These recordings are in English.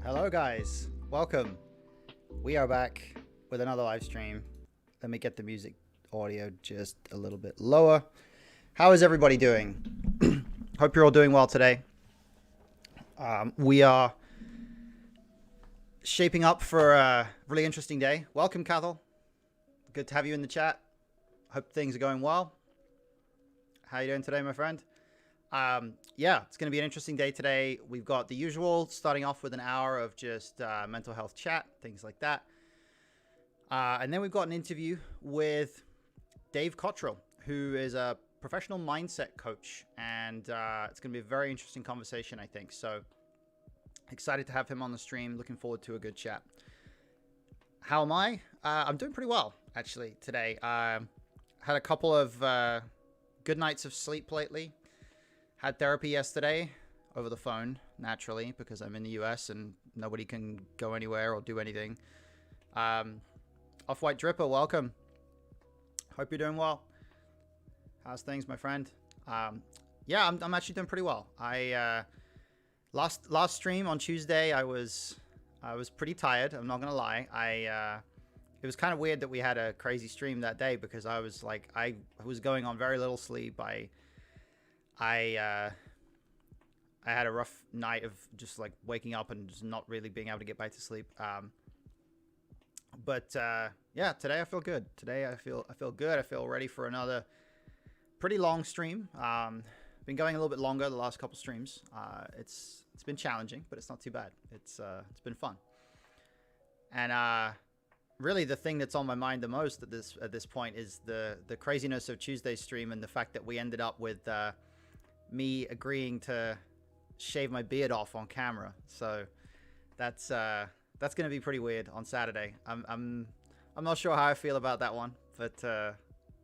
Hello guys, welcome. We are back with another live stream. Let me get the music audio just a little bit lower. How is everybody doing? Hope you're all doing well today. We are shaping up for a really interesting day. Welcome, Cottrell. Good to have you in the chat. Hope things are going well. How are you doing today, my friend? Yeah, it's going to be an interesting day today. We've got the usual, starting off with an hour of just mental health chat, things like that. And then we've got an interview with Dave Cottrell, who is a professional mindset coach. And it's going to be a very interesting conversation, I think. So excited to have him on the stream. Looking forward to a good chat. How am I? I'm doing pretty well, actually, today. Had a couple of good nights of sleep lately. Had therapy yesterday over the phone, naturally, because I'm in the US and nobody can go anywhere or do anything. Off-White Dripper, welcome. Hope you're doing well. How's things, my friend? Yeah, I'm actually doing pretty well. I last stream on Tuesday, I was pretty tired. I'm not gonna lie. It was kind of weird that we had a crazy stream that day because I was going on very little sleep. I had a rough night of just like waking up and just not really being able to get back to sleep. But yeah, today I feel good. Today I feel good. I feel ready for another pretty long stream. Been going a little bit longer the last couple streams. It's been challenging, but it's not too bad. It's been fun. And really the thing that's on my mind the most at this point is the craziness of Tuesday's stream and the fact that we ended up with me agreeing to shave my beard off on camera. So that's gonna be pretty weird on Saturday. I'm not sure how I feel about that one, but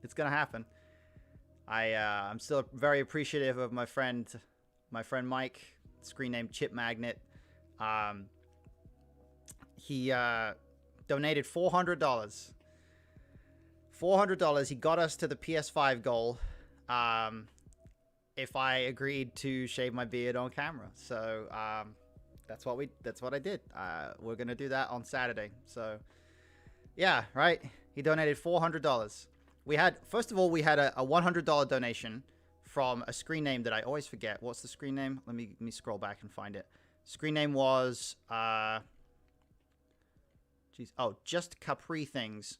it's gonna happen. I'm still very appreciative of my friend Mike, screen name Chip Magnet. He donated $400. $400. He got us to the PS5 goal. If I agreed to shave my beard on camera. So that's what I did. We're gonna do that on Saturday. So yeah, right. He donated $400. We had a $100 donation from a screen name that I always forget. What's the screen name? Let me scroll back and find it. Screen name was Just Capri Things,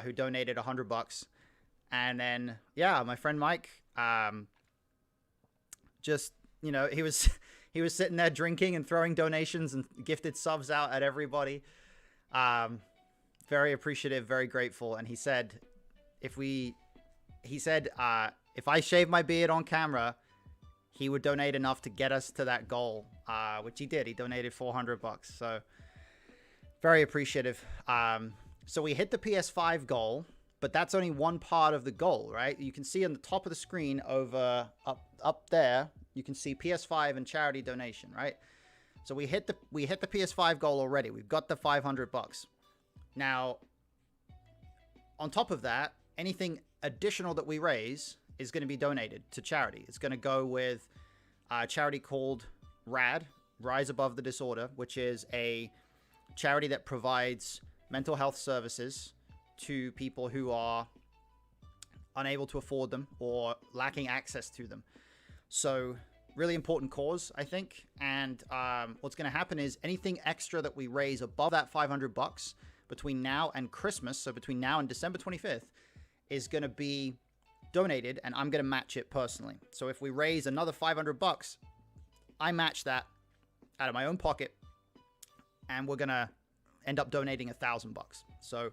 who donated $100. And then yeah, my friend Mike, just, you know, he was sitting there drinking and throwing donations and gifted subs out at everybody. Very appreciative, very grateful. And he said, if I shave my beard on camera, he would donate enough to get us to that goal, which he did. He donated $400. So very appreciative. So we hit the PS5 goal, but that's only one part of the goal, right? You can see on the top of the screen up there, you can see PS5 and charity donation, right? So we hit the PS5 goal already. We've got the $500. Now, on top of that, anything additional that we raise is going to be donated to charity. It's going to go with a charity called RAD, Rise Above the Disorder, which is a charity that provides mental health services to people who are unable to afford them or lacking access to them. So really important cause, I think. And what's going to happen is anything extra that we raise above that $500 between now and Christmas, so between now and December 25th, is going to be donated, and I'm going to match it personally. So if we raise another $500, I match that out of my own pocket, and we're going to end up donating $1,000. So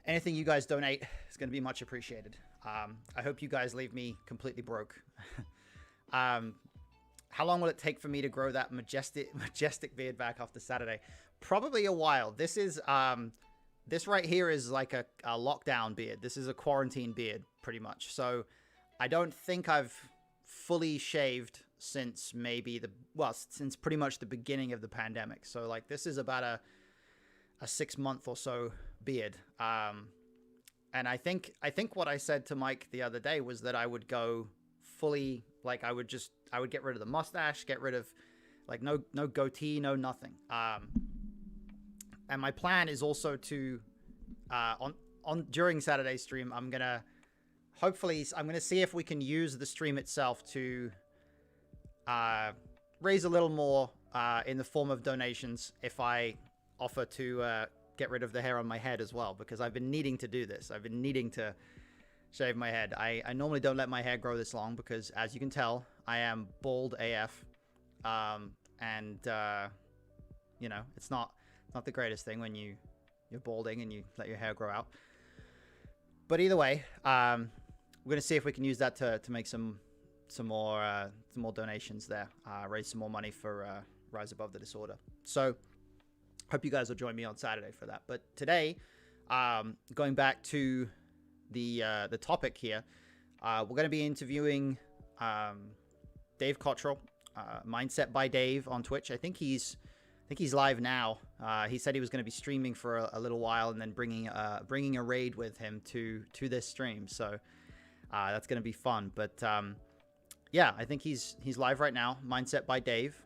anything you guys donate is going to be much appreciated. I hope you guys leave me completely broke. How long will it take for me to grow that majestic beard back after Saturday? Probably a while. This is this right here is like a lockdown beard. This is a quarantine beard, pretty much. So I don't think I've fully shaved since since pretty much the beginning of the pandemic. So like this is about a 6-month or so beard. And I think what I said to Mike the other day was that I would go fully, like I would get rid of the mustache, get rid of like no goatee, no nothing. And my plan is also to on during Saturday's stream, I'm gonna see if we can use the stream itself to raise a little more in the form of donations if I offer to get rid of the hair on my head as well, because I've been needing to do this. I've been needing to shave my head. I normally don't let my hair grow this long because, as you can tell, I am bald AF. You know, it's not the greatest thing when you're balding and you let your hair grow out. But either way, we're gonna see if we can use that to make some more donations there, raise some more money for Rise Above the Disorder. So hope you guys will join me on Saturday for that. But today, going back to the topic here, we're going to be interviewing Dave Cottrell, Mindset by Dave on Twitch. I think he's live now. He said he was going to be streaming for a little while and then bringing a raid with him to this stream. So that's going to be fun. But yeah, I think he's live right now. Mindset by Dave.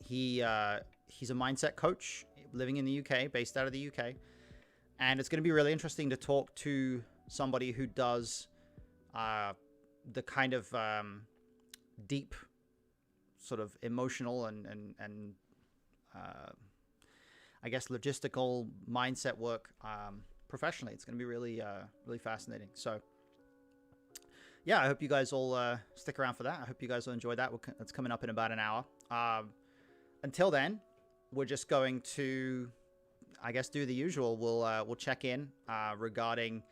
He's a mindset coach living in the UK, based out of the UK. And it's going to be really interesting to talk to somebody who does the kind of deep sort of emotional and I guess logistical mindset work professionally. It's going to be really fascinating. So yeah, I hope you guys all stick around for that. I hope you guys will enjoy that. It's coming up in about an hour. Until then, we're just going to, I guess, do the usual. We'll check in regarding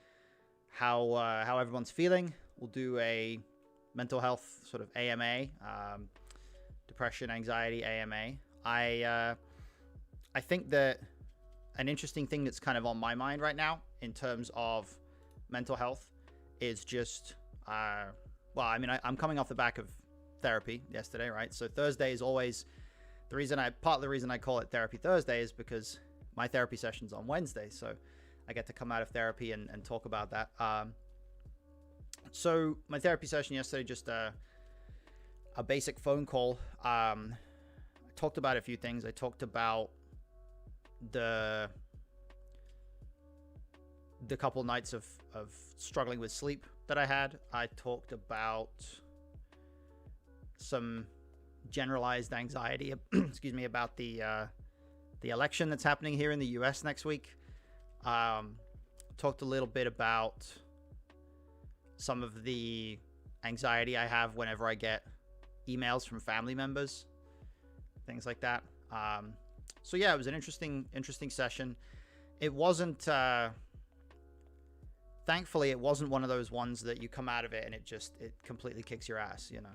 how everyone's feeling. We'll do a mental health sort of AMA, depression, anxiety AMA. I think that an interesting thing that's kind of on my mind right now in terms of mental health is just, well, I mean, I'm coming off the back of therapy yesterday, right? So Thursday is always part of the reason I call it Therapy Thursday is because my therapy session's on Wednesday. So I get to come out of therapy and talk about that. So my therapy session yesterday, just a basic phone call. I talked about a few things. I talked about the couple nights of struggling with sleep that I had. I talked about some generalized anxiety, excuse me, about the election that's happening here in the US next week. Talked a little bit about some of the anxiety I have whenever I get emails from family members, things like that. So yeah, it was an interesting session. It wasn't, thankfully, it wasn't one of those ones that you come out of it and it completely kicks your ass, you know.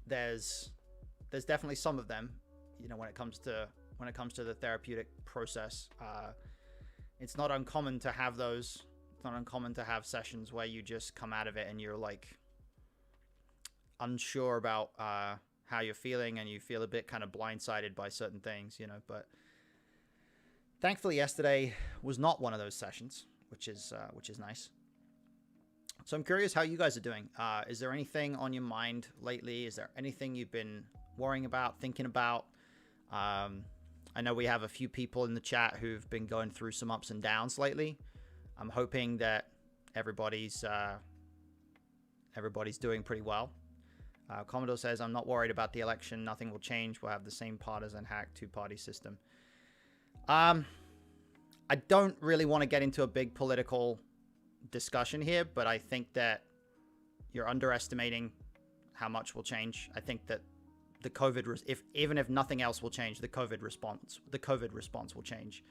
There's definitely some of them, you know, when it comes to the therapeutic process. It's not uncommon to have those. It's not uncommon to have sessions where you just come out of it and you're like unsure about how you're feeling and you feel a bit kind of blindsided by certain things, you know. But thankfully yesterday was not one of those sessions, which is nice. So I'm curious how you guys are doing. Is there anything on your mind lately? Is there anything you've been worrying about, thinking about? I know we have a few people in the chat who've been going through some ups and downs lately. I'm hoping that everybody's doing pretty well. Commodore says, I'm not worried about the election. Nothing will change. We'll have the same partisan hack two-party system. I don't really want to get into a big political discussion here, but I think that you're underestimating how much will change. I think that the COVID, even if nothing else will change, the COVID response will change.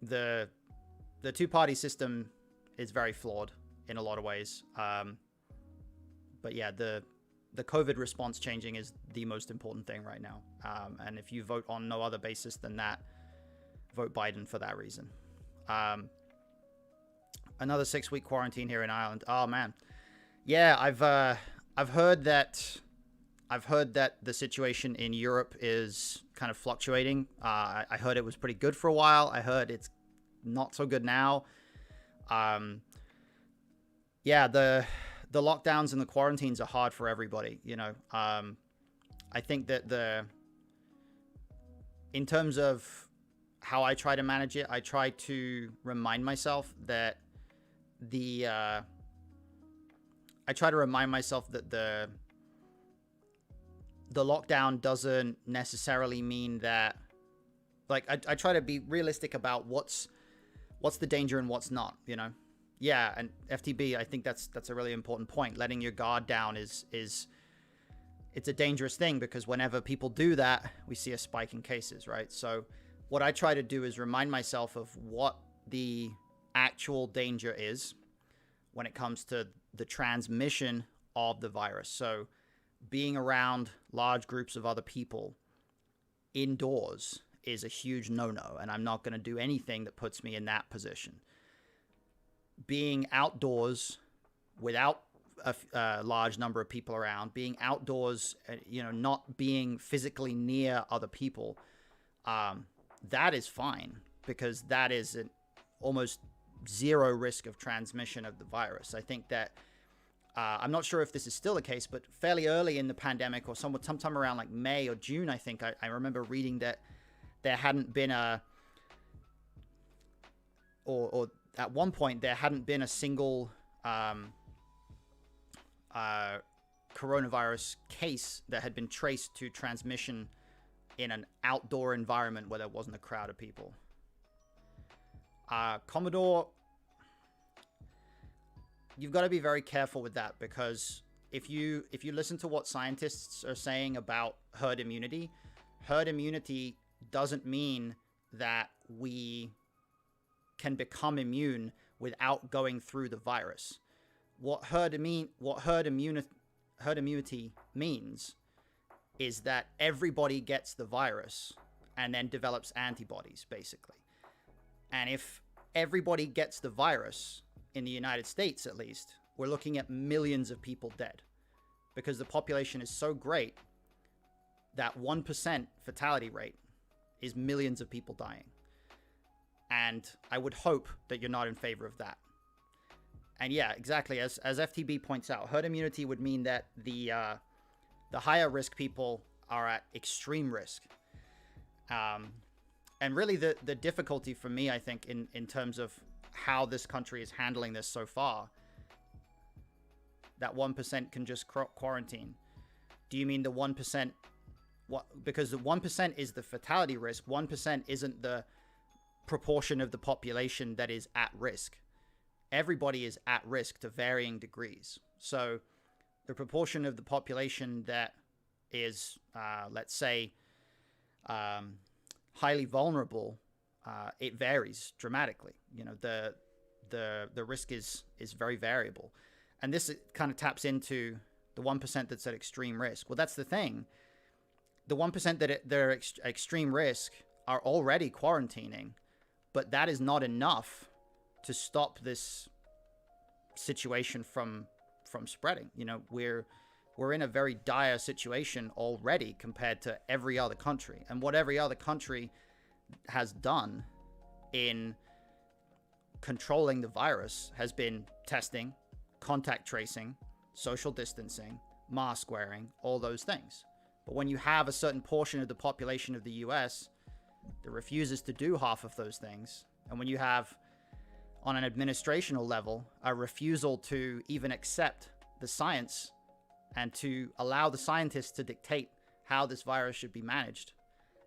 The two-party system is very flawed in a lot of ways. But yeah, the COVID response changing is the most important thing right now. And if you vote on no other basis than that, vote Biden for that reason. Another 6-week quarantine here in Ireland. Oh man. Yeah, I've heard that the situation in Europe is kind of fluctuating. I heard it was pretty good for a while. I heard it's not so good now. Yeah, the the lockdowns and the quarantines are hard for everybody. I think that in terms of how I try to manage it, I try to remind myself that the lockdown doesn't necessarily mean that, like, I try to be realistic about what's the danger and what's not, Yeah, and FTB, I think that's a really important point. Letting your guard down is it's a dangerous thing, because whenever people do that, we see a spike in cases, right? So what I try to do is remind myself of what the actual danger is when it comes to the transmission of the virus. So being around large groups of other people indoors is a huge no-no, and I'm not going to do anything that puts me in that position. Being outdoors without a large number of people around, being outdoors, not being physically near other people, that is fine, because that is an almost zero risk of transmission of the virus. I think that I'm not sure if this is still the case, but fairly early in the pandemic, or sometime around like May or June, I think I remember reading that there hadn't been or at one point there hadn't been a single coronavirus case that had been traced to transmission in an outdoor environment where there wasn't a crowd of people. Commodore, you've got to be very careful with that, because if you listen to what scientists are saying about herd immunity doesn't mean that we can become immune without going through the virus. What herd immunity means is that everybody gets the virus and then develops antibodies, basically. And if everybody gets the virus, in the United States at least, we're looking at millions of people dead, because the population is so great that 1% fatality rate is millions of people dying. And I would hope that you're not in favor of that. And yeah, exactly, as FTB points out, herd immunity would mean that the higher risk people are at extreme risk. And really the difficulty for me, I think, in terms of how this country is handling this so far, that 1% can just quarantine. Do you mean the 1%? Because the 1% is the fatality risk. 1% isn't the proportion of the population that is at risk. Everybody is at risk to varying degrees. So the proportion of the population that is, let's say, highly vulnerable, it varies dramatically. The risk is very variable. And this kind of taps into the 1% that's at extreme risk. Well, that's the thing. The 1% that are extreme risk are already quarantining, but that is not enough to stop this situation from spreading. We're in a very dire situation already compared to every other country. And what every other country has done in controlling the virus has been testing, contact tracing, social distancing, mask wearing, all those things. But when you have a certain portion of the population of the US that refuses to do half of those things, and when you have, on an administrational level, a refusal to even accept the science and to allow the scientists to dictate how this virus should be managed,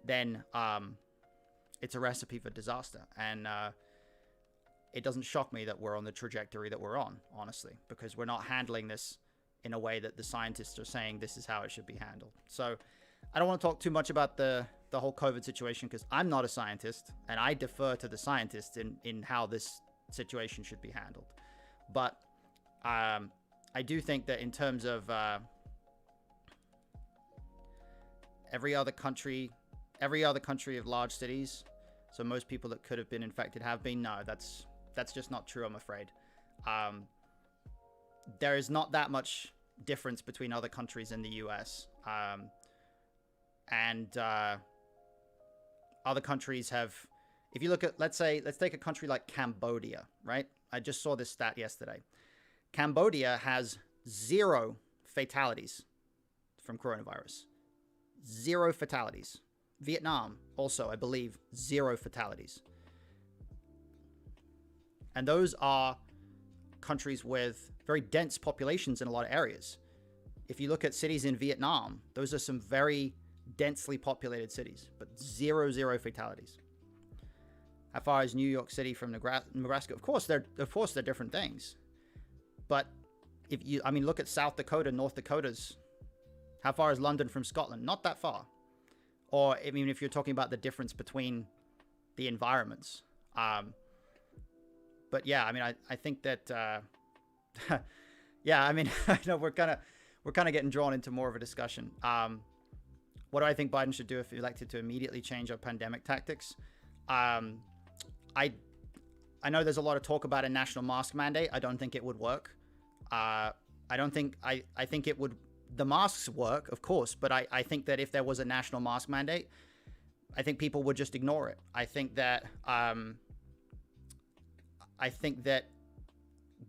then it's a recipe for disaster. And it doesn't shock me that we're on the trajectory that we're on, honestly, because we're not handling this in a way that the scientists are saying this is how it should be handled. So I don't want to talk too much about the whole COVID situation, because I'm not a scientist, and I defer to the scientists in how this situation should be handled. But I do think that in terms of every other country of large cities, so most people that could have been infected have been, no, that's just not true, I'm afraid. There is not that much difference between other countries in the US. And other countries have, if you look at, let's take a country like Cambodia, right? I just saw this stat yesterday. Cambodia has 0 fatalities from coronavirus. 0 fatalities. Vietnam, also, I believe, 0 fatalities. And those are countries with very dense populations in a lot of areas. If you look at cities in Vietnam, those are some very densely populated cities, but 0 fatalities. How far is New York City from Nebraska? Of course, they're different things. But if you, I mean, look at South Dakota, North Dakota's. How far is London from Scotland? Not that far. Or, I mean, if you're talking about the difference between the environments. But yeah, I mean, I think that, yeah, I mean, I know we're kind of getting drawn into more of a discussion. What do I think Biden should do if elected to immediately change our pandemic tactics? I know there's a lot of talk about a national mask mandate. I don't think it would work. I think it would, the masks work, of course, but I think that if there was a national mask mandate, I think people would just ignore it. I think that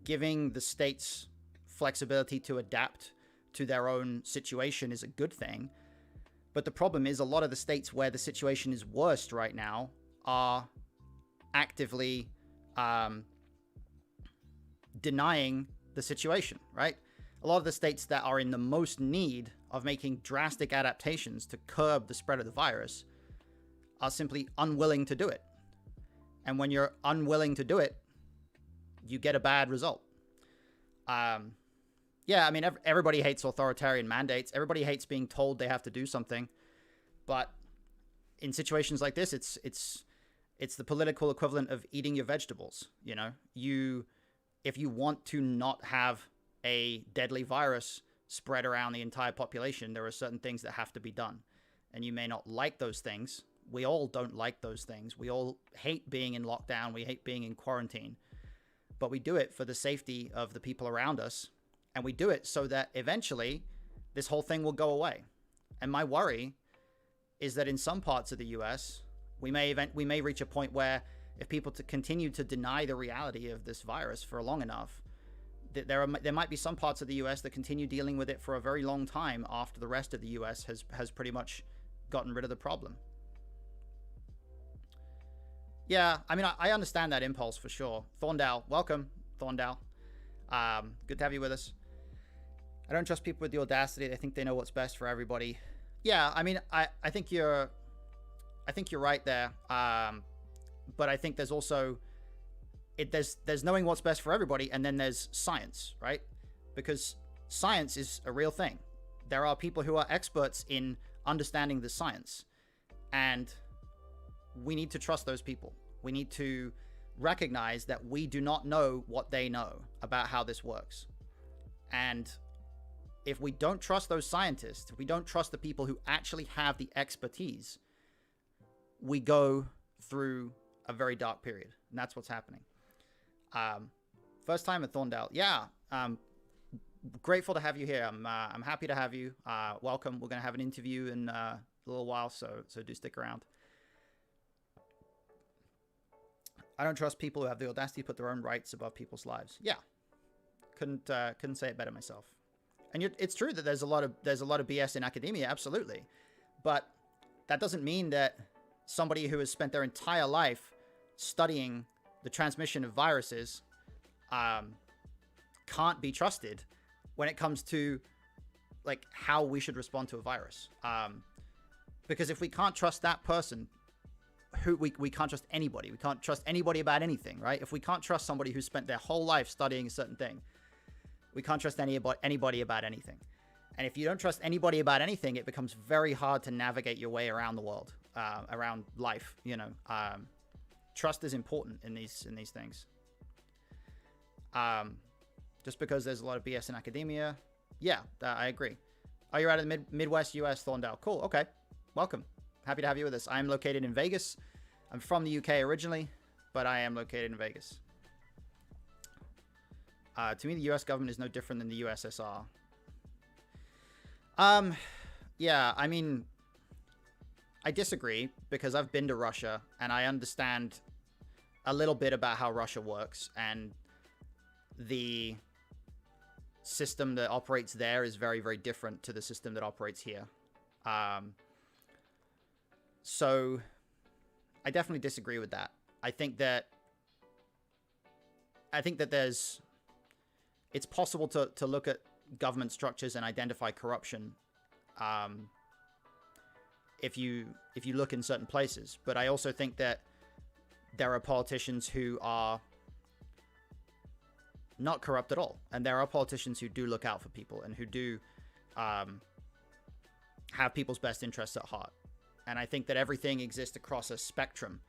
giving the states flexibility to adapt to their own situation is a good thing. But the problem is a lot of the states where the situation is worst right now are actively denying the situation, right? A lot of the states that are in the most need of making drastic adaptations to curb the spread of the virus are simply unwilling to do it. And when you're unwilling to do it, you get a bad result. Yeah, I mean, everybody hates authoritarian mandates. Everybody hates being told they have to do something. But in situations like this, it's the political equivalent of eating your vegetables. You know, if you want to not have a deadly virus spread around the entire population, there are certain things that have to be done. And you may not like those things. We all don't like those things. We all hate being in lockdown. We hate being in quarantine. But we do it for the safety of the people around us. And we do it so that eventually this whole thing will go away. And my worry is that in some parts of the US, we may reach a point where if people continue to deny the reality of this virus for long enough, there might be some parts of the US that continue dealing with it for a very long time after the rest of the US has pretty much gotten rid of the problem. Yeah, I mean, I understand that impulse for sure. Thorndale, welcome, Thorndale. Good to have you with us. I don't trust people with the audacity. They think they know what's best for everybody. Yeah, I mean, I think you're right there. But I think there's also there's knowing what's best for everybody, and then there's science, right? Because science is a real thing. There are people who are experts in understanding the science, and we need to trust those people. We need to recognize that we do not know what they know about how this works. And if we don't trust those scientists, if we don't trust the people who actually have the expertise, we go through a very dark period. And that's what's happening. First time at Thorndale. Yeah. Grateful to have you here. I'm happy to have you. Welcome. We're going to have an interview in a little while, so do stick around. I don't trust people who have the audacity to put their own rights above people's lives. Yeah, couldn't say it better myself. And it's true that there's a lot of BS in academia, absolutely, but that doesn't mean that somebody who has spent their entire life studying the transmission of viruses can't be trusted when it comes to like how we should respond to a virus. Because if we can't trust that person, we can't trust anybody. We can't trust anybody about anything, right? If we can't trust somebody who spent their whole life studying a certain thing, we can't trust anybody about anything. And if you don't trust anybody about anything, it becomes very hard to navigate your way around the world, around life. You know, trust is important in these things. Just because there's a lot of BS in academia, yeah, I agree. Oh, you're out of the Midwest US, Thorndale. Cool. Okay, welcome. Happy to have you with us. I'm located in Vegas. I'm from the UK originally, but I am located in Vegas. To me, the US government is no different than the USSR. Yeah, I mean, I disagree because I've been to Russia and I understand a little bit about how Russia works and the system that operates there is very, very different to the system that operates here. So I definitely disagree with that. I think that it's possible to look at government structures and identify corruption if you look in certain places. But I also think that there are politicians who are not corrupt at all, and there are politicians who do look out for people and who do have people's best interests at heart. And I think that everything exists across a spectrum.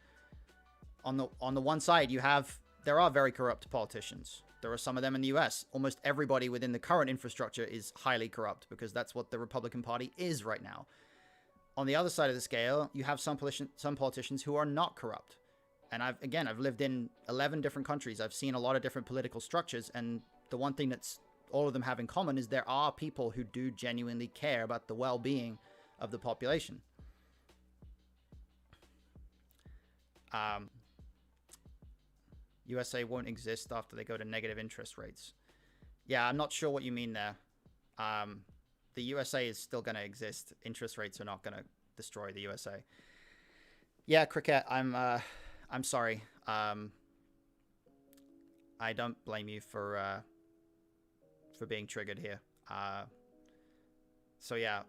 On the one side, there are very corrupt politicians. There are some of them in the US. Almost everybody within the current infrastructure is highly corrupt because that's what the Republican Party is right now. On the other side of the scale, you have some politicians who are not corrupt. And I've lived in 11 different countries. I've seen a lot of different political structures. And the one thing that's all of them have in common is there are people who do genuinely care about the well-being of the population. USA won't exist after they go to negative interest rates. Yeah, I'm not sure what you mean there. The USA is still going to exist. Interest rates are not going to destroy the USA. Yeah, Cricket, I'm sorry. I don't blame you for being triggered here. So yeah,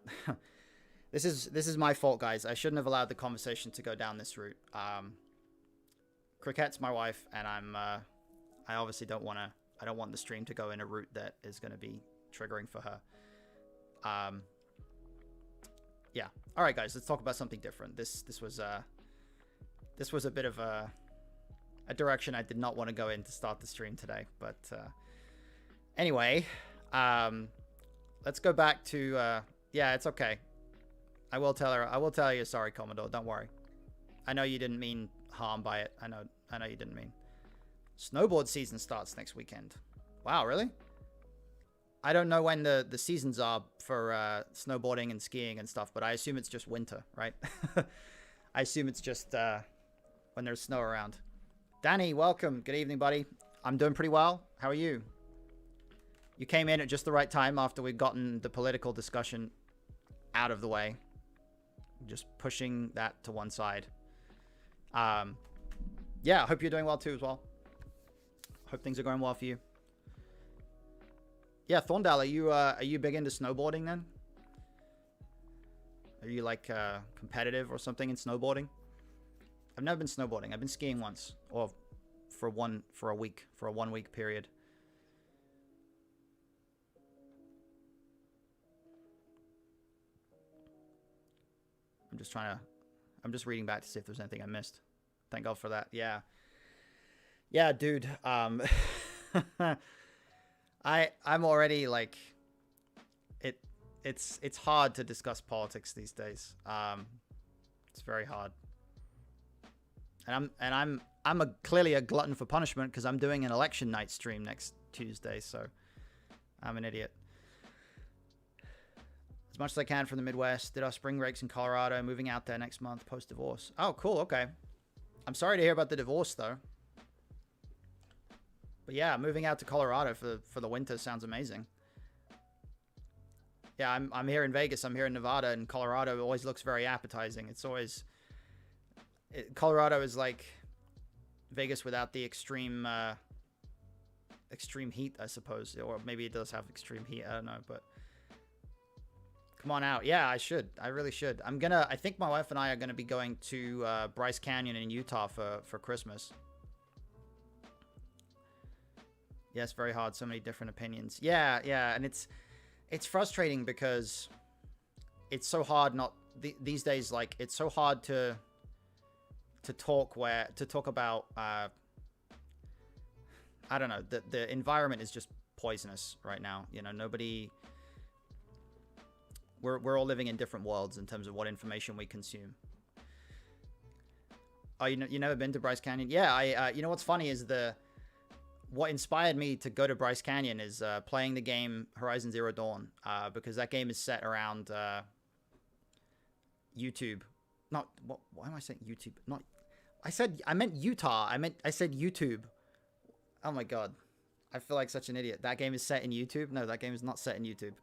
this is my fault, guys. I shouldn't have allowed the conversation to go down this route. Cricket's my wife, and I obviously don't want the stream to go in a route that is going to be triggering for her. Yeah. All right, guys, let's talk about something different. This was a bit of a direction I did not want to go in to start the stream today, but anyway, let's go back to yeah, it's okay. I will tell her you're sorry, Commodore. Don't worry. I know you didn't mean harm by it. I know you didn't mean. Snowboard season starts next weekend. Wow, really? I don't know when the seasons are for snowboarding and skiing and stuff, but I assume it's just winter, right? I assume it's just when there's snow around. Danny, welcome. Good evening, buddy. I'm doing pretty well. How are you? You came in at just the right time after we'd gotten the political discussion out of the way. Just pushing that to one side. Yeah, I hope you're doing well too as well. Hope things are going well for you. Yeah, Thorndale, are you big into snowboarding then? Are you like competitive or something in snowboarding? I've never been snowboarding. I've been skiing once, or for a 1 week period. I'm just reading back to see if there's anything I missed. Thank God for that. Yeah, dude. I'm already like, it's hard to discuss politics these days. It's very hard. And I'm clearly a glutton for punishment because I'm doing an election night stream next Tuesday, so I'm an idiot. As much as I can from the Midwest. Did our spring breaks in Colorado. Moving out there next month post-divorce. Oh, cool. Okay. I'm sorry to hear about the divorce, though. But yeah, moving out to Colorado for the winter sounds amazing. Yeah, I'm here in Vegas. I'm here in Nevada, and Colorado always looks very appetizing. It's always... Colorado is like Vegas without the extreme heat, I suppose. Or maybe it does have extreme heat. I don't know, but... Come on out. Yeah, I should. I really should. I think my wife and I are going to be going to Bryce Canyon in Utah for Christmas. Yes, very hard. So many different opinions. Yeah. And it's frustrating because it's so hard these days, like, it's so hard to talk about, I don't know, the environment is just poisonous right now. You know, we're all living in different worlds in terms of what information we consume. Oh, you never been to Bryce Canyon? Yeah, you know what's funny is what inspired me to go to Bryce Canyon is playing the game Horizon Zero Dawn, because that game is set around YouTube. Why am I saying YouTube? I meant Utah. I said YouTube. Oh my God. I feel like such an idiot. That game is set in YouTube. No, that game is not set in YouTube.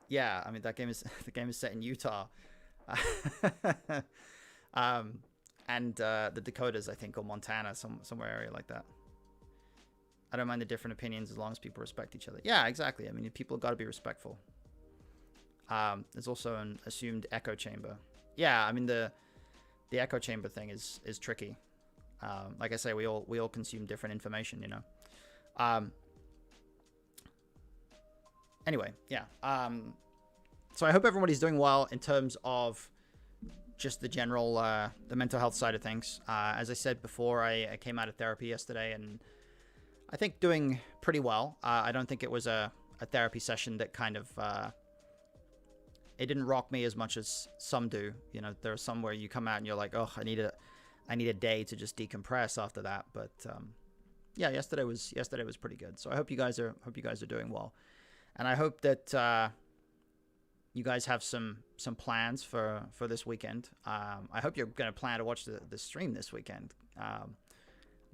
Yeah, I mean the game is set in Utah. And the Dakotas, I think, or Montana, somewhere area like that. I don't mind the different opinions as long as people respect each other. Yeah, exactly. I mean, people got to be respectful. There's also an assumed echo chamber. Yeah, I mean the echo chamber thing is tricky. Like I say, we all consume different information, you know. Anyway, yeah. So I hope everybody's doing well in terms of just the general the mental health side of things. As I said before, I came out of therapy yesterday, and I think doing pretty well. I don't think it was a therapy session that kind of it didn't rock me as much as some do. You know, there are some where you come out and you're like, oh, I need a day to just decompress after that. But yeah, yesterday was pretty good. So I hope you guys are doing well, and I hope that you guys have some plans for this weekend. I hope you're gonna plan to watch the stream this weekend.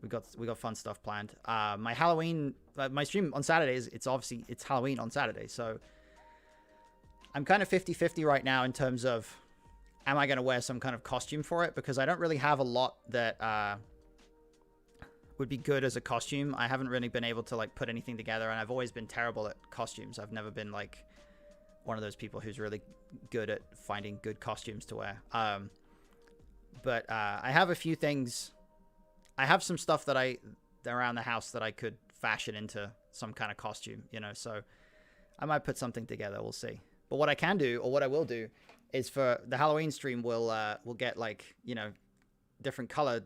We got fun stuff planned. My Halloween, my stream on Saturdays, it's Halloween on Saturday, so I'm kind of 50-50 right now in terms of am I gonna wear some kind of costume for it, because I don't really have a lot that would be good as a costume. I haven't really been able to like put anything together, and I've always been terrible at costumes. I've never been like one of those people who's really good at finding good costumes to wear. But I have a few things. I have some stuff that around the house that I could fashion into some kind of costume, you know, so I might put something together. We'll see. But what I can do, or what I will do, is for the Halloween stream, we'll get like, you know, different color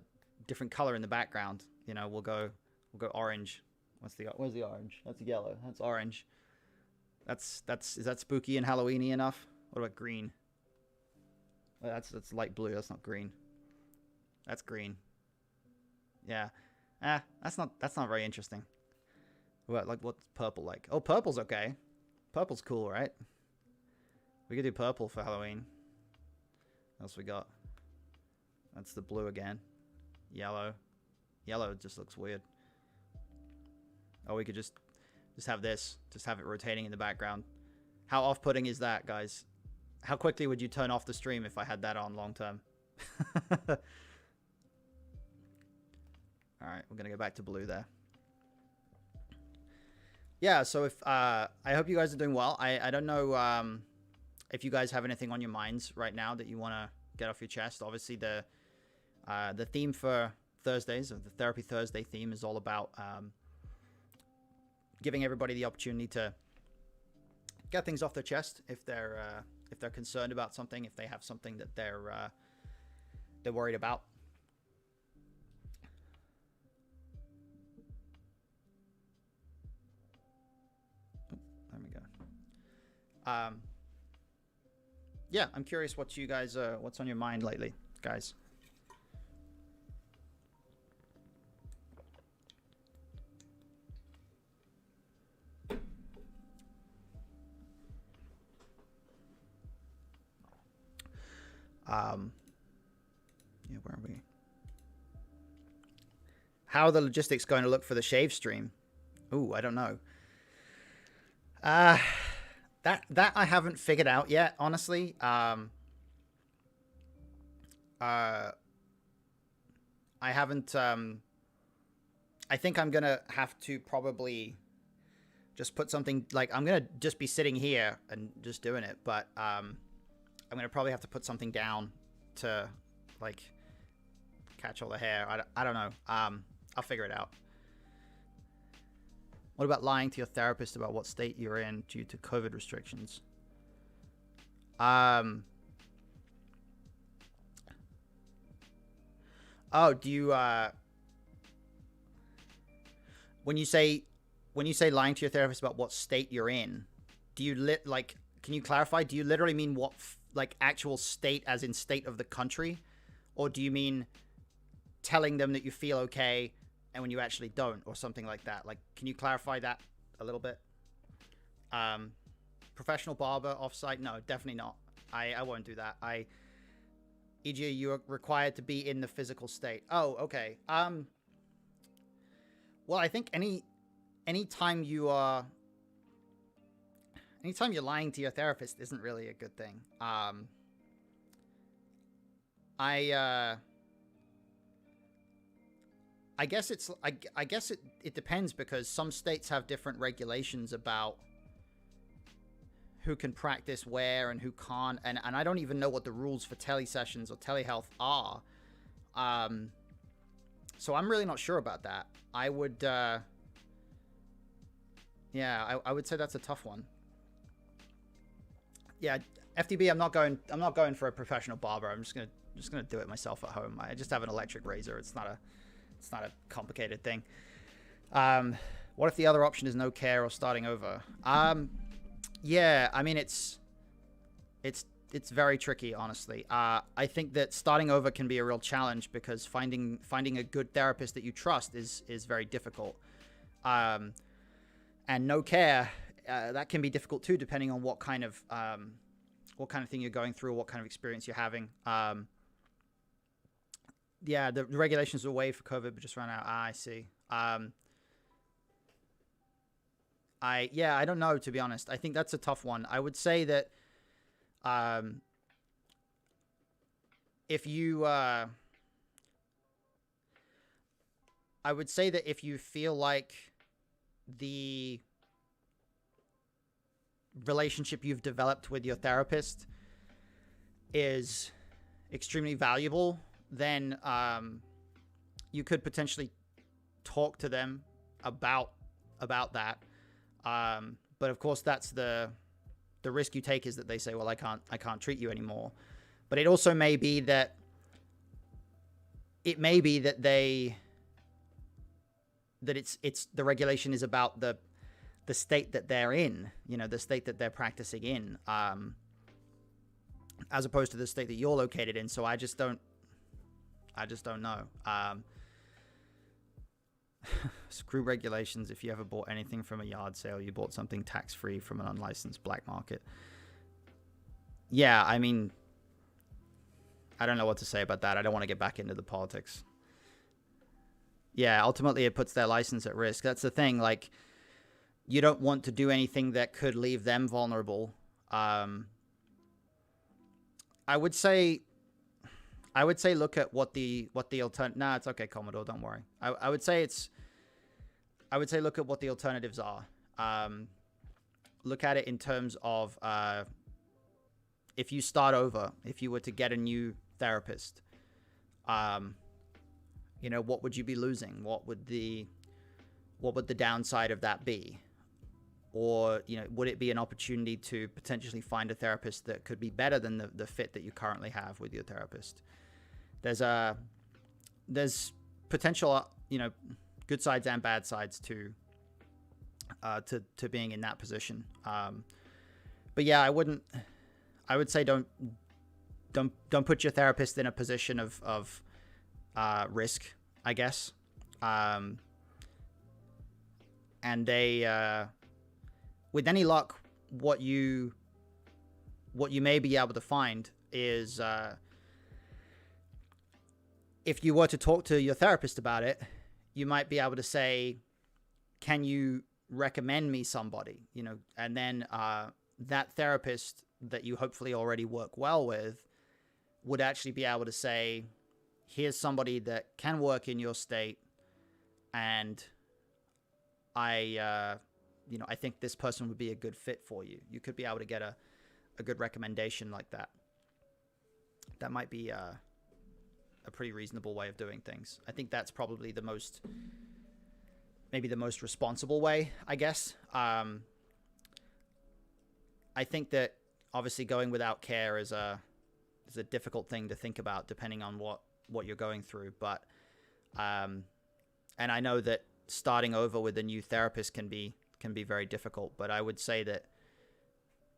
in the background. You know, we'll go orange. Where's the orange? That's yellow. That's orange. Is that spooky and Halloweeny enough? What about green? Oh, that's light blue. That's not green. That's green. Yeah. That's not very interesting. What's purple like? Oh, purple's okay. Purple's cool, right? We could do purple for Halloween. What else we got? That's the blue again. Yellow. Yellow just looks weird. Oh, we could just have this. Just have it rotating in the background. How off-putting is that, guys? How quickly would you turn off the stream if I had that on long term? Alright, we're going to go back to blue there. Yeah, so if I hope you guys are doing well. I don't know if you guys have anything on your minds right now that you want to get off your chest. Obviously, the theme for Thursdays, or the Therapy Thursday theme, is all about giving everybody the opportunity to get things off their chest if they're concerned about something, if they have something that they're worried about. There we go. Yeah, I'm curious what you guys what's on your mind lately, guys. Yeah, where are we? How are the logistics going to look for the shave stream? Ooh, I don't know. That I haven't figured out yet, honestly. I haven't. I think I'm gonna have to probably just put something like, I'm gonna just be sitting here and just doing it, but I'm gonna probably have to put something down to like catch all the hair. I don't know. I'll figure it out. What about lying to your therapist about what state you're in due to COVID restrictions? Oh, do you when you say lying to your therapist about what state you're in, do you like, can you clarify? Do you literally mean what like actual state, as in state of the country, or do you mean telling them that you feel okay and when you actually don't, or something like that? Like, can you clarify that a little bit? Professional barber offsite? No, definitely not. I won't do that. E.g., you're required to be in the physical state. Oh, okay. Well, I think anytime you are anytime you're lying to your therapist isn't really a good thing. I guess it depends, because some states have different regulations about who can practice where and who can't, and I don't even know what the rules for telesessions or telehealth are. So I'm really not sure about that. I would I would say that's a tough one. Yeah, FTB, I'm not going for a professional barber. I'm just gonna do it myself at home. I just have an electric razor. It's not a complicated thing. What if the other option is no care or starting over? Yeah, I mean, it's very tricky, honestly. I think that starting over can be a real challenge, because finding a good therapist that you trust is very difficult. And no care, that can be difficult too, depending on what kind of thing you're going through, what kind of experience you're having. Yeah, the regulations were waived for COVID, but just ran out. I see. I don't know, to be honest. I think that's a tough one. I would say that if you feel like the relationship you've developed with your therapist is extremely valuable, then you could potentially talk to them about that. But of course, that's the risk you take, is that they say, well, I can't treat you anymore. But it also may be that it's the regulation is about the state that they're in, the state that they're practicing in, as opposed to the state that you're located in. So I just don't know. Screw regulations. If you ever bought anything from a yard sale, you bought something tax-free from an unlicensed black market. Yeah, I mean, I don't know what to say about that. I don't want to get back into the politics. Yeah, ultimately it puts their license at risk. That's the thing. Like, you don't want to do anything that could leave them vulnerable. I would say look at what the alternative. Nah, it's okay, Commodore. Don't worry. I would say look at what the alternatives are. Look at it in terms of if you start over, if you were to get a new therapist, what would you be losing? What would the downside of that be? Or, would it be an opportunity to potentially find a therapist that could be better than the fit that you currently have with your therapist? There's potential, good sides and bad sides to being in that position. But yeah, I would say don't put your therapist in a position of risk, I guess. And they, with any luck, what you may be able to find is, if you were to talk to your therapist about it, you might be able to say, can you recommend me somebody? And then that therapist that you hopefully already work well with would actually be able to say, here's somebody that can work in your state, and I think this person would be a good fit for you. You could be able to get a good recommendation like that. That might be a pretty reasonable way of doing things. I think that's probably maybe the most responsible way, I guess. I think that obviously going without care is a difficult thing to think about, depending on what you're going through. But and I know that starting over with a new therapist can be very difficult. But I would say that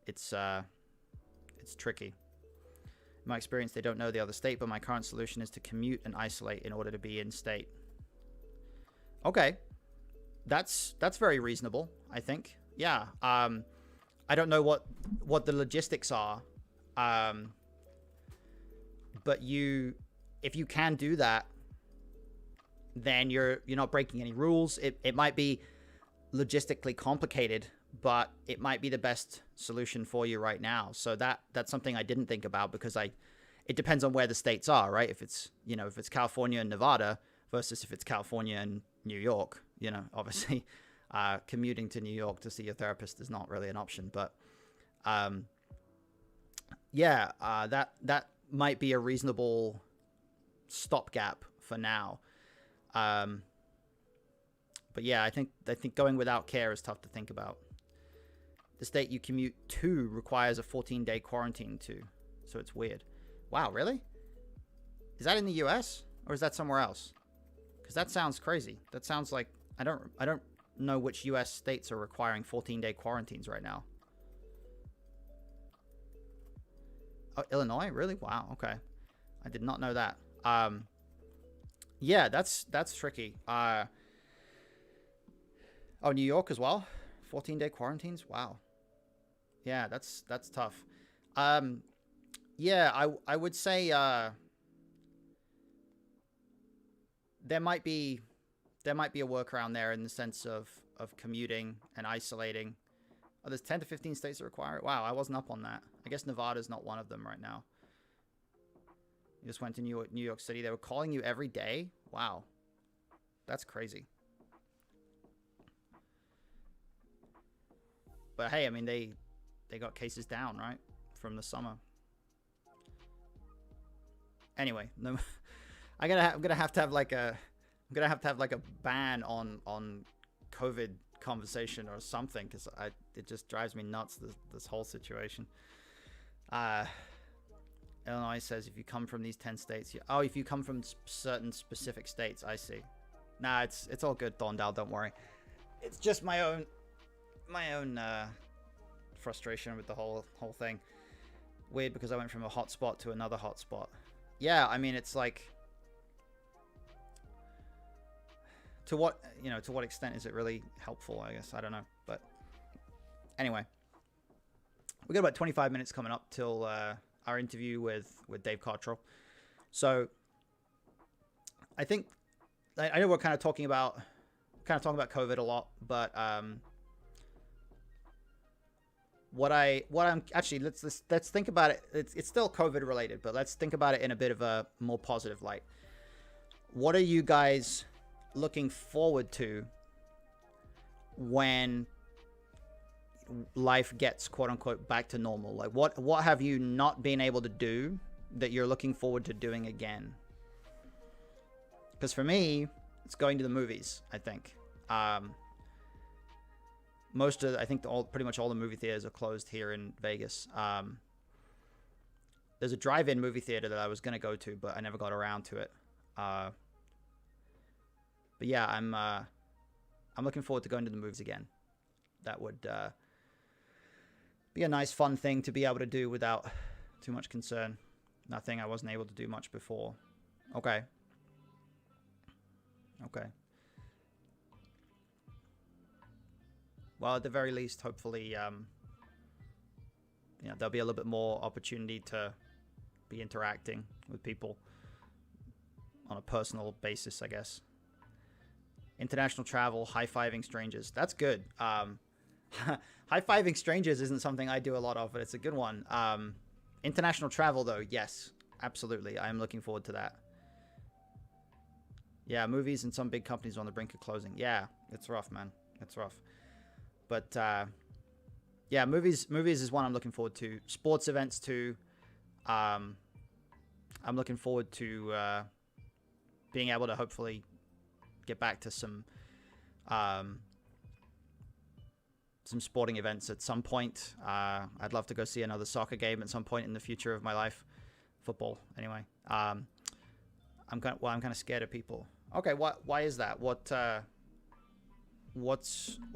it's tricky. In my experience, they don't know the other state, but my current solution is to commute and isolate in order to be in state. Okay. That's very reasonable, I think. Yeah. I don't know what the logistics are. But if you can do that, then you're not breaking any rules. It might be logistically complicated, but it might be the best solution for you right now. So that's something I didn't think about, because it depends on where the states are, right? If it's, if it's California and Nevada versus if it's California and New York, obviously commuting to New York to see your therapist is not really an option. But that might be a reasonable stopgap for now. But yeah, I think going without care is tough to think about. The state you commute to requires a 14-day quarantine too, so it's weird. Wow, really? Is that in the US or is that somewhere else? Because that sounds crazy. That sounds like I don't know which US states are requiring 14-day quarantines right now. Oh, Illinois, really? Wow, okay. I did not know that. Yeah, that's tricky. Oh, New York as well? 14-day quarantines? Wow. Yeah, that's tough. Yeah, I would say there might be a workaround there in the sense of commuting and isolating. Oh, there's 10 to 15 states that require it. Wow, I wasn't up on that. I guess Nevada's not one of them right now. You just went to New York City. They were calling you every day? Wow. That's crazy. But hey, I mean, they got cases down, right? From the summer. Anyway, no, I'm gonna have to have like a ban on COVID conversation or something, because it just drives me nuts, this whole situation. Illinois says if you come from these 10 states, if you come from certain specific states, I see. Nah, it's all good, Thorndale, don't worry. It's just my own frustration with the whole thing. Weird, because I went from a hotspot to another hotspot. Yeah, I mean, it's like, to what extent is it really helpful? I guess I don't know, but anyway, we got about 25 minutes coming up till our interview with Dave Cottrell. So I think I know we're kind of talking about COVID a lot, but what I'm actually, let's think about it. It's still COVID related, but let's think about it in a bit of a more positive light. What are you guys looking forward to when life gets quote unquote back to normal? Like what have you not been able to do that you're looking forward to doing again? Because for me, it's going to the movies, I think. Pretty much all the movie theaters are closed here in Vegas. There's a drive-in movie theater that I was going to go to, but I never got around to it. But yeah, I'm looking forward to going to the movies again. That would be a nice, fun thing to be able to do without too much concern. Nothing I wasn't able to do much before. Okay. Well, at the very least, hopefully, there'll be a little bit more opportunity to be interacting with people on a personal basis, I guess. International travel, high-fiving strangers. That's good. High-fiving strangers isn't something I do a lot of, but it's a good one. International travel, though, yes, absolutely. I am looking forward to that. Yeah, movies and some big companies are on the brink of closing. Yeah, it's rough, man. It's rough. But yeah, movies is one I'm looking forward to. Sports events too. I'm looking forward to being able to hopefully get back to some sporting events at some point. I'd love to go see another soccer game at some point in the future of my life. Football, anyway. I'm kind of scared of people. Okay, why is that? What do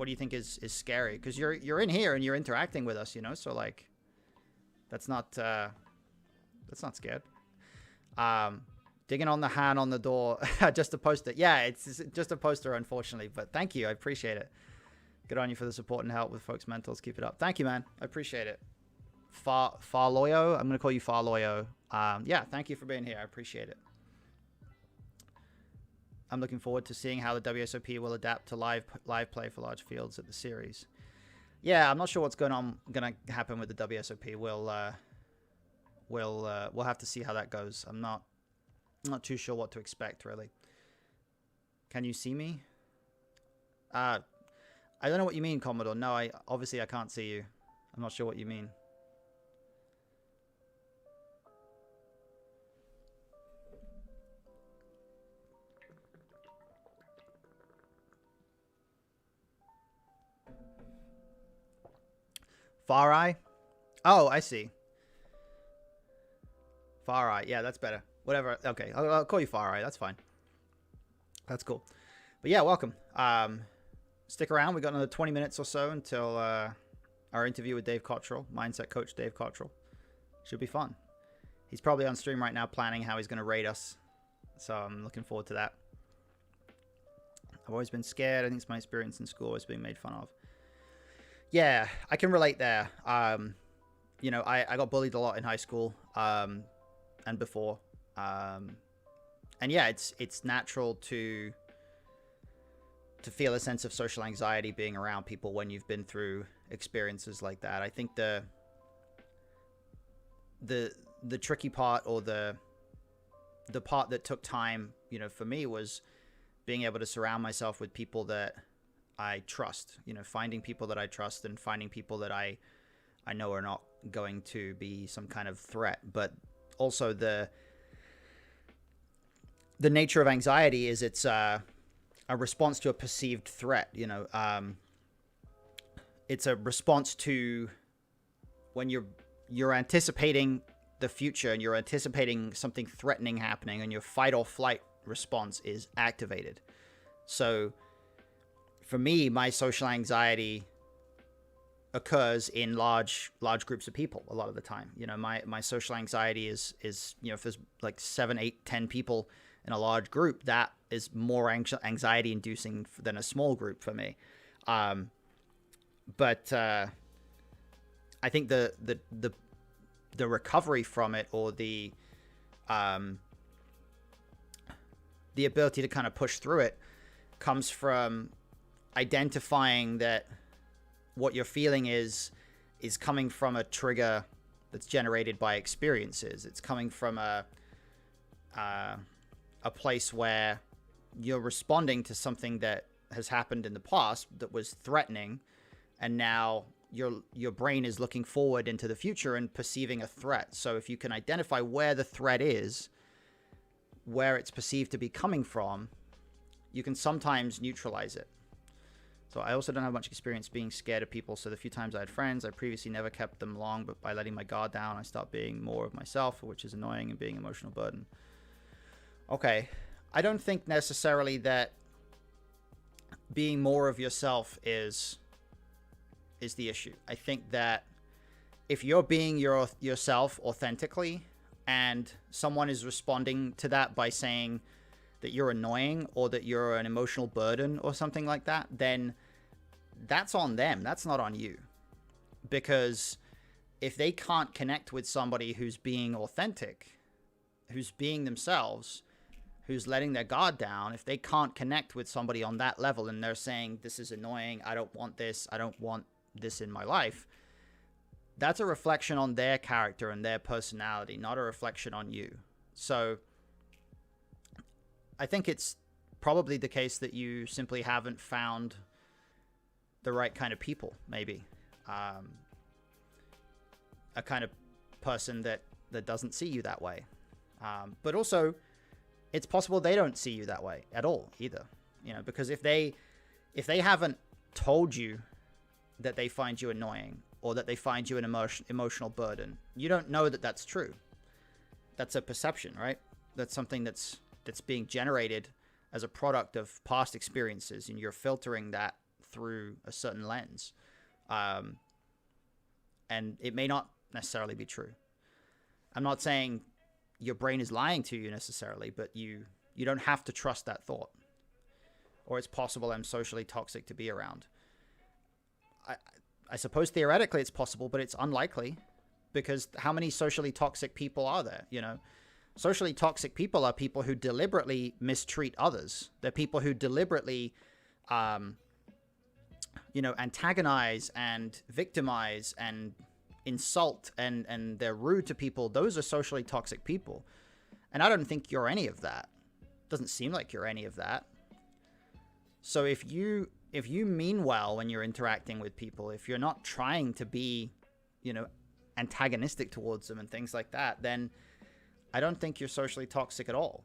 you think is scary? Because you're in here and you're interacting with us, so like that's not scared. Digging on the hand on the door. Just a poster. Yeah, it's just a poster, unfortunately, but thank you, I appreciate it. Good on you for the support and help with folks' mentals. Keep it up. Thank you, man. I appreciate it. Farloyo, I'm gonna call you Farloyo. Yeah, thank you for being here. I appreciate it. I'm looking forward to seeing how the WSOP will adapt to live play for large fields at the series. Yeah, I'm not sure what's gonna happen with the WSOP. We'll have to see how that goes. I'm not too sure what to expect, really. Can you see me? I don't know what you mean, Commodore. No, I can't see you. I'm not sure what you mean. Far Eye? Oh, I see. Far Eye. Yeah, that's better. Whatever. Okay, I'll call you Far Eye. That's fine. That's cool. But yeah, welcome. Stick around. We got another 20 minutes or so until our interview with Dave Cottrell, mindset coach Dave Cottrell. Should be fun. He's probably on stream right now planning how he's going to rate us. So I'm looking forward to that. I've always been scared. I think it's my experience in school always being made fun of. Yeah, I can relate there. You know, I got bullied a lot in high school and before. And yeah, it's natural to feel a sense of social anxiety being around people when you've been through experiences like that. I think the tricky part, or the part that took time, you know, for me, was being able to surround myself with people that I trust, you know, finding people that I trust and finding people that I know are not going to be some kind of threat. But also the nature of anxiety is it's a response to a perceived threat, you know. It's a response to when you're anticipating the future and you're anticipating something threatening happening, and your fight or flight response is activated. So for me, my social anxiety occurs in large groups of people a lot of the time. You know, my social anxiety is, you know, if there's like 7, 8, 10 people in a large group, that is more anxiety inducing than a small group for me. But I think the recovery from it, or the ability to kind of push through it, comes from identifying that what you're feeling is coming from a trigger that's generated by experiences. It's coming from a place where you're responding to something that has happened in the past that was threatening, and now your brain is looking forward into the future and perceiving a threat. So if you can identify where the threat is, where it's perceived to be coming from, you can sometimes neutralize it. So I also don't have much experience being scared of people. So the few times I had friends, I previously never kept them long, but by letting my guard down, I stopped being more of myself, which is annoying, and being an emotional burden. Okay. I don't think necessarily that being more of yourself is the issue. I think that if you're being yourself authentically, and someone is responding to that by saying that you're annoying or that you're an emotional burden or something like that, then that's on them. That's not on you. Because if they can't connect with somebody who's being authentic, who's being themselves, who's letting their guard down, if they can't connect with somebody on that level and they're saying, this is annoying, I don't want this in my life, that's a reflection on their character and their personality, not a reflection on you. So I think it's probably the case that you simply haven't found the right kind of people, maybe. A kind of person that doesn't see you that way. But also, it's possible they don't see you that way at all either. You know, because if they haven't told you that they find you annoying, or that they find you an emotional burden, you don't know that that's true. That's a perception, right? That's something that's being generated as a product of past experiences, and you're filtering that through a certain lens. And it may not necessarily be true. I'm not saying your brain is lying to you necessarily, but you don't have to trust that thought. Or it's possible I'm socially toxic to be around. I suppose theoretically it's possible, but it's unlikely, because how many socially toxic people are there? You know, Socially toxic people are people who deliberately mistreat others. They're people who deliberately, antagonize and victimize and insult, and they're rude to people. Those are socially toxic people. And I don't think you're any of that. Doesn't seem like you're any of that. So if you mean well when you're interacting with people, if you're not trying to be, antagonistic towards them and things like that, then I don't think you're socially toxic at all.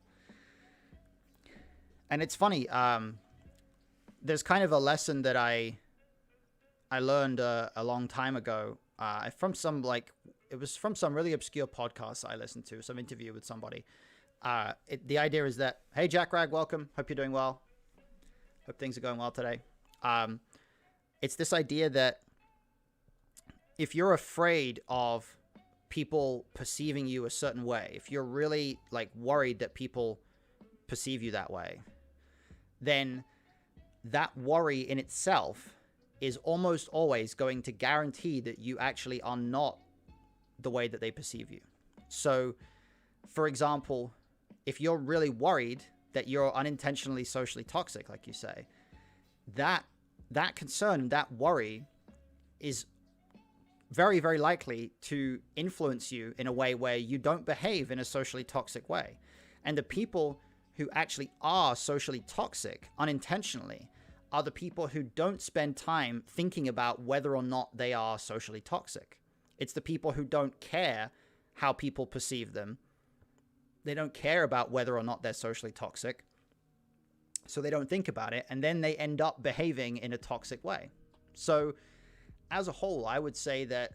And it's funny, there's kind of a lesson that I learned a long time ago from some really obscure podcast I listened to, some interview with somebody. The idea is that, hey, Jack Rag, welcome. Hope you're doing well. Hope things are going well today. It's this idea that if you're afraid of people perceiving you a certain way, if you're really worried that people perceive you that way, then that worry in itself is almost always going to guarantee that you actually are not the way that they perceive you. So, for example, if you're really worried that you're unintentionally socially toxic, like you say, that concern, that worry is very, very likely to influence you in a way where you don't behave in a socially toxic way. And the people who actually are socially toxic unintentionally are the people who don't spend time thinking about whether or not they are socially toxic. It's the people who don't care how people perceive them. They don't care about whether or not they're socially toxic. So they don't think about it, and then they end up behaving in a toxic way. So as a whole, I would say that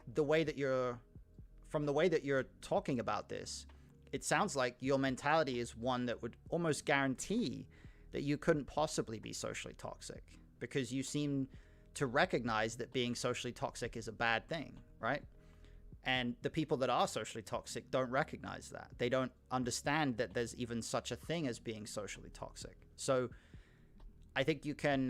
from the way that you're talking about this, it sounds like your mentality is one that would almost guarantee that you couldn't possibly be socially toxic, because you seem to recognize that being socially toxic is a bad thing, right? And the people that are socially toxic don't recognize that. They don't understand that there's even such a thing as being socially toxic. So I think you can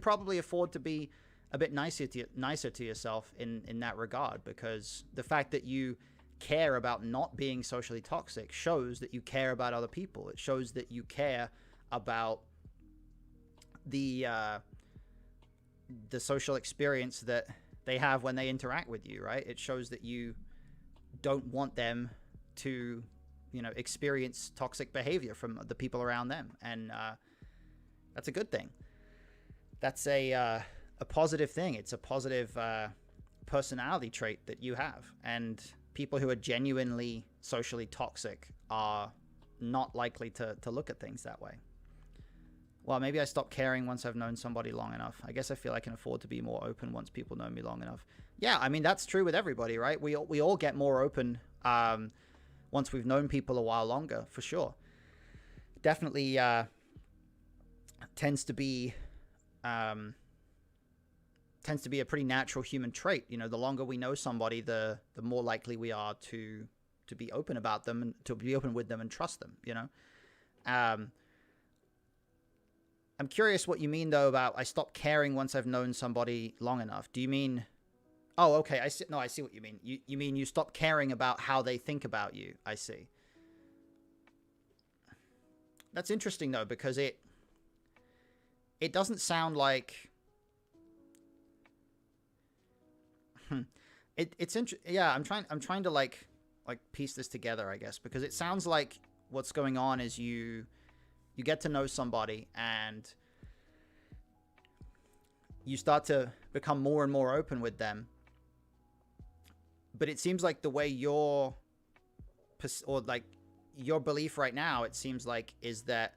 probably afford to be a bit nicer to yourself in that regard, because the fact that you care about not being socially toxic shows that you care about other people. It shows that you care about the social experience that they have when they interact with you, right? It shows that you don't want them to, experience toxic behavior from the people around them. And that's a good thing. That's a positive thing. It's a positive personality trait that you have. And people who are genuinely socially toxic are not likely to look at things that way. Well, maybe I stop caring once I've known somebody long enough. I guess I feel I can afford to be more open once people know me long enough. Yeah, I mean, that's true with everybody, right? We all get more open once we've known people a while longer, for sure. Definitely tends to be a pretty natural human trait. The longer we know somebody, the more likely we are to be open about them and to be open with them and trust them, I'm curious what you mean, though, about I stop caring once I've known somebody long enough. Do you mean... Oh, okay. I see what you mean. You mean you stop caring about how they think about you. I see. That's interesting, though, because it doesn't sound like... It's interesting. Yeah, I'm trying to like piece this together, I guess, because it sounds like what's going on is you get to know somebody and you start to become more and more open with them. But it seems like the way your belief right now, it seems like, is that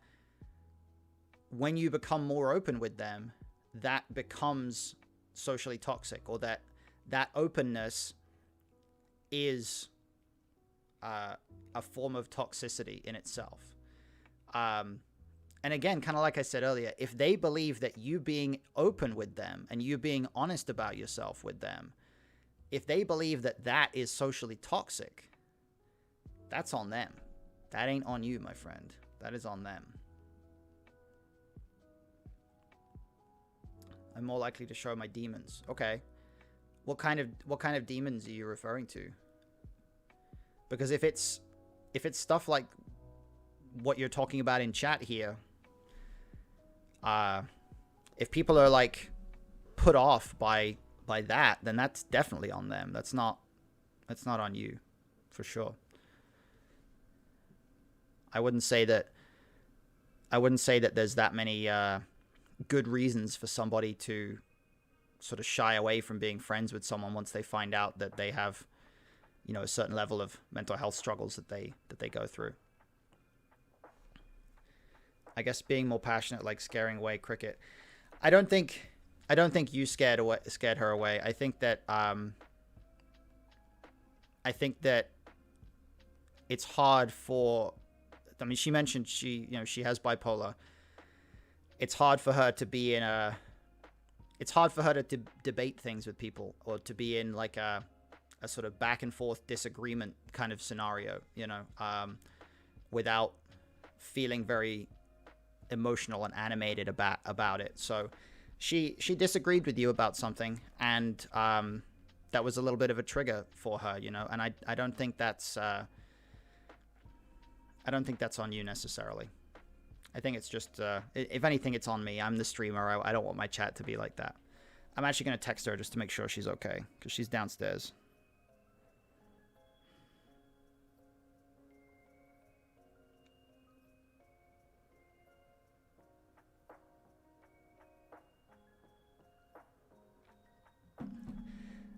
when you become more open with them, that becomes socially toxic, or that openness is a form of toxicity in itself. And again, kind of like I said earlier, if they believe that you being open with them and you being honest about yourself with them, if they believe that that is socially toxic, that's on them. That ain't on you, my friend. That is on them. I'm more likely to show my demons. Okay. What kind of demons are you referring to? Because if it's stuff like what you're talking about in chat here, if people are like put off by that, then that's definitely on them. That's not on you, for sure. I wouldn't say that there's that many good reasons for somebody to sort of shy away from being friends with someone once they find out that they have, you know, a certain level of mental health struggles that they go through. I guess being more passionate, like scaring away cricket. I don't think you scared her away. I think that it's hard for, I mean, she mentioned she has bipolar. It's hard for her to be it's hard for her to debate things with people, or to be in like a sort of back and forth disagreement kind of scenario, you know, without feeling very emotional and animated about it. So she disagreed with you about something, and that was a little bit of a trigger for her, you know, and I don't think that's on you necessarily. I think it's just, if anything, it's on me. I'm the streamer. I don't want my chat to be like that. I'm actually going to text her just to make sure she's okay, because she's downstairs.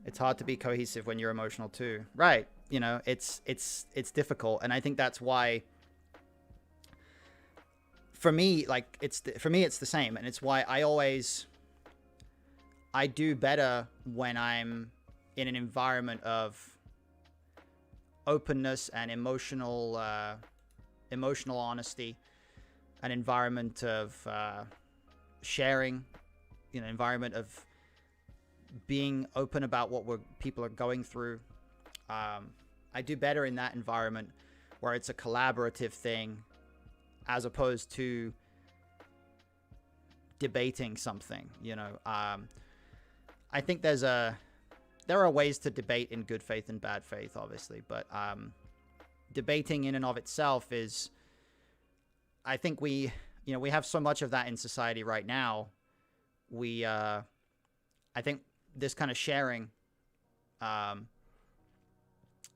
It's hard to be cohesive when you're emotional too. Right. You know, it's difficult. And I think that's why, for me, like it's the same. And it's why I do better when I'm in an environment of openness and emotional honesty, an environment of sharing, you know, environment of being open about what people are going through. I do better in that environment where it's a collaborative thing, as opposed to debating something, you know. I think there are ways to debate in good faith and bad faith, obviously, but debating in and of itself is, I think we have so much of that in society right now. I think this kind of sharing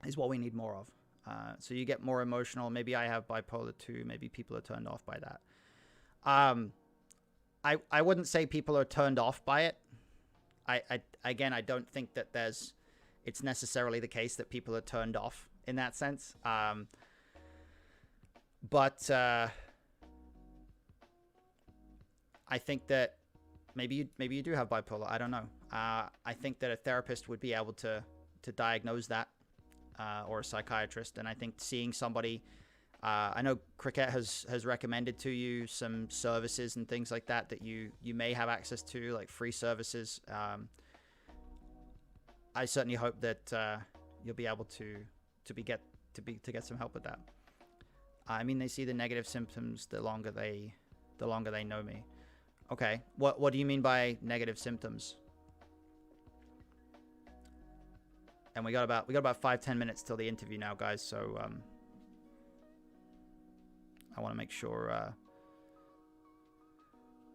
is what we need more of. So you get more emotional. Maybe I have bipolar too. Maybe people are turned off by that. I wouldn't say people are turned off by it. I don't think that it's necessarily the case that people are turned off in that sense. But I think that maybe you do have bipolar. I don't know. I think that a therapist would be able to diagnose that, or a psychiatrist. And I think seeing somebody, I know Cricket has recommended to you some services and things like that you may have access to, like free services. I certainly hope that you'll be able to get some help with that. I mean, they see the negative symptoms the longer they know me. Okay, what do you mean by negative symptoms? And we got about 5-10 minutes till the interview now, guys. So I want to make sure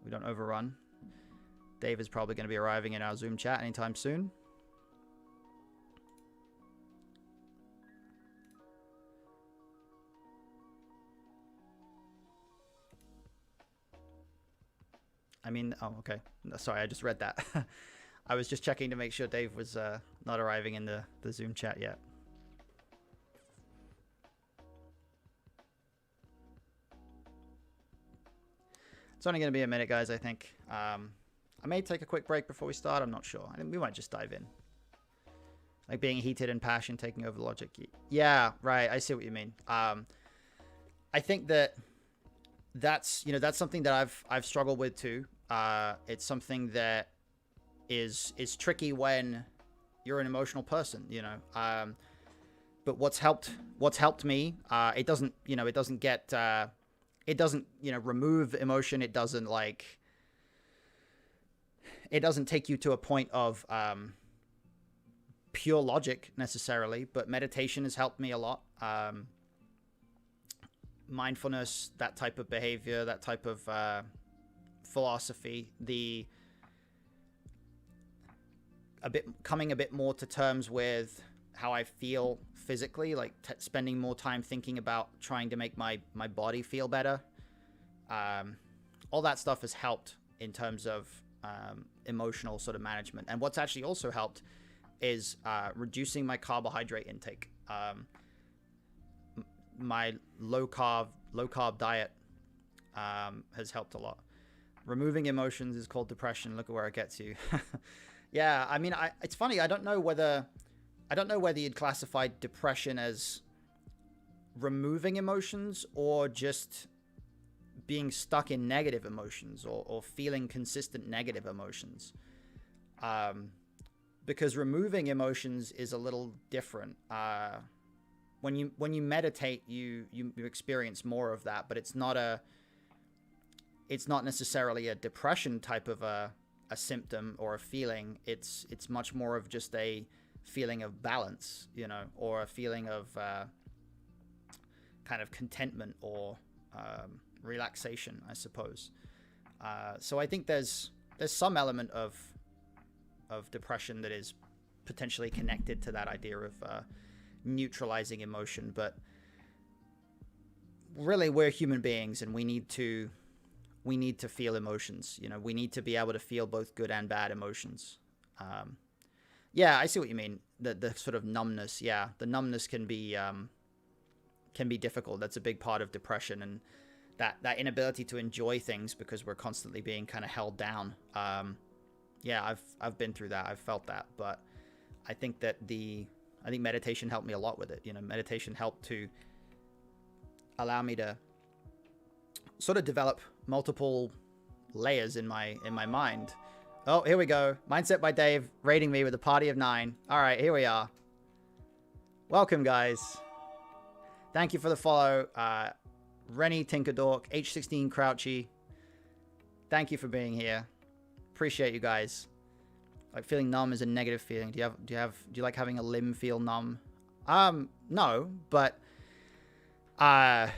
we don't overrun. Dave is probably going to be arriving in our Zoom chat anytime soon. I mean, oh, okay. Sorry, I just read that. I was just checking to make sure Dave was not arriving in the Zoom chat yet. It's only going to be a minute, guys, I think. I may take a quick break before we start. I'm not sure. I think we might just dive in. Like being heated and passion taking over logic. Yeah, right. I see what you mean. I think that's something that I've struggled with too. It's something that is tricky when you're an emotional person, you know. But what's helped me, it doesn't remove emotion. It doesn't take you to a point of pure logic necessarily, but meditation has helped me a lot. Mindfulness, that type of behavior, that type of philosophy, coming a bit more to terms with how I feel physically, like spending more time thinking about trying to make my body feel better. All that stuff has helped in terms of emotional sort of management. And what's actually also helped is reducing my carbohydrate intake. My low carb diet has helped a lot. Removing emotions is called depression. Look at where it gets you. Yeah, I mean, it's funny. I don't know whether you'd classify depression as removing emotions or just being stuck in negative emotions or feeling consistent negative emotions. Because removing emotions is a little different. When you meditate, you experience more of that, but it's not necessarily a depression type of a symptom or a feeling. It's much more of just a feeling of balance, or a feeling of kind of contentment or relaxation, I suppose. So I think there's some element of depression that is potentially connected to that idea of neutralizing emotion, but really we're human beings and we need to feel emotions. We need to be able to feel both good and bad emotions. Yeah, I see what you mean. The sort of numbness. Yeah, the numbness can be difficult. That's a big part of depression, and that inability to enjoy things because we're constantly being kind of held down. Yeah, I've been through that. I've felt that, but I think meditation helped me a lot with it. Meditation helped to allow me to sort of develop multiple layers in my mind. Oh, here we go. Mindset by Dave rating me with a party of 9. All right, here we are. Welcome, guys. Thank you for the follow. Rennie Tinkerdork, H16 Crouchy. Thank you for being here. Appreciate you guys. Like, feeling numb is a negative feeling. Do you like having a limb feel numb? No, but I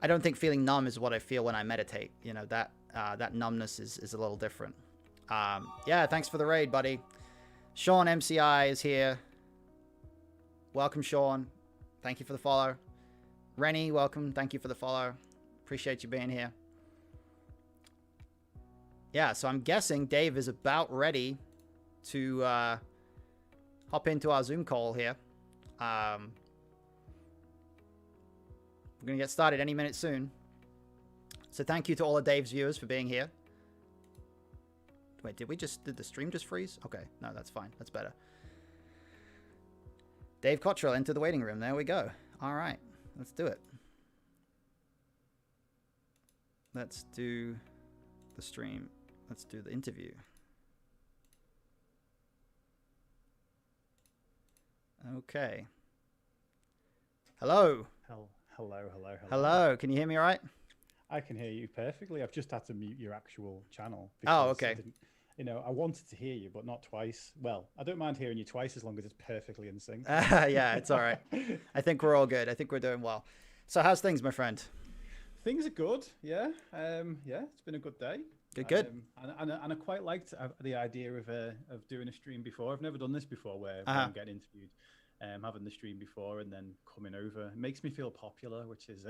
don't think feeling numb is what I feel when I meditate. That numbness is a little different. Yeah, thanks for the raid, buddy. Sean MCI is here. Welcome, Sean. Thank you for the follow. Rennie, welcome. Thank you for the follow. Appreciate you being here. Yeah, so I'm guessing Dave is about ready to hop into our Zoom call here. We're going to get started any minute soon. So thank you to all of Dave's viewers for being here. Wait, did the stream just freeze? Okay, no, that's fine. That's better. Dave Cottrell into the waiting room. There we go. All right, let's do it. Let's do the stream. Let's do the interview. Okay. Hello. Hello. Can you hear me all right? I can hear you perfectly. I've just had to mute your actual channel. Oh, okay. I wanted to hear you, but not twice. Well, I don't mind hearing you twice as long as it's perfectly in sync. Yeah, it's all right. I think we're all good. I think we're doing well. So how's things, my friend? Things are good. Yeah. It's been a good day. Good. And I quite liked the idea of doing a stream before. I've never done this before where I'm getting interviewed. Having the stream before and then coming over, it makes me feel popular, which is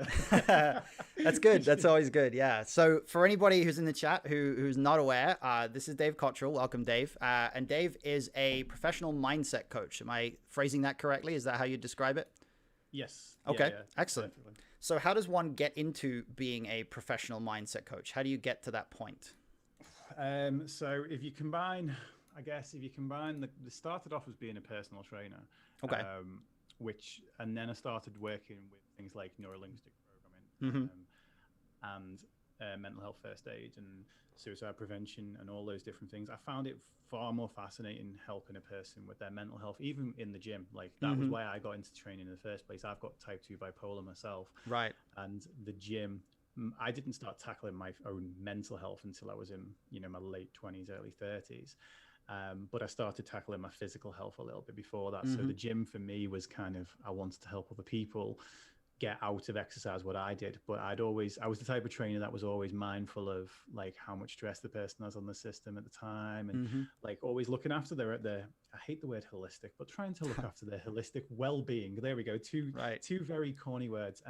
that's good. That's always good. Yeah. So for anybody who's in the chat who's not aware, this is Dave Cottrell. Welcome, Dave. And Dave is a professional mindset coach. Am I phrasing that correctly? Is that how you describe it? Yes. Okay. Yeah, excellent. Definitely. So how does one get into being a professional mindset coach? How do you get to that point? So if you combine, the started off as being a personal trainer. Okay. And then I started working with things like neurolinguistic programming and mental health first aid and suicide prevention and all those different things. I found it far more fascinating helping a person with their mental health, even in the gym. Like that was why I got into training in the first place. I've got type 2 bipolar myself. Right. And the gym, I didn't start tackling my own mental health until I was in, my late 20s, early 30s. But I started tackling my physical health a little bit before that. So the gym for me was kind of, I wanted to help other people get out of exercise what I did. But I was the type of trainer that was always mindful of like how much stress the person has on the system at the time, and like always looking after their, I hate the word holistic, but trying to look after their holistic well-being. There we go. Two very corny words.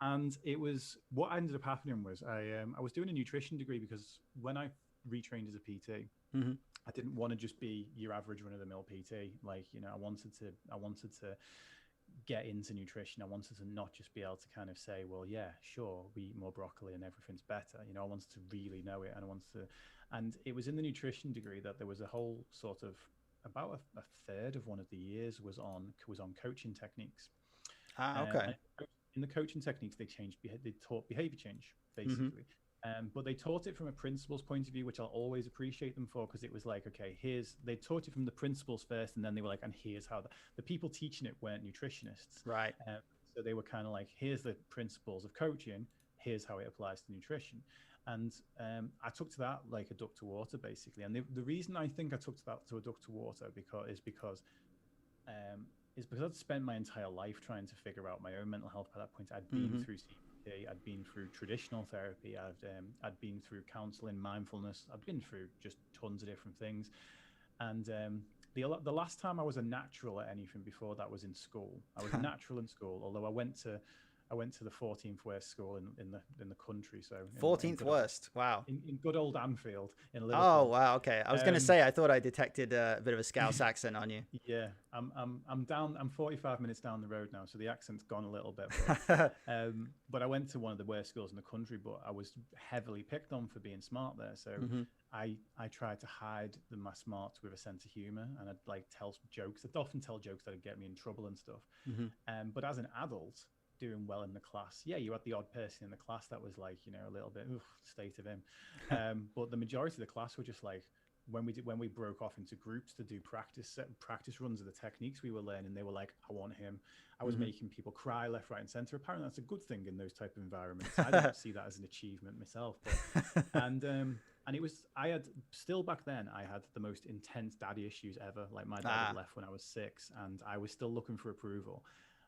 And it was, what ended up happening was I was doing a nutrition degree, because when I retrained as a PT, I didn't want to just be your average run-of-the-mill PT. Like, you know, I wanted to get into nutrition. I wanted to not just be able to kind of say, well, yeah, sure, we eat more broccoli and everything's better. You know, I wanted to really know it, and I wanted to, and it was in the nutrition degree that there was a whole sort of, about a third of one of the years was on coaching techniques. Okay. In the coaching techniques, they taught behavior change, basically. But they taught it from a principles point of view, which I'll always appreciate them for, because it was like, okay, they taught it from the principles first, and then they were like, and here's how the people teaching it weren't nutritionists. Right. So they were kind of like, here's the principles of coaching, here's how it applies to nutrition. And I took to that like a duck to water, basically. And the reason I think I took to that to a duck to water is because I'd spent my entire life trying to figure out my own mental health. By that point, I'd been through CBT, I'd been through traditional therapy, I'd been through counseling, mindfulness, I'd been through just tons of different things. And the last time I was a natural at anything before that was in school. I was a natural in school, although I went to the 14th worst school in the country. So 14th worst. Wow. In good old Anfield in Liverpool. Oh wow. Okay. I was going to say, I thought I detected a bit of a Scouse accent on you. Yeah. I'm 45 minutes down the road now, so the accent's gone a little bit. But I went to one of the worst schools in the country, but I was heavily picked on for being smart there. So I tried to hide my smarts with a sense of humor, and I'd like tell jokes. I'd often tell jokes that'd get me in trouble and stuff. But as an adult, doing well in the class, yeah, you had the odd person in the class that was like, you know, a little bit state of him, but the majority of the class were just like, when we broke off into groups to do practice runs of the techniques we were learning, they were like, I want him. I was making people cry left, right, and center. Apparently that's a good thing in those type of environments. I didn't see that as an achievement myself, but, and it was, still back then I had the most intense daddy issues ever. Like my dad had left when I was 6, and I was still looking for approval.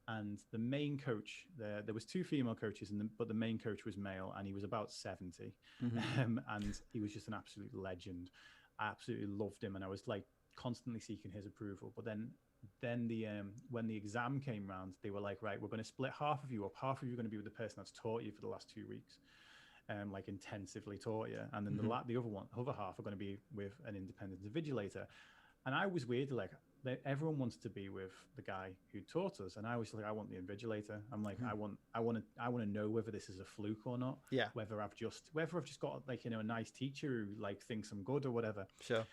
And the main coach, there was 2 female coaches, but the main coach was male, and he was about 70, and he was just an absolute legend. I absolutely loved him, and I was like constantly seeking his approval. But then when the exam came round, they were like, right, we're going to split half of you up. Half of you are going to be with the person that's taught you for the last 2 weeks, like intensively taught you, and then the other half are going to be with an independent invigilator. And I was weird, like, everyone wants to be with the guy who taught us, and I was like, I want the invigilator. I'm like, I want to know whether this is a fluke or not. Yeah. Whether I've just got, like, you know, a nice teacher who like thinks I'm good or whatever. Sure.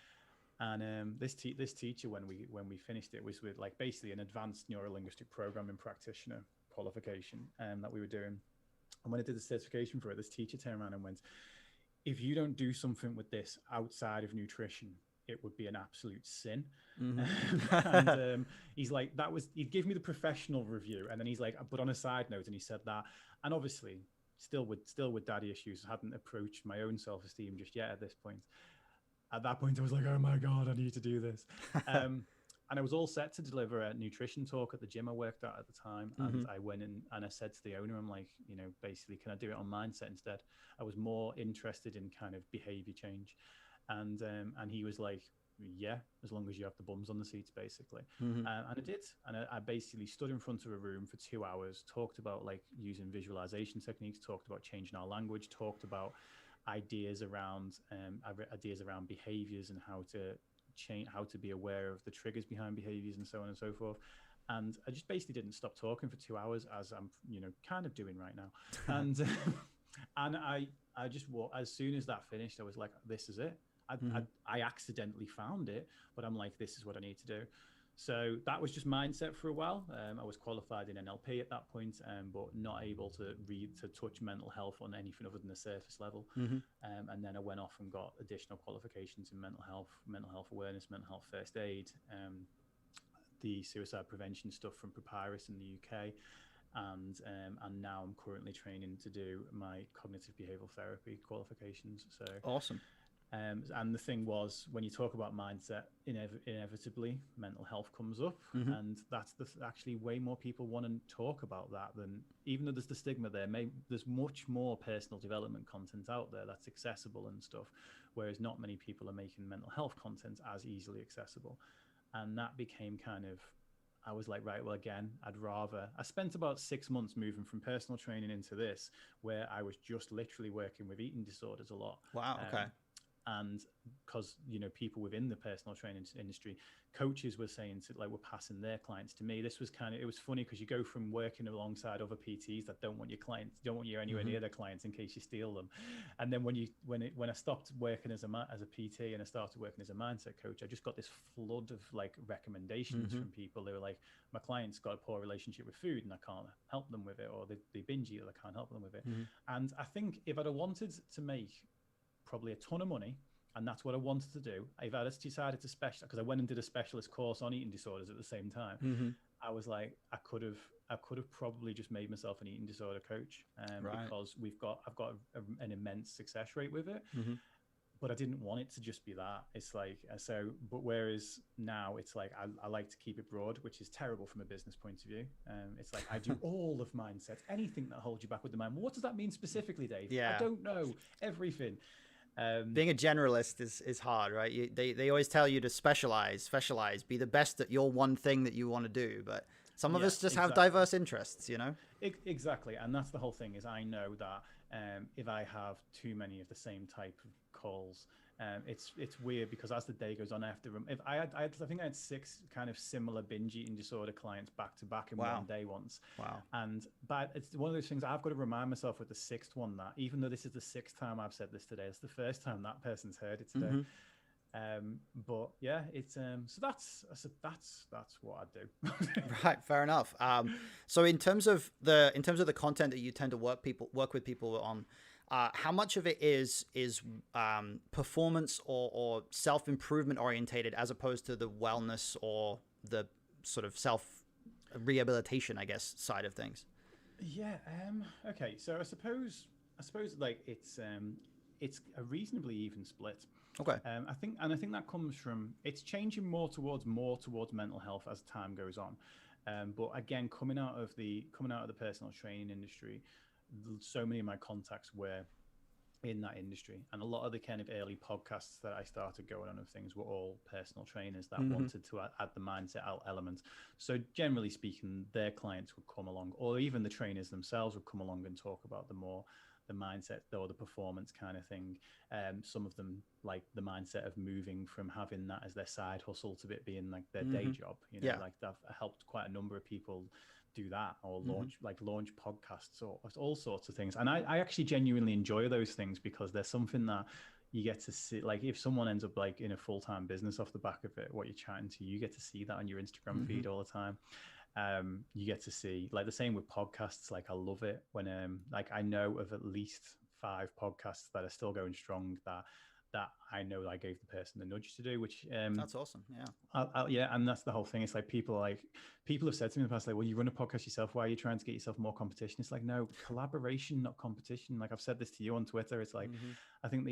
And this teacher, when we finished it, was with like basically an advanced neuro-linguistic programming practitioner qualification that we were doing. And when I did the certification for it, this teacher turned around and went, if you don't do something with this outside of nutrition, it would be an absolute sin. And he's like, he'd give me the professional review, and then he's like, but on a side note, and he said that, and obviously still with daddy issues, hadn't approached my own self-esteem just yet at this point. At that point I was like, oh my god, I need to do this. And I was all set to deliver a nutrition talk at the gym I worked at the time. And I went in and I said to the owner, I'm like, you know, basically, can I do it on mindset instead? I was more interested in kind of behavior change. And he was like, yeah, as long as you have the bums on the seats, basically. And I did. And I basically stood in front of a room for 2 hours, talked about like using visualization techniques, talked about changing our language, talked about ideas around behaviors and how to change, how to be aware of the triggers behind behaviors and so on and so forth. And I just basically didn't stop talking for 2 hours, as I'm, you know, kind of doing right now. And I just as soon as that finished, I was like, this is it. I accidentally found it, but I'm like, this is what I need to do. So that was just mindset for a while. I was qualified in NLP at that point, but not able to touch mental health on anything other than the surface level. And then I went off and got additional qualifications in mental health awareness, mental health first aid, the suicide prevention stuff from Papyrus in the UK. And now I'm currently training to do my cognitive behavioral therapy qualifications. So awesome. And the thing was, when you talk about mindset, inevitably mental health comes up, and that's actually way more people want to talk about that than, even though there's the stigma there. There's much more personal development content out there that's accessible and stuff, whereas not many people are making mental health content as easily accessible. And that became kind of, I was like, right, well, again, I spent about 6 months moving from personal training into this, where I was just literally working with eating disorders a lot. Wow. Okay. And because, people within the personal training industry, coaches were saying were passing their clients to me. This was it was funny, because you go from working alongside other PTs that don't want you anywhere near their clients in case you steal them. And then when I stopped working as a PT and I started working as a mindset coach, I just got this flood of recommendations from people. They were like, my client's got a poor relationship with food and I can't help them with it, or they binge eat and I can't help them with it. And I think if I'd have wanted to make probably a ton of money, and that's what I wanted to do, if I just decided to because I went and did a specialist course on eating disorders at the same time, I was like, I could have probably just made myself an eating disorder coach, because I've got an immense success rate with it. But I didn't want it to just be that. It's like, but whereas now it's like, I like to keep it broad, which is terrible from a business point of view. It's like, I do all of mindset, anything that holds you back with the mind. Well, what does that mean specifically, Dave? Yeah. I don't know. Everything. Being a generalist is hard, right? They always tell you to specialize, be the best at your one thing that you want to do. But some of us just have diverse interests, Exactly. And that's the whole thing, is I know that if I have too many of the same type of calls, it's weird, because as the day goes on, after I think I had 6 kind of similar binge eating disorder clients back to back in one day once. Wow. But it's one of those things I've got to remind myself with the 6th one, that even though this is the 6th time I've said this today, it's the first time that person's heard it today. But yeah, it's so that's what I do. Right, fair enough. So in terms of the content that you tend to work with people on, how much of it is performance or self-improvement orientated, as opposed to the wellness or the sort of self-rehabilitation, I guess, side of things? Yeah. Okay. So I suppose like it's a reasonably even split. Okay. I think that comes from, it's changing more towards mental health as time goes on. But again, coming out of the personal training industry, so many of my contacts were in that industry, and a lot of the kind of early podcasts that I started going on of things were all personal trainers that wanted to add the mindset element. So generally speaking, their clients would come along, or even the trainers themselves would come along and talk about the mindset or the performance kind of thing. Some of them like the mindset of moving from having that as their side hustle to it being like their day job. Like that helped quite a number of people do that, or launch podcasts, or all sorts of things. And I actually genuinely enjoy those things, because there's something that you get to see. Like if someone ends up like in a full-time business off the back of it, what you're chatting to, you get to see that on your Instagram feed all the time. You get to see, like, the same with podcasts. Like I love it when like I know of at least 5 podcasts that are still going strong that I know that I gave the person the nudge to do, which that's awesome. Yeah. Yeah, and that's the whole thing. It's like people have said to me in the past, like, well, you run a podcast yourself, why are you trying to get yourself more competition? It's like, no, collaboration, not competition. Like I've said this to you on Twitter. It's like, I think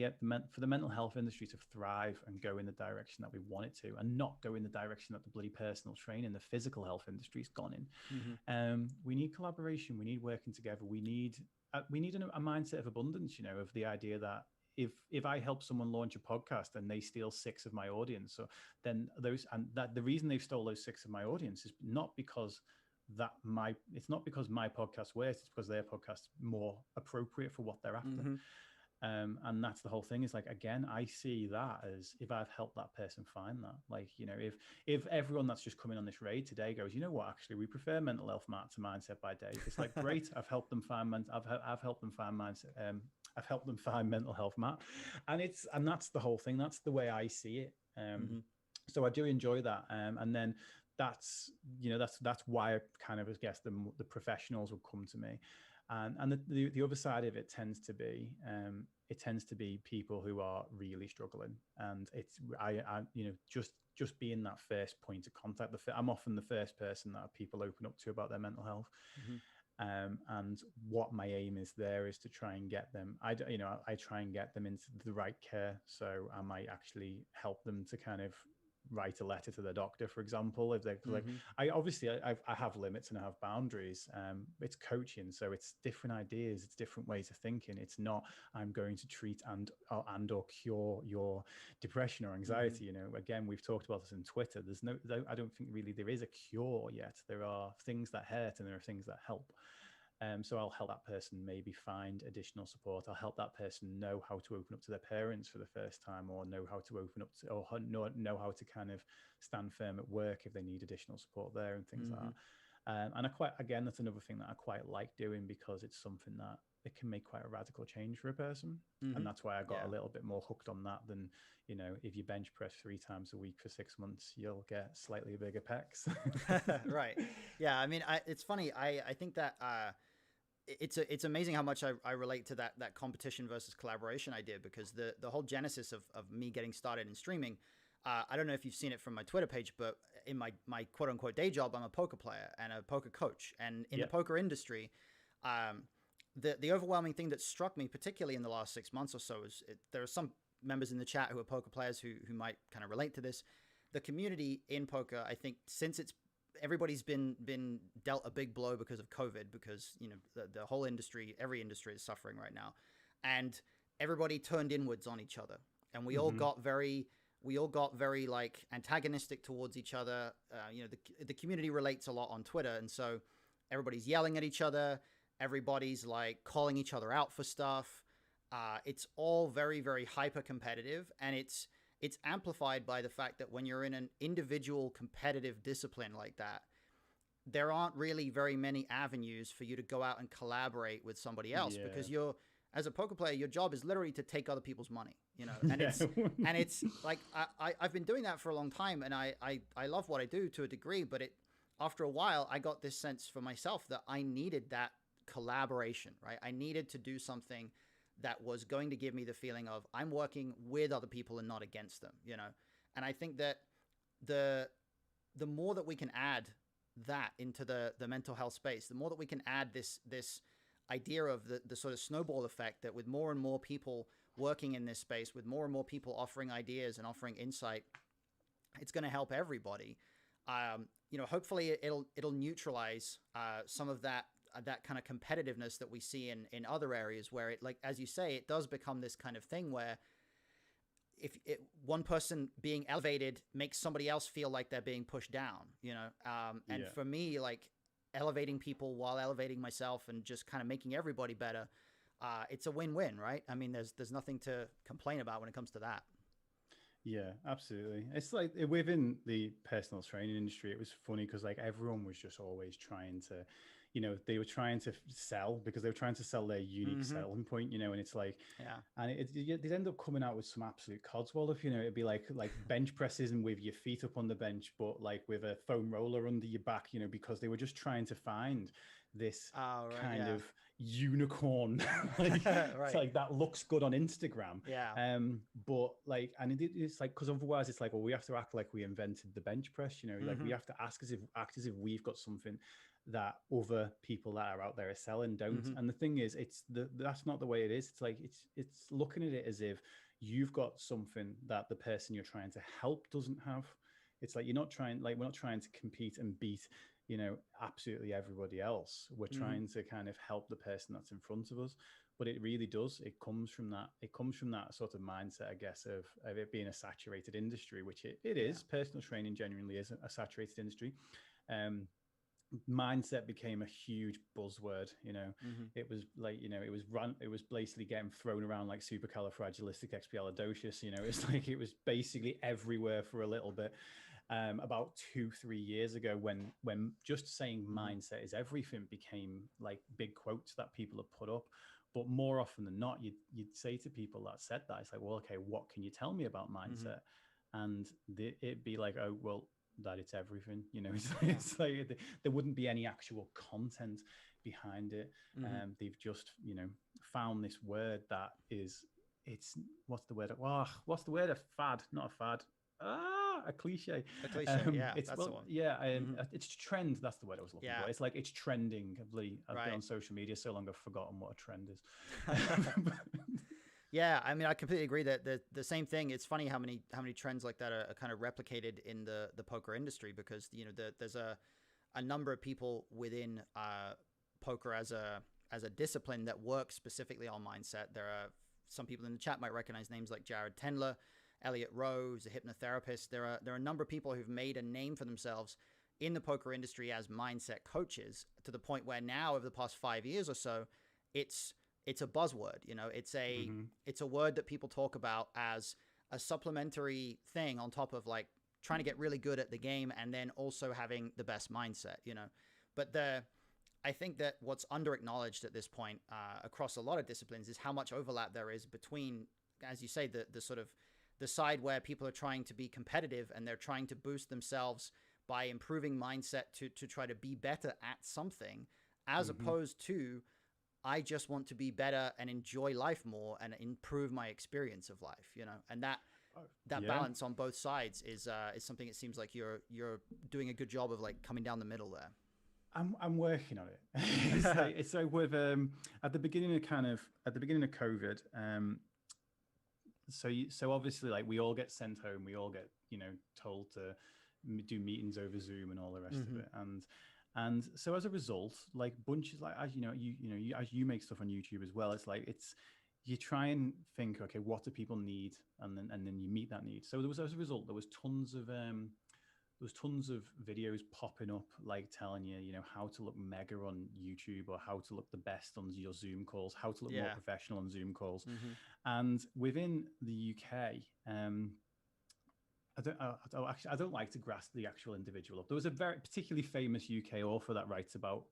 for the mental health industry to thrive and go in the direction that we want it to, and not go in the direction that the bloody personal training, the physical health industry's gone in. We need collaboration. We need working together. We need a mindset of abundance, of the idea that if I help someone launch a podcast and they steal 6 of my audience, so then the reason they've stole those 6 of my audience is not because my podcast works, it's because their podcast's more appropriate for what they're after. And that's the whole thing. Is like, again, I see that as, if I've helped that person find that, like, if everyone that's just coming on this raid today goes, you know what, actually we prefer mental health Matt to Mindset by Dave, it's like, great, I've helped them find I've helped them find mindset. I've helped them find mental health Matt, and that's the whole thing. That's the way I see it. So I do enjoy that. And then that's why I kind of, I guess, the professionals will come to me. And the other side of it tends to be people who are really struggling, and it's just being that first point of contact. I'm often the first person that people open up to about their mental health. And what my aim is there is to try and get them, I try and get them into the right care. So I might actually help them to kind of write a letter to the doctor, for example, if they're like, I have limits and I have boundaries. It's coaching, so it's different ideas, it's different ways of thinking. It's not I'm going to treat and or cure your depression or anxiety. You know, again, we've talked about this in Twitter. I don't think really there is a cure yet. There are things that hurt and there are things that help. So I'll help that person maybe find additional support. I'll help that person know how to open up to their parents for the first time, or know how to open up to, or know how to kind of stand firm at work if they need additional support there and things like that. And again, that's another thing that I quite like doing, because it's something that it can make quite a radical change for a person. And that's why I got a little bit more hooked on that than, you know, if you bench press 3 times a week for 6 months, you'll get slightly bigger pecs. Right. Yeah. I mean, it's funny. I think that, it's amazing how much I relate to that competition versus collaboration idea, because the whole genesis of me getting started in streaming, I don't know if you've seen it from my Twitter page, but in my quote unquote day job, I'm a poker player and a poker coach. And in the poker industry, the overwhelming thing that struck me, particularly in the last 6 months or so, is there are some members in the chat who are poker players who might kind of relate to this. The community in poker, I think, since everybody's been dealt a big blow because of COVID, because, you know, the whole industry, every industry is suffering right now, and everybody turned inwards on each other, and we all got very like antagonistic towards each other. You know, the community relates a lot on Twitter, and so everybody's yelling at each other. Everybody's like calling each other out for stuff. It's all very, very hyper competitive, and it's amplified by the fact that when you're in an individual competitive discipline like that, there aren't really very many avenues for you to go out and collaborate with somebody else, because as a poker player, your job is literally to take other people's money, you know, and it's like, I've been doing that for a long time, and I love what I do to a degree, but after a while, I got this sense for myself that I needed that collaboration, right? I needed to do something that was going to give me the feeling of I'm working with other people and not against them, you know? And I think that the more that we can add that into the mental health space, the more that we can add this idea of the sort of snowball effect, that with more and more people working in this space, with more and more people offering ideas and offering insight, it's going to help everybody. You know, hopefully it'll neutralize some of that kind of competitiveness that we see in other areas, where it, like, as you say, it does become this kind of thing where if one person being elevated makes somebody else feel like they're being pushed down, you know? And for me, like, elevating people while elevating myself and just kind of making everybody better, it's a win-win, right? I mean, there's nothing to complain about when it comes to that. Yeah, absolutely. It's like within the personal training industry, it was funny because like everyone was just always trying to, you know, they were trying to sell because they were trying to sell their unique selling point, you know, and it's like, and they'd end up coming out with some absolute codswallop, you know, it'd be like bench presses and with your feet up on the bench, but like with a foam roller under your back, you know, because they were just trying to find this kind of unicorn, like it's like that looks good on Instagram. But like, and it's like, because otherwise it's like, well, we have to act like we invented the bench press, you know, like we have to act as if we've got something that other people that are out there are selling don't. And the thing is, that's not the way it is. It's like it's looking at it as if you've got something that the person you're trying to help doesn't have. It's like we're not trying to compete and beat, you know, absolutely everybody else. We're trying to kind of help the person that's in front of us. But it really does. It comes from that sort of mindset, I guess, of it being a saturated industry, which it is. Personal training genuinely is a saturated industry. Mindset became a huge buzzword, you know. It was like, you know, it was basically getting thrown around like supercalifragilisticexpialidocious, you know. It's like it was basically everywhere for a little bit. About 2-3 years ago, when just saying mindset is everything became like big quotes that people have put up. But more often than not, you'd say to people that said that, it's like, well, okay, what can you tell me about mindset? And it'd be like, oh, well, that it's everything, you know. It's like there wouldn't be any actual content behind it. They've just, you know, found this word that is, what's the word? A fad, not a fad. A cliche. A cliche, yeah, It's that's the one. it's trend. That's the word I was looking for. It's like it's trending. I've been on social media so long I've forgotten what a trend is. Yeah, I mean, I completely agree that the same thing. It's funny how many trends like that are kind of replicated in the poker industry, because there's a number of people within poker as a discipline that works specifically on mindset. There are some people in the chat might recognize names like Jared Tendler, Elliot Rowe, who's a hypnotherapist. There are a number of people who've made a name for themselves in the poker industry as mindset coaches, to the point where now, over the past 5 years or so, it's a buzzword. It's a word that people talk about as a supplementary thing on top of like trying to get really good at the game and then also having the best mindset. But I think that what's under acknowledged at this point across a lot of disciplines is how much overlap there is between, as you say, the sort of the side where people are trying to be competitive and they're trying to boost themselves by improving mindset to try to be better at something, as opposed to, I just want to be better and enjoy life more and improve my experience of life, and that balance on both sides is something it seems like you're doing a good job of, like, coming down the middle there. I'm working on it. It's like with at the beginning of COVID. So obviously, like, we all get sent home. We all get told to do meetings over Zoom and all the rest of it. And so as a result, like bunches, like, as as you make stuff on YouTube as well, it's like you try and think, okay, what do people need, and then you meet that need. So as a result, there was tons of videos popping up, like telling you, how to look mega on YouTube, or how to look the best on your Zoom calls, how to look more professional on Zoom calls. And within the UK, I don't like to grasp the actual individual up. There was a very particularly famous UK author that writes about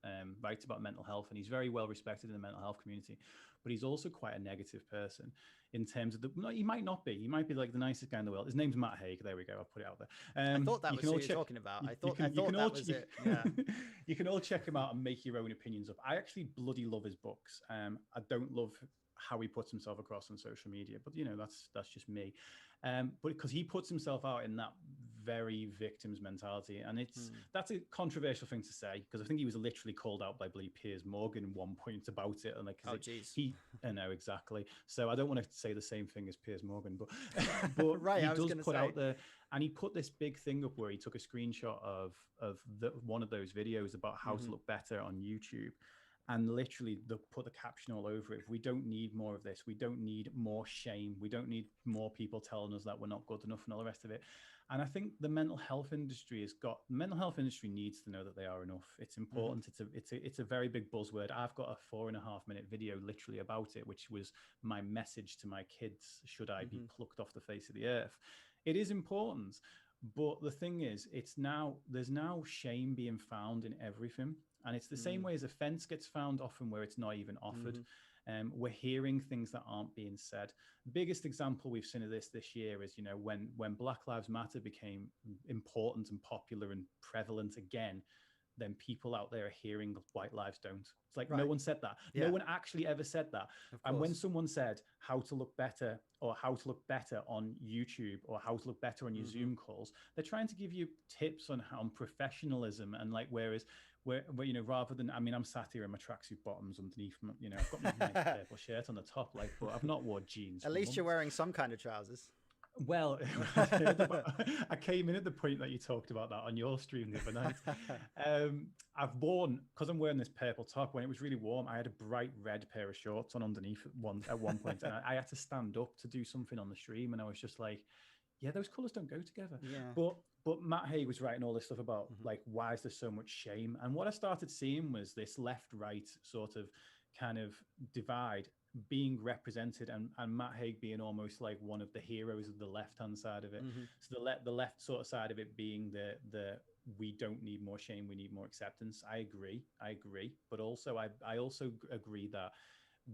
mental health, and he's very well respected in the mental health community, but he's also quite a negative person in terms of he might not be. He might be like the nicest guy in the world. His name's Matt Haig. There we go. I'll put it out there. I thought that was who you're talking about. I thought that was it. Yeah. You can all check him out and make your own opinions up. I actually bloody love his books. I don't love how he puts himself across on social media, but that's just me. But because he puts himself out in that very victim's mentality, and that's a controversial thing to say, because I think he was literally called out by Piers Morgan at one point about it, and like, I know exactly. So I don't want to say the same thing as Piers Morgan, but right, he does put out there, and he put this big thing up where he took a screenshot of one of those videos about how to look better on YouTube. And literally, they'll put the caption all over it. We don't need more of this. We don't need more shame. We don't need more people telling us that we're not good enough and all the rest of it. And I think the mental health industry needs to know that they are enough. It's important. It's a very big buzzword. I've got a 4.5-minute video literally about it, which was my message to my kids. Should I be plucked off the face of the earth? It is important. But the thing is, there's now shame being found in everything. And it's the same way as offense gets found often where it's not even offered. We're hearing things that aren't being said. Biggest example we've seen of this year is, when Black Lives Matter became important and popular and prevalent again, then people out there are hearing white lives don't. It's like, no one said that. Yeah. No one actually ever said that. And when someone said how to look better, or how to look better on YouTube, or how to look better on your Zoom calls, they're trying to give you tips on professionalism, and like, where rather than, I'm sat here in my tracksuit bottoms underneath, I've got my nice purple shirt on the top, like, but I've not worn jeans. At least you're wearing some kind of trousers. Well, I came in at the point that you talked about that on your stream the other night. I've worn, because I'm wearing this purple top, when it was really warm, I had a bright red pair of shorts on underneath at one point, and I had to stand up to do something on the stream, and I was just like, yeah, those colours don't go together. Yeah. But Matt Haig was writing all this stuff about like, why is there so much shame? And what I started seeing was this left-right sort of kind of divide being represented, and Matt Haig being almost like one of the heroes of the left-hand side of it. So the left sort of side of it being the we don't need more shame, we need more acceptance. I agree. But also I also agree that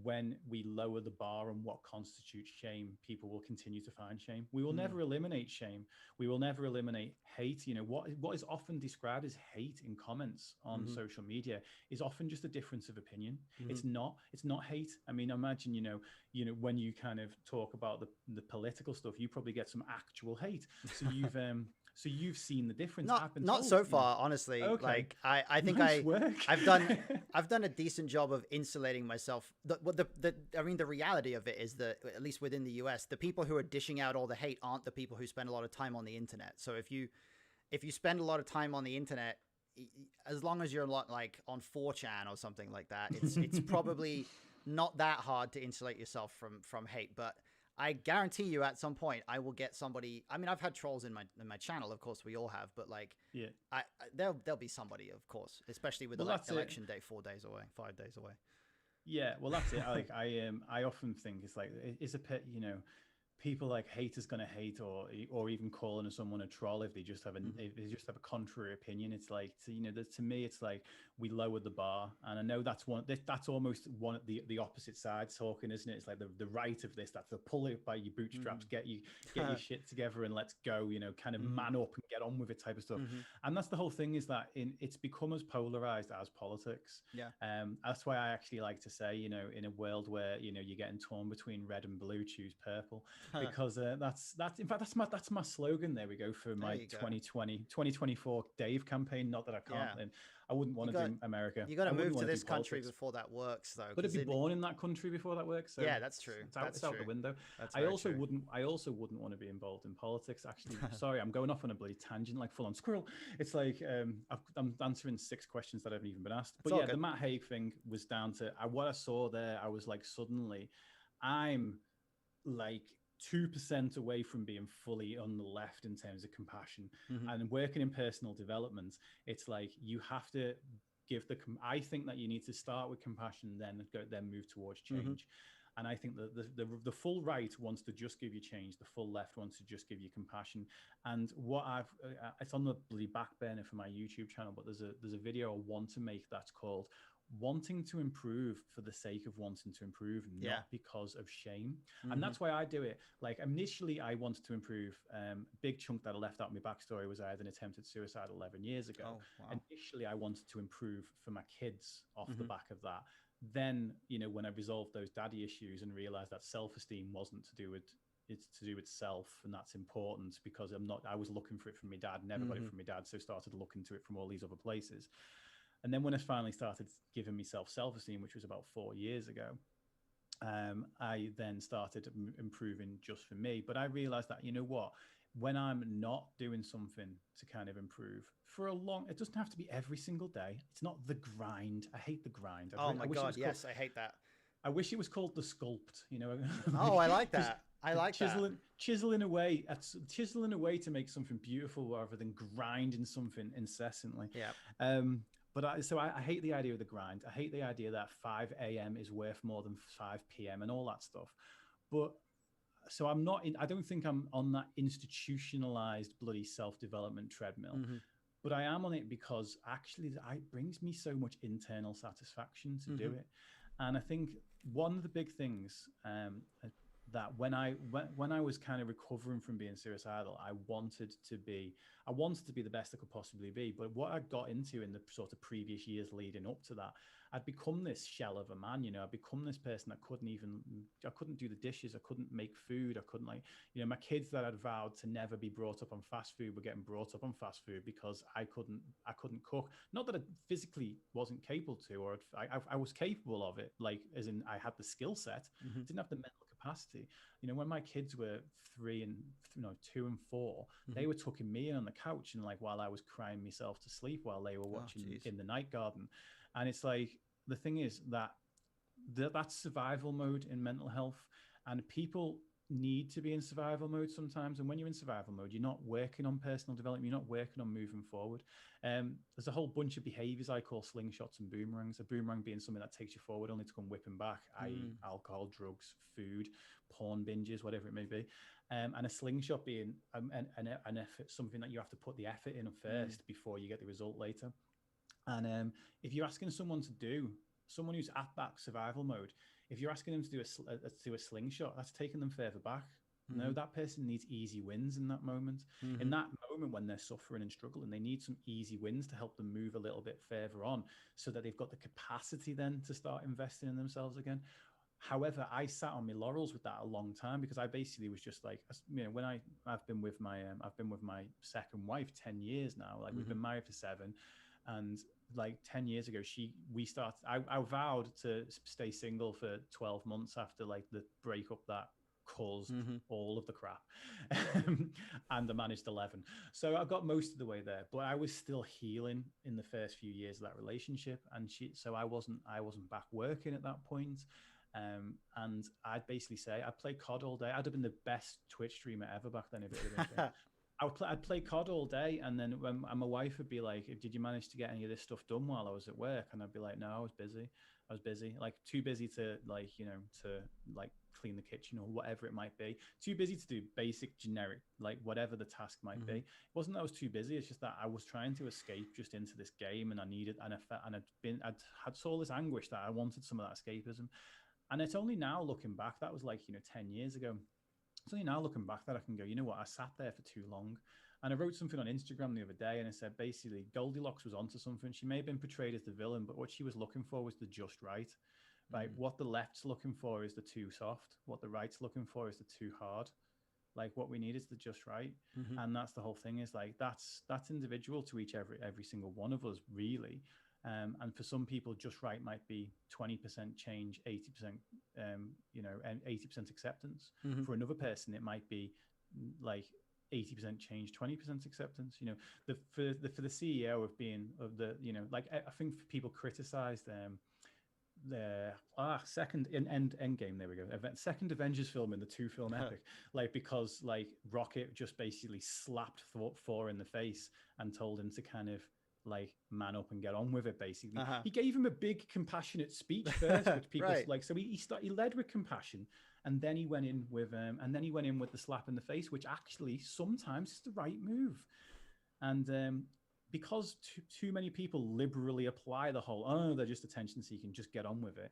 when we lower the bar on what constitutes shame, people will continue to find shame. We will never eliminate shame. We will never eliminate hate. You know, what is often described as hate in comments on social media is often just a difference of opinion. It's not hate. I mean, imagine, you know, when you kind of talk about the political stuff, you probably get some actual hate. So you've seen the difference. Not so far, honestly. Okay. Like I think I've done a decent job of insulating myself. The reality of it is that, at least within the US, the people who are dishing out all the hate aren't the people who spend a lot of time on the internet. So if you spend a lot of time on the internet, as long as you're not like on 4chan or something like that, it's probably not that hard to insulate yourself from hate. But I guarantee you, at some point, I will get somebody. I mean, I've had trolls in my channel, of course, we all have. But like, yeah, there'll be somebody, of course, especially with election day, 4 days away, 5 days away. Yeah, well, that's it. Like, I often think it's like, it's a pit, you know, people like haters gonna hate, or even calling someone a troll if they just have if they just have a contrary opinion. It's like, you know, to me, it's like we lower the bar, and I know that's almost one of the opposite side talking, isn't it? It's like the right of this, that's the pull it by your bootstraps, get your shit together and let's go, you know, kind of man up and get on with it type of stuff. And that's the whole thing, is that it's become as polarized as politics. Yeah. That's why I actually like to say, you know, in a world where, you know, you're getting torn between red and blue, choose purple. Because that's in fact that's my slogan. There we go, for my 2024 Dave campaign. Not that I can't, and I wouldn't want to do America. You got to move to this country before that works, though. Got to be born in that country before that works. So yeah, that's true. It's out the window. I also wouldn't want to be involved in politics. Actually, sorry, I'm going off on a bloody tangent, like full on squirrel. It's like I'm answering 6 questions that haven't even been asked. But yeah, the Matt Haig thing was down to what I saw there. I was like, suddenly, I'm like 2% away from being fully on the left in terms of compassion. And working in personal development, it's like you have to give I think that you need to start with compassion, then move towards change. And I think that the full right wants to just give you change, the full left wants to just give you compassion. And what it's on the bloody back burner for my YouTube channel, but there's a video I want to make that's called wanting to improve for the sake of wanting to improve, not because of shame. And that's why I do it. Like, initially I wanted to improve. Big chunk that I left out in my backstory was I had an attempted suicide 11 years ago. Oh, wow. Initially I wanted to improve for my kids off the back of that. Then, you know, when I resolved those daddy issues and realized that self-esteem wasn't to do with, it's to do with self, and that's important, because I was looking for it from my dad, never got it from my dad, so started looking to it from all these other places. And then when I finally started giving myself self-esteem, which was about 4 years ago, I then started improving just for me. But I realized that, you know what, when I'm not doing something to kind of improve for it doesn't have to be every single day. It's not the grind. I hate the grind. Oh my God, yes, I hate that. I wish it was called the sculpt, you know. Oh, I like that. I like chiseling away to make something beautiful rather than grinding something incessantly. Yeah. But I hate the idea of the grind. I hate the idea that 5 a.m. is worth more than 5 p.m. and all that stuff. But so I don't think I'm on that institutionalized bloody self-development treadmill. But I am on it because actually it brings me so much internal satisfaction to do it. And I think one of the big things that when I was kind of recovering from being suicidal, I wanted to be the best I could possibly be. But what I got into in the sort of previous years leading up to that, I'd become this shell of a man, you know. I'd become this person that I couldn't do the dishes, I couldn't make food, I couldn't, like, you know, my kids that I'd vowed to never be brought up on fast food were getting brought up on fast food because I couldn't cook. Not that I physically wasn't capable to, or I was capable of it, like, as in I had the skill set, didn't have the mental capacity. You know, when my kids were 2 and 4, they were tucking me in on the couch, and like, while I was crying myself to sleep while they were watching In the Night Garden. And it's like, the thing is that's survival mode in mental health, and people need to be in survival mode sometimes. And when you're in survival mode, you're not working on personal development, you're not working on moving forward. There's a whole bunch of behaviors I call slingshots and boomerangs. A boomerang being something that takes you forward only to come whipping back, i.e. alcohol, drugs, food, porn binges, whatever it may be. And a slingshot being an effort, something that you have to put the effort in first before you get the result later. And if you're asking someone who's at that survival mode, if you're asking them to do a slingshot, that's taking them further back. No, that person needs easy wins in that moment. In that moment when they're suffering and struggling, they need some easy wins to help them move a little bit further on, so that they've got the capacity then to start investing in themselves again. However, I sat on my laurels with that a long time, because I basically was just like, when I've been with my second wife 10 years now. Like we've been married for 7, and like 10 years ago, I vowed to stay single for 12 months after like the breakup that caused all of the crap. And I managed 11. So I got most of the way there, but I was still healing in the first few years of that relationship. And so I wasn't back working at that point. And I'd basically say I played COD all day. I'd have been the best Twitch streamer ever back then if it had been. I'd play COD all day, and then when my wife would be like, "Did you manage to get any of this stuff done while I was at work?" And I'd be like, "No, I was busy. Like too busy to clean the kitchen or whatever it might be. Too busy to do basic generic, like whatever the task might be. It wasn't that I was too busy. It's just that I was trying to escape just into this game, and I'd had all this anguish that I wanted some of that escapism. And it's only now looking back, that was like, 10 years ago. It's only now looking back that I can go, you know what, I sat there for too long. And I wrote something on Instagram the other day, and I said, basically, Goldilocks was onto something. She may have been portrayed as the villain, but what she was looking for was the just right. Like what the left's looking for is the too soft. What the right's looking for is the too hard. Like what we need is the just right. And that's the whole thing, is like, that's individual to every single one of us, really. And for some people, just right might be 20% change, 80%, and 80% acceptance. For another person, it might be like 80% change, 20% acceptance. For the CEO I think people criticized the second end game. There we go. Second Avengers film in the 2-film epic, like because like Rocket just basically slapped Thor in the face and told him to kind of like man up and get on with it. Basically, he gave him a big compassionate speech first, which people like. So he led with compassion, and then he went in with the slap in the face, which actually sometimes is the right move. And because too many people liberally apply the whole, they're just attention seeking, just get on with it.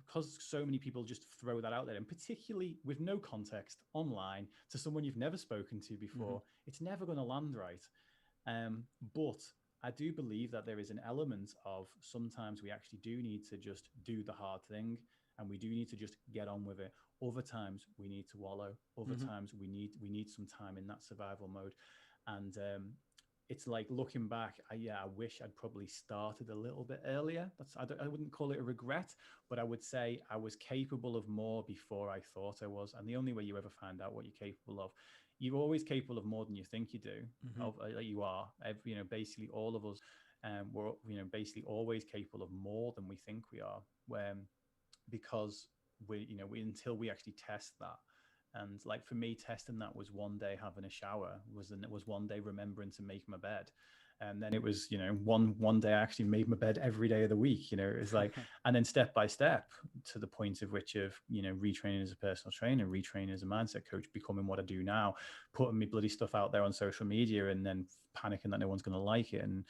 Because so many people just throw that out there, and particularly with no context online to someone you've never spoken to before, it's never going to land right. But I do believe that there is an element of sometimes we actually do need to just do the hard thing, and we do need to just get on with it. Other times we need to wallow. Other times we need some time in that survival mode. And it's like looking back, I wish I'd probably started a little bit earlier. I wouldn't call it a regret, but I would say I was capable of more before I thought I was. And the only way you ever find out what you're capable of, you're always capable of more than you think you do. You are. Basically all of us, we're basically always capable of more than we think we are. Because we until we actually test that. And like for me, testing that was one day having a shower, was one day remembering to make my bed. And then it was, one day I actually made my bed every day of the week. It was like, and then step by step to the point of which of, retraining as a personal trainer, retraining as a mindset coach, becoming what I do now, putting me bloody stuff out there on social media, and then panicking that no one's going to like it. And,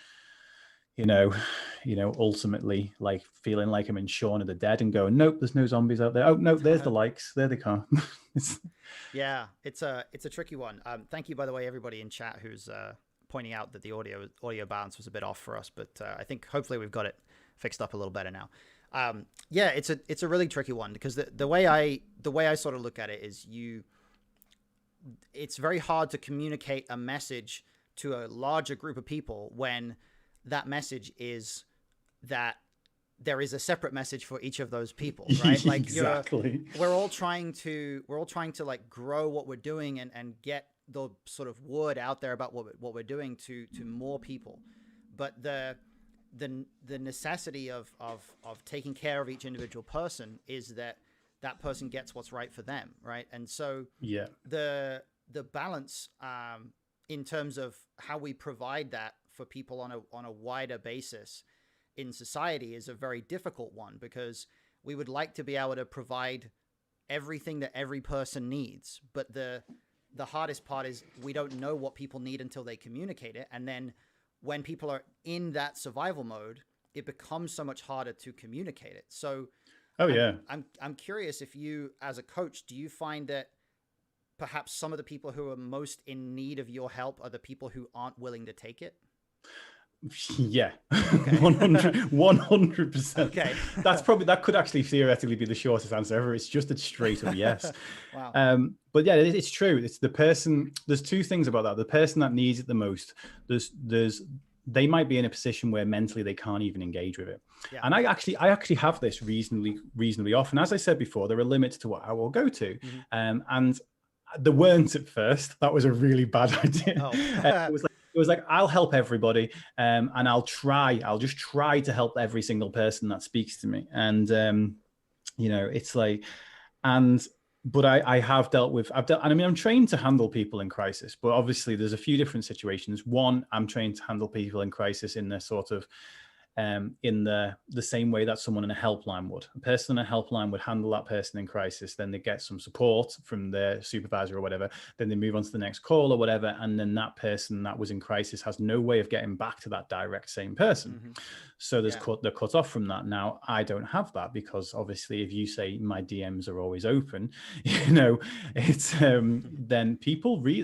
ultimately like feeling like I'm in Shaun of the Dead and going, nope, there's no zombies out there. Oh, no, there's the likes. There they come. Yeah, it's a tricky one. Thank you, by the way, everybody in chat who's pointing out that the audio balance was a bit off for us, but I think hopefully we've got it fixed up a little better now. Yeah, it's a really tricky one, because the way I sort of look at it is it's very hard to communicate a message to a larger group of people when that message is that there is a separate message for each of those people, right? Like exactly. We're all trying to like grow what we're doing and get the sort of word out there about what we're doing to more people. But the necessity of taking care of each individual person is that person gets what's right for them, right? And so the balance in terms of how we provide that for people on a wider basis in society is a very difficult one, because we would like to be able to provide everything that every person needs. But the hardest part is we don't know what people need until they communicate it. And then when people are in that survival mode, it becomes so much harder to communicate it. So Oh I'm, yeah. I'm curious if you, as a coach, do you find that perhaps some of the people who are most in need of your help are the people who aren't willing to take it? Yeah, Okay. 100%. Okay. That could actually theoretically be the shortest answer ever. It's just a straight up yes. Wow. But yeah, it's true. It's the person. There's two things about that. The person that needs it the most. They might be in a position where mentally they can't even engage with it. Yeah. And I actually have this reasonably often. As I said before, there are limits to what I will go to, and there weren't at first. That was a really bad idea. Oh. It was like I'll help everybody, and I'll just try to help every single person that speaks to me. And it's like, but I have I'm trained to handle people in crisis, but obviously there's a few different situations. One, I'm trained to handle people in crisis in the sort of in the same way that someone in a helpline would. A person in a helpline would handle that person in crisis, then they get some support from their supervisor or whatever, then they move on to the next call or whatever, and then that person that was in crisis has no way of getting back to that direct same person. So they're cut off from that. Now, I don't have that, because obviously if you say my DMs are always open, it's then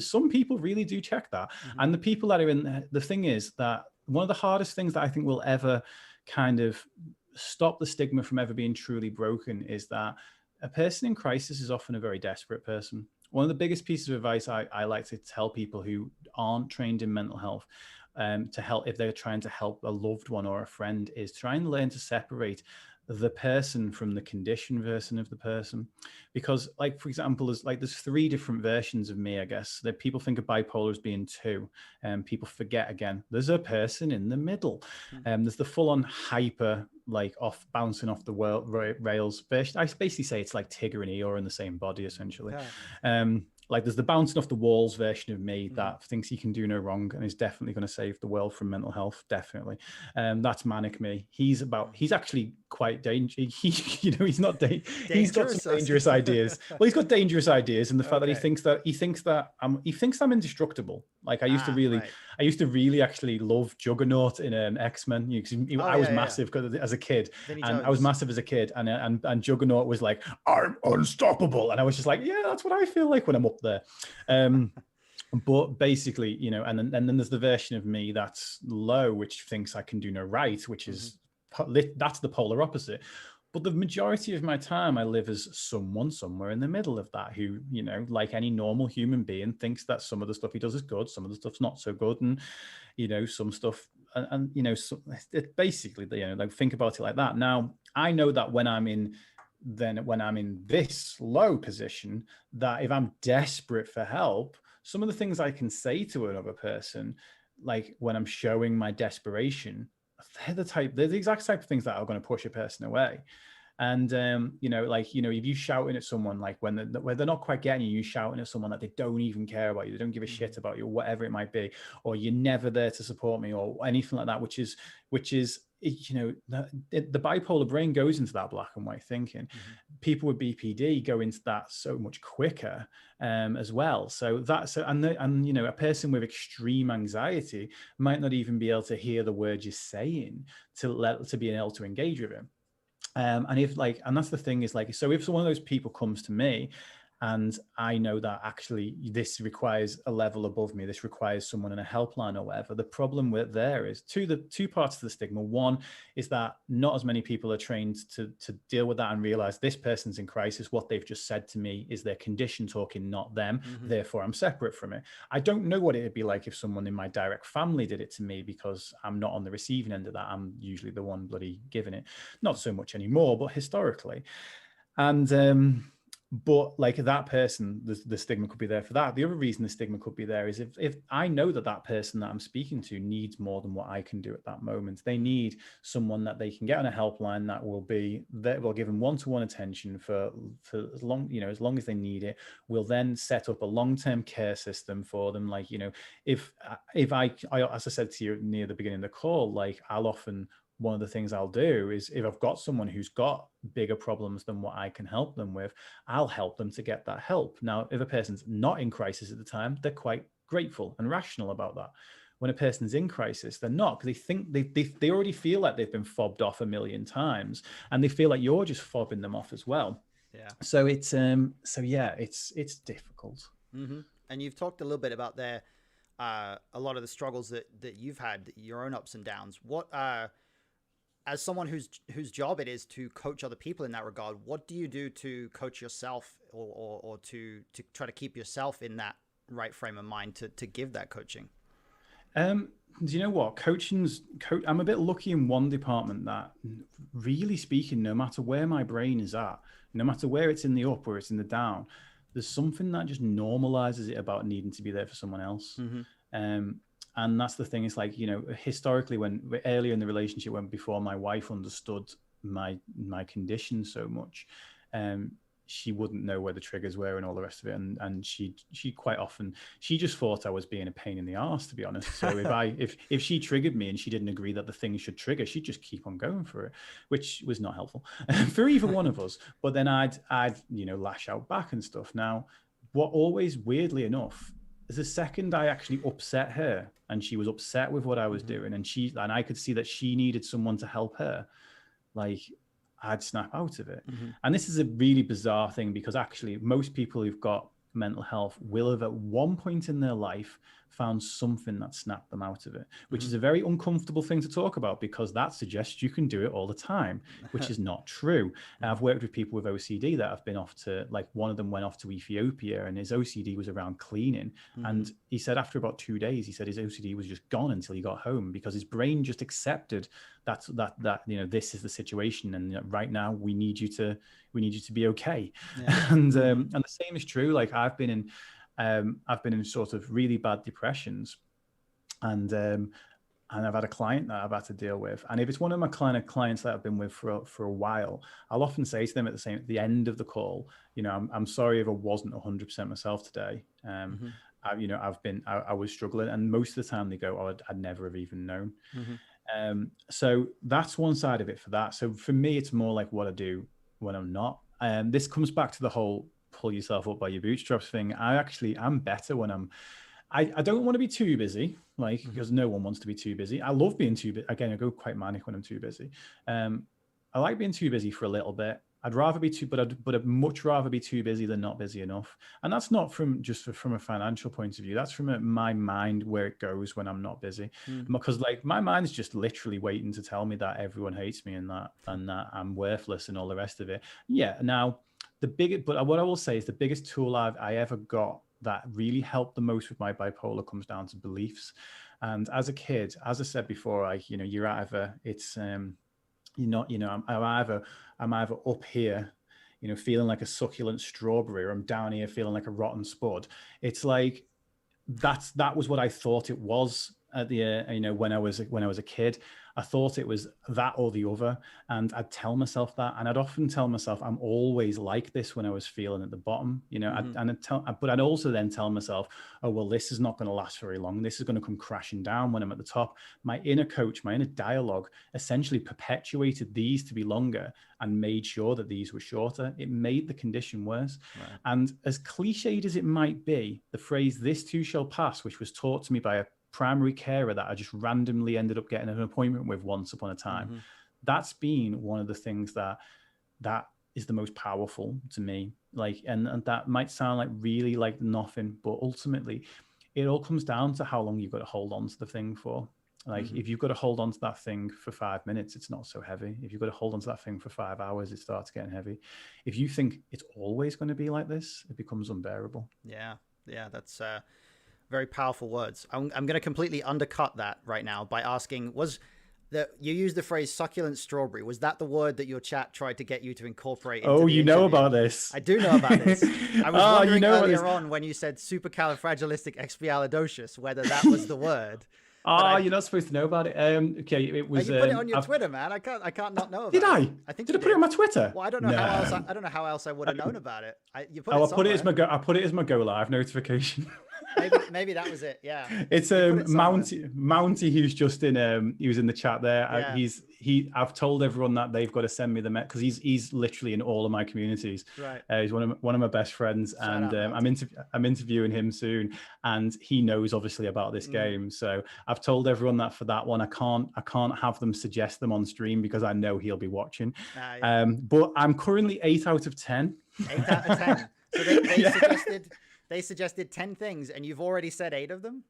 some people really do check that. And the people that are the thing is that one of the hardest things that I think will ever kind of stop the stigma from ever being truly broken is that a person in crisis is often a very desperate person. One of the biggest pieces of advice I like to tell people who aren't trained in mental health to help, if they're trying to help a loved one or a friend, is try and learn to separate the person from the condition version of the person. Because, like, for example, there's three different versions of me, I guess, that people think of bipolar as being two, and people forget again there's a person in the middle. There's the full-on hyper, like bouncing off the rails version. I basically say it's like Tigger and Eeyore in the same body, essentially. Like there's the bouncing off the walls version of me that thinks he can do no wrong and is definitely going to save the world from mental health. Definitely. That's manic me. He's actually quite dangerous. He's not he's got some dangerous ideas. Well, he's got dangerous ideas, and the fact that he thinks I'm indestructible. Like I used to really actually love Juggernaut in X-Men. I was massive as a kid, and I was massive as a kid, and Juggernaut was like, I'm unstoppable, and I was just like, yeah, that's what I feel like when I'm up there. But basically, and then there's the version of me that's low, which thinks I can do no right, which is that's the polar opposite. But the majority of my time, I live as someone somewhere in the middle of that, who, like any normal human being, thinks that some of the stuff he does is good, some of the stuff's not so good, and some stuff, and it basically, like, think about it like that. Now, I know that when I'm in this low position, that if I'm desperate for help, some of the things I can say to another person, like when I'm showing my desperation, they're the exact type of things that are going to push a person away. And if you shouting at someone, like when they're not quite getting you shouting at someone that they don't even care about you, they don't give a shit about you, whatever it might be, or you're never there to support me, or anything like that, which is the bipolar brain goes into that black and white thinking. People with BPD go into that so much quicker as well. So a person with extreme anxiety might not even be able to hear the words you're saying to be able to engage with him. And that's the thing, is so if one of those people comes to me and I know that actually this requires a level above me, this requires someone in a helpline or whatever, the problem with there is two parts to the stigma. One is that not as many people are trained to deal with that and realize this person's in crisis. What they've just said to me is their condition talking, not them. Therefore, I'm separate from it. I don't know what it'd be like if someone in my direct family did it to me, because I'm not on the receiving end of that. I'm usually the one bloody giving it. Not so much anymore, but historically. And but like that person, the stigma could be there for that. The other reason the stigma could be there is if I know that person that I'm speaking to needs more than what I can do at that moment. They need someone that they can get on a helpline that will give them one-to-one attention for as long as they need it. We'll then set up a long-term care system for them. Like, if I as I said to you near the beginning of the call, like one of the things I'll do is, if I've got someone who's got bigger problems than what I can help them with, I'll help them to get that help. Now, if a person's not in crisis at the time, they're quite grateful and rational about that. when a person's in crisis, they're not, because they think they already feel like they've been fobbed off a million times, and they feel like you're just fobbing them off as well. Yeah. So it's it's difficult. Mm-hmm. And you've talked a little bit about a lot of the struggles that you've had, your own ups and downs. What as someone whose job it is to coach other people in that regard, what do you do to coach yourself or to try to keep yourself in that right frame of mind to give that coaching? Do you know what? I'm a bit lucky in one department that, really speaking, no matter where my brain is at, no matter where it's in the up or it's in the down, there's something that just normalizes it about needing to be there for someone else. Mm-hmm. And that's the thing. It's like, historically, when earlier in the relationship, when before my wife understood my condition so much, she wouldn't know where the triggers were and all the rest of it. And she quite often, she just thought I was being a pain in the arse, to be honest. So if she triggered me and she didn't agree that the thing should trigger, she'd just keep on going for it, which was not helpful for either one of us. But then I'd lash out back and stuff. Now, what always, weirdly enough, is the second I actually upset her and she was upset with what I was doing, and I could see that she needed someone to help her, like, I'd snap out of it. Mm-hmm. And this is a really bizarre thing, because actually most people who've got mental health will have at one point in their life found something that snapped them out of it, which is a very uncomfortable thing to talk about, because that suggests you can do it all the time, which is not true. And I've worked with people with OCD that have been off to, like, one of them went off to Ethiopia, and his OCD was around cleaning. And he said after about 2 days, he said his OCD was just gone until he got home, because his brain just accepted that this is the situation, and right now we need you to be okay. Yeah. And the same is true. Like, I've been in sort of really bad depressions, and I've had a client that I've had to deal with. And if it's one of my clients that I've been with for a while, I'll often say to them at the end of the call, I'm sorry if I wasn't 100% myself today. I was struggling, and most of the time they go, oh, I'd never have even known. So that's one side of it for that. So for me, it's more like what I do when I'm not. This comes back to the whole pull yourself up by your bootstraps thing. I'm better when I don't want to be too busy, because no one wants to be too busy. I love being too busy. Again, I go quite manic when I'm too busy. I like being too busy for a little bit. I'd much rather be too busy than not busy enough. And that's not from a financial point of view. That's from my mind, where it goes when I'm not busy. Because my mind's just literally waiting to tell me that everyone hates me and that I'm worthless and all the rest of it. Yeah. Now, but what I will say is the biggest tool I ever got that really helped the most with my bipolar comes down to beliefs. And as a kid, as I said before, you're either, it's, I'm either up here, feeling like a succulent strawberry, or I'm down here feeling like a rotten spud. It's like, that was what I thought it was at the, when I was a kid. I thought it was that or the other. And I'd tell myself that. And I'd often tell myself, I'm always like this when I was feeling at the bottom, but I'd also then tell myself, oh, well, this is not going to last very long. This is going to come crashing down when I'm at the top. My inner coach, my inner dialogue essentially perpetuated these to be longer and made sure that these were shorter. It made the condition worse. Right. And as cliched as it might be, the phrase, this too shall pass, which was taught to me by a primary carer that I just randomly ended up getting an appointment with once upon a time. That's been one of the things that is the most powerful to me. And that might sound like really like nothing, but ultimately it all comes down to how long you've got to hold on to the thing for. If you've got to hold on to that thing for 5 minutes, it's not so heavy. If you've got to hold on to that thing for 5 hours, it starts getting heavy. If you think it's always going to be like this, it becomes unbearable. Yeah, that's very powerful words. I'm going to completely undercut that right now by asking, you used the phrase succulent strawberry. Was that the word that your chat tried to get you to incorporate into the interview? Know about this. I do know about this. I was wondering earlier on when you said supercalifragilisticexpialidocious, whether that was the word. You're not supposed to know about it. Okay, it was. You put it on your Twitter, man. I can't not know about it. Did I? I think did I put it on my Twitter? Well, I don't know how else. I don't know how else I would have known about it. I put it as my Go Live notification. maybe that was it. Yeah. It's Mounty who's just in he was in the chat there. Yeah. I've told everyone that they've got to send me the because he's literally in all of my communities. Right. He's one of my best friends. Shout and I'm interviewing him soon, and he knows obviously about this game. So I've told everyone that for that one I can't have them suggest them on stream because I know he'll be watching. Yeah. But I'm currently 8 out of 10. 8 out of 10. So they suggested 10 things, and you've already said 8 of them.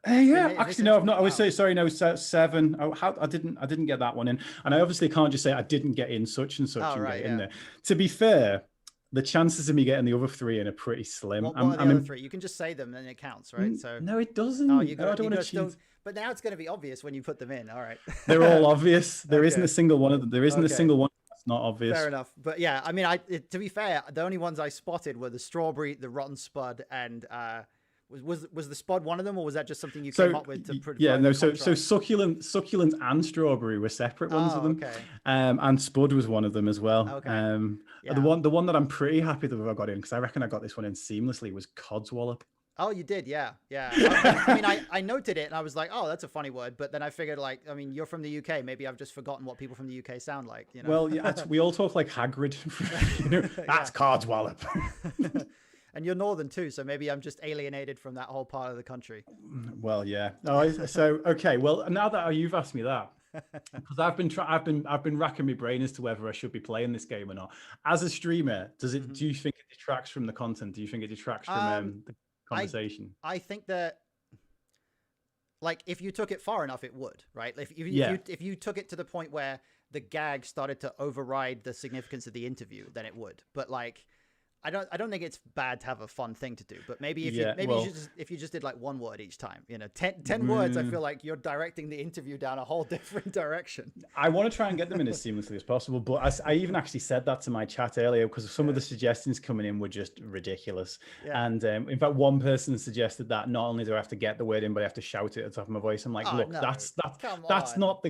Yeah, actually, no, I've not. I would say, sorry, no, 7. Oh, I didn't get that one in, and I obviously can't just say I didn't get in such and such in there. To be fair, the chances of me getting the other 3 in are pretty slim. What are the other 3? You can just say them, and it counts, right? So no, it doesn't. Oh, I don't want to cheat. But now it's going to be obvious when you put them in. All right. They're all obvious. There isn't a single one of them. There isn't a single one that's not obvious. Fair enough. But yeah, I mean, to be fair, the only ones I spotted were the strawberry, the rotten spud, and was the spud one of them, or was that just something you came up with to provide? Yeah, no. So succulent and strawberry were separate ones of them. Okay. And spud was one of them as well. Okay. The one that I'm pretty happy that I got in, because I reckon I got this one in seamlessly, was codswallop. Oh, you did, yeah. I mean, I noted it and I was like, oh, that's a funny word. But then I figured, like, I mean, you're from the UK. Maybe I've just forgotten what people from the UK sound like. You know? Well, yeah, we all talk like Hagrid. That's codswallop. And you're northern too, so maybe I'm just alienated from that whole part of the country. Well, yeah. So okay. Well, now that you've asked me that, because I've been racking my brain as to whether I should be playing this game or not. As a streamer, do you think it detracts from the content? Do you think it detracts from the conversation? I think that, like, if you took it far enough, it would, right? If you took it to the point where the gag started to override the significance of the interview, then it would. But like, I don't think it's bad to have a fun thing to do, but maybe if you just did like 1 word each time, 10 words, I feel like you're directing the interview down a whole different direction. I want to try and get them in as seamlessly as possible, but I even actually said that to my chat earlier because some of the suggestions coming in were just ridiculous. Yeah. And in fact, one person suggested that not only do I have to get the word in, but I have to shout it at the top of my voice. I'm like, look, no, that's not the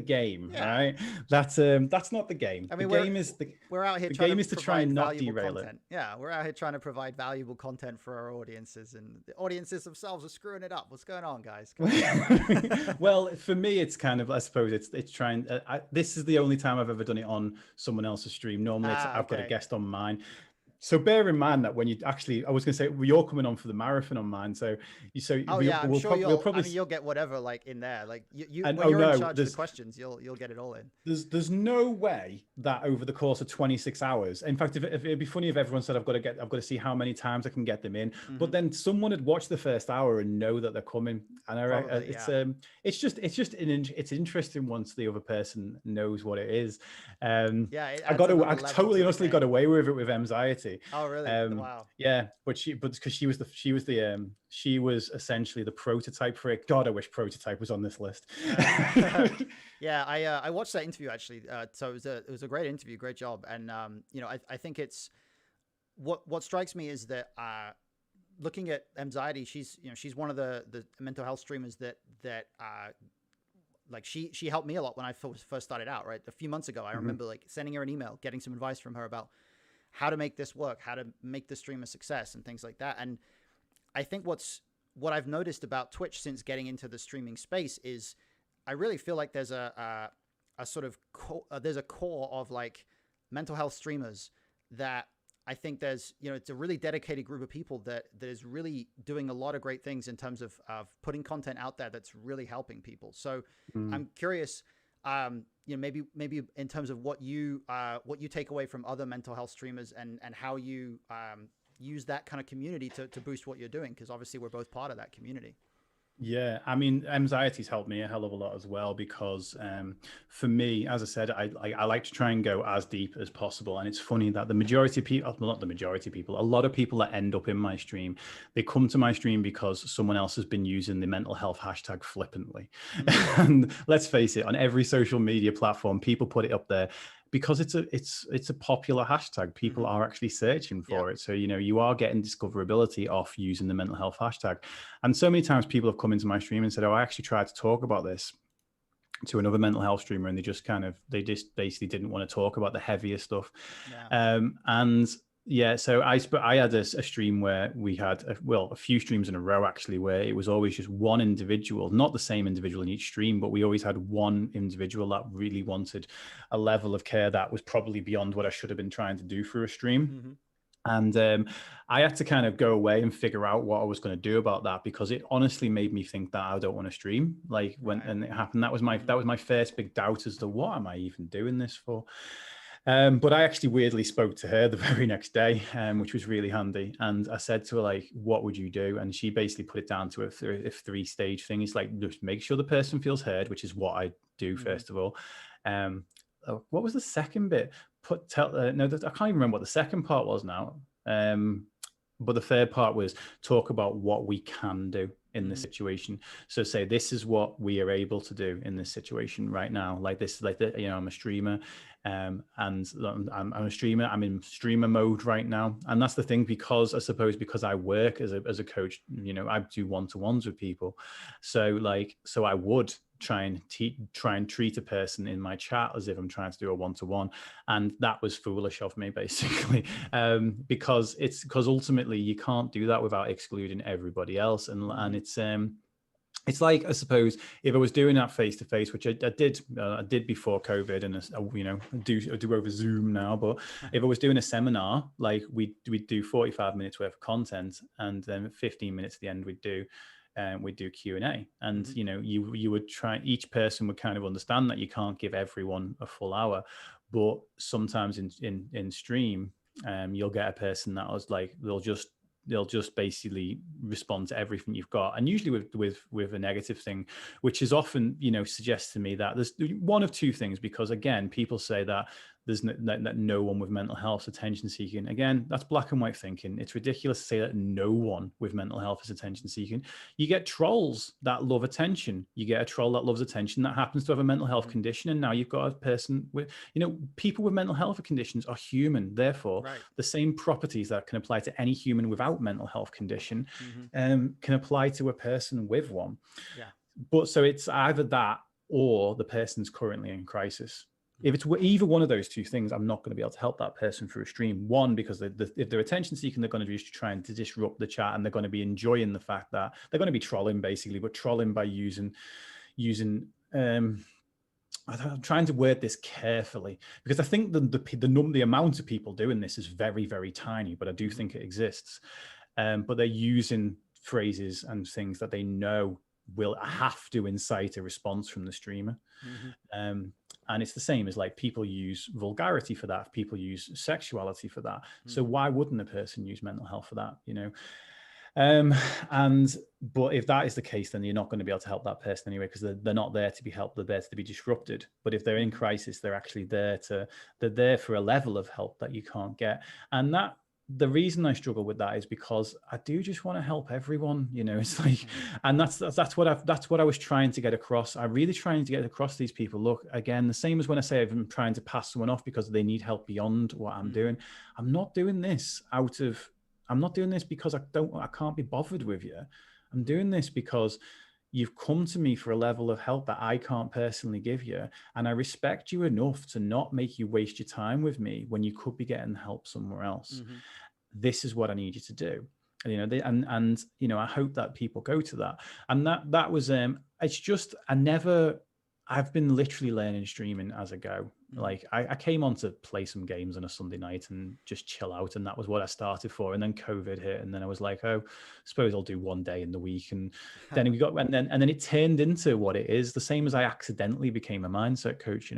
game, right? That's not the game. I mean, we're out here. The game is to try and not derail it. Yeah, we're out here trying to provide valuable content for our audiences, and the audiences themselves are screwing it up. What's going on, guys? Well, for me, it's kind of, I suppose it's trying. This is the only time I've ever done it on someone else's stream. Normally, I've got a guest on mine. So bear in mind that when you actually, I was going to say, well, you're coming on for the marathon on mine. So I'm sure you'll get whatever like in there. Like when you're in charge of the questions, you'll get it all in. There's no way that over the course of 26 hours. In fact, if it'd be funny if everyone said I've got to see how many times I can get them in. Mm-hmm. But then someone would watch the first hour and know that they're coming. And it's interesting once the other person knows what it is. I totally honestly got away with it with anxiety. Oh really? Wow. Yeah, but because she was essentially the prototype for it. God, I wish prototype was on this list. Yeah, I watched that interview actually. So it was a great interview, great job. And I think it's what strikes me is that looking at anxiety, she's one of the mental health streamers that like she helped me a lot when I first started out. Right, a few months ago, I remember like sending her an email, getting some advice from her about how to make this work, how to make the stream a success and things like that. And I think what I've noticed about Twitch since getting into the streaming space is I really feel like there's a sort of there's a core of like mental health streamers that I think there's, it's a really dedicated group of people that is really doing a lot of great things in terms of putting content out there that's really helping people. So I'm curious, maybe in terms of what you take away from other mental health streamers and how you use that kind of community to boost what you're doing, because obviously we're both part of that community. Yeah, I mean, anxiety's helped me a hell of a lot as well, because for me, as I said, I like to try and go as deep as possible. And it's funny that the majority of people, well, not the majority of people, a lot of people that end up in my stream, they come to my stream because someone else has been using the mental health hashtag flippantly. And let's face it, on every social media platform, people put it up there because it's a popular hashtag. People are actually searching for it. So, you are getting discoverability off using the mental health hashtag. And so many times people have come into my stream and said, oh, I actually tried to talk about this to another mental health streamer, and they just basically didn't want to talk about the heavier stuff. Yeah. And Yeah, so I had a stream where we had a few streams in a row actually, where it was always just one individual, not the same individual in each stream, but we always had one individual that really wanted a level of care that was probably beyond what I should have been trying to do for a stream. And I had to kind of go away and figure out what I was going to do about that, because it honestly made me think that I don't want to stream. Like and it happened, that was my first big doubt as to what am I even doing this for. But I actually weirdly spoke to her the very next day, which was really handy. And I said to her, like, what would you do? And she basically put it down to a three-stage thing. It's like, just make sure the person feels heard, which is what I do, first of all. What was the second bit? No, I can't even remember what the second part was now. But the third part was talk about what we can do in this situation. So say, this is what we are able to do in this situation right now. Like this, I'm a streamer, and I'm a streamer. I'm in streamer mode right now, and that's the thing, because I suppose because I work as a coach, I do one-to-ones with people. So I would try and treat a person in my chat as if I'm trying to do a one-to-one, and that was foolish of me, basically, because ultimately you can't do that without excluding everybody else, and it's like, I suppose, if I was doing that face-to-face, which I did before COVID, and I do over Zoom now, but if I was doing a seminar, like we'd do 45 minutes worth of content, and then 15 minutes at the end we'd do Q&A, and you would try, each person would kind of understand that you can't give everyone a full hour, but sometimes in stream, you'll get a person that was like, they'll just basically respond to everything you've got, and usually with a negative thing, which is often suggests to me that there's one of two things, because again, people say that there's no one with mental health attention seeking. Again, that's black and white thinking. It's ridiculous to say that no one with mental health is attention seeking. You get trolls that love attention. You get a troll that loves attention that happens to have a mental health condition, and now you've got a person with, people with mental health conditions are human. Therefore, the same properties that can apply to any human without mental health condition can apply to a person with one. Yeah. But so it's either that or the person's currently in crisis. If it's either one of those two things, I'm not going to be able to help that person through a stream. One, because if they're attention seeking, they're going to be just trying to disrupt the chat, and they're going to be enjoying the fact that they're going to be trolling, basically, but trolling by using I'm trying to word this carefully, because I think the amount of people doing this is very, very tiny, but I do think it exists. But they're using phrases and things that they know will have to incite a response from the streamer. And it's the same as, like, people use vulgarity for that. People use sexuality for that. So why wouldn't a person use mental health for that? But if that is the case, then you're not going to be able to help that person anyway, because they're not there to be helped. They're there to be disrupted. But if they're in crisis, they're actually they're there for a level of help that you can't get. And the reason I struggle with that is because I do just want to help everyone, it's like, and that's what I was trying to get across. I'm really trying to get across to these people. Look, again, the same as when I say I'm trying to pass someone off because they need help beyond what I'm doing. I'm not doing this because I can't be bothered with you. I'm doing this because you've come to me for a level of help that I can't personally give you. And I respect you enough to not make you waste your time with me when you could be getting help somewhere else. This is what I need you to do. I hope that people go to that. And that was, it's just, I've been literally learning streaming as I go. Like I came on to play some games on a Sunday night and just chill out, and that was what I started for. And then COVID hit, and then I was like, oh, I suppose I'll do one day in the week. And then then it turned into what it is. The same as I accidentally became a mindset coach.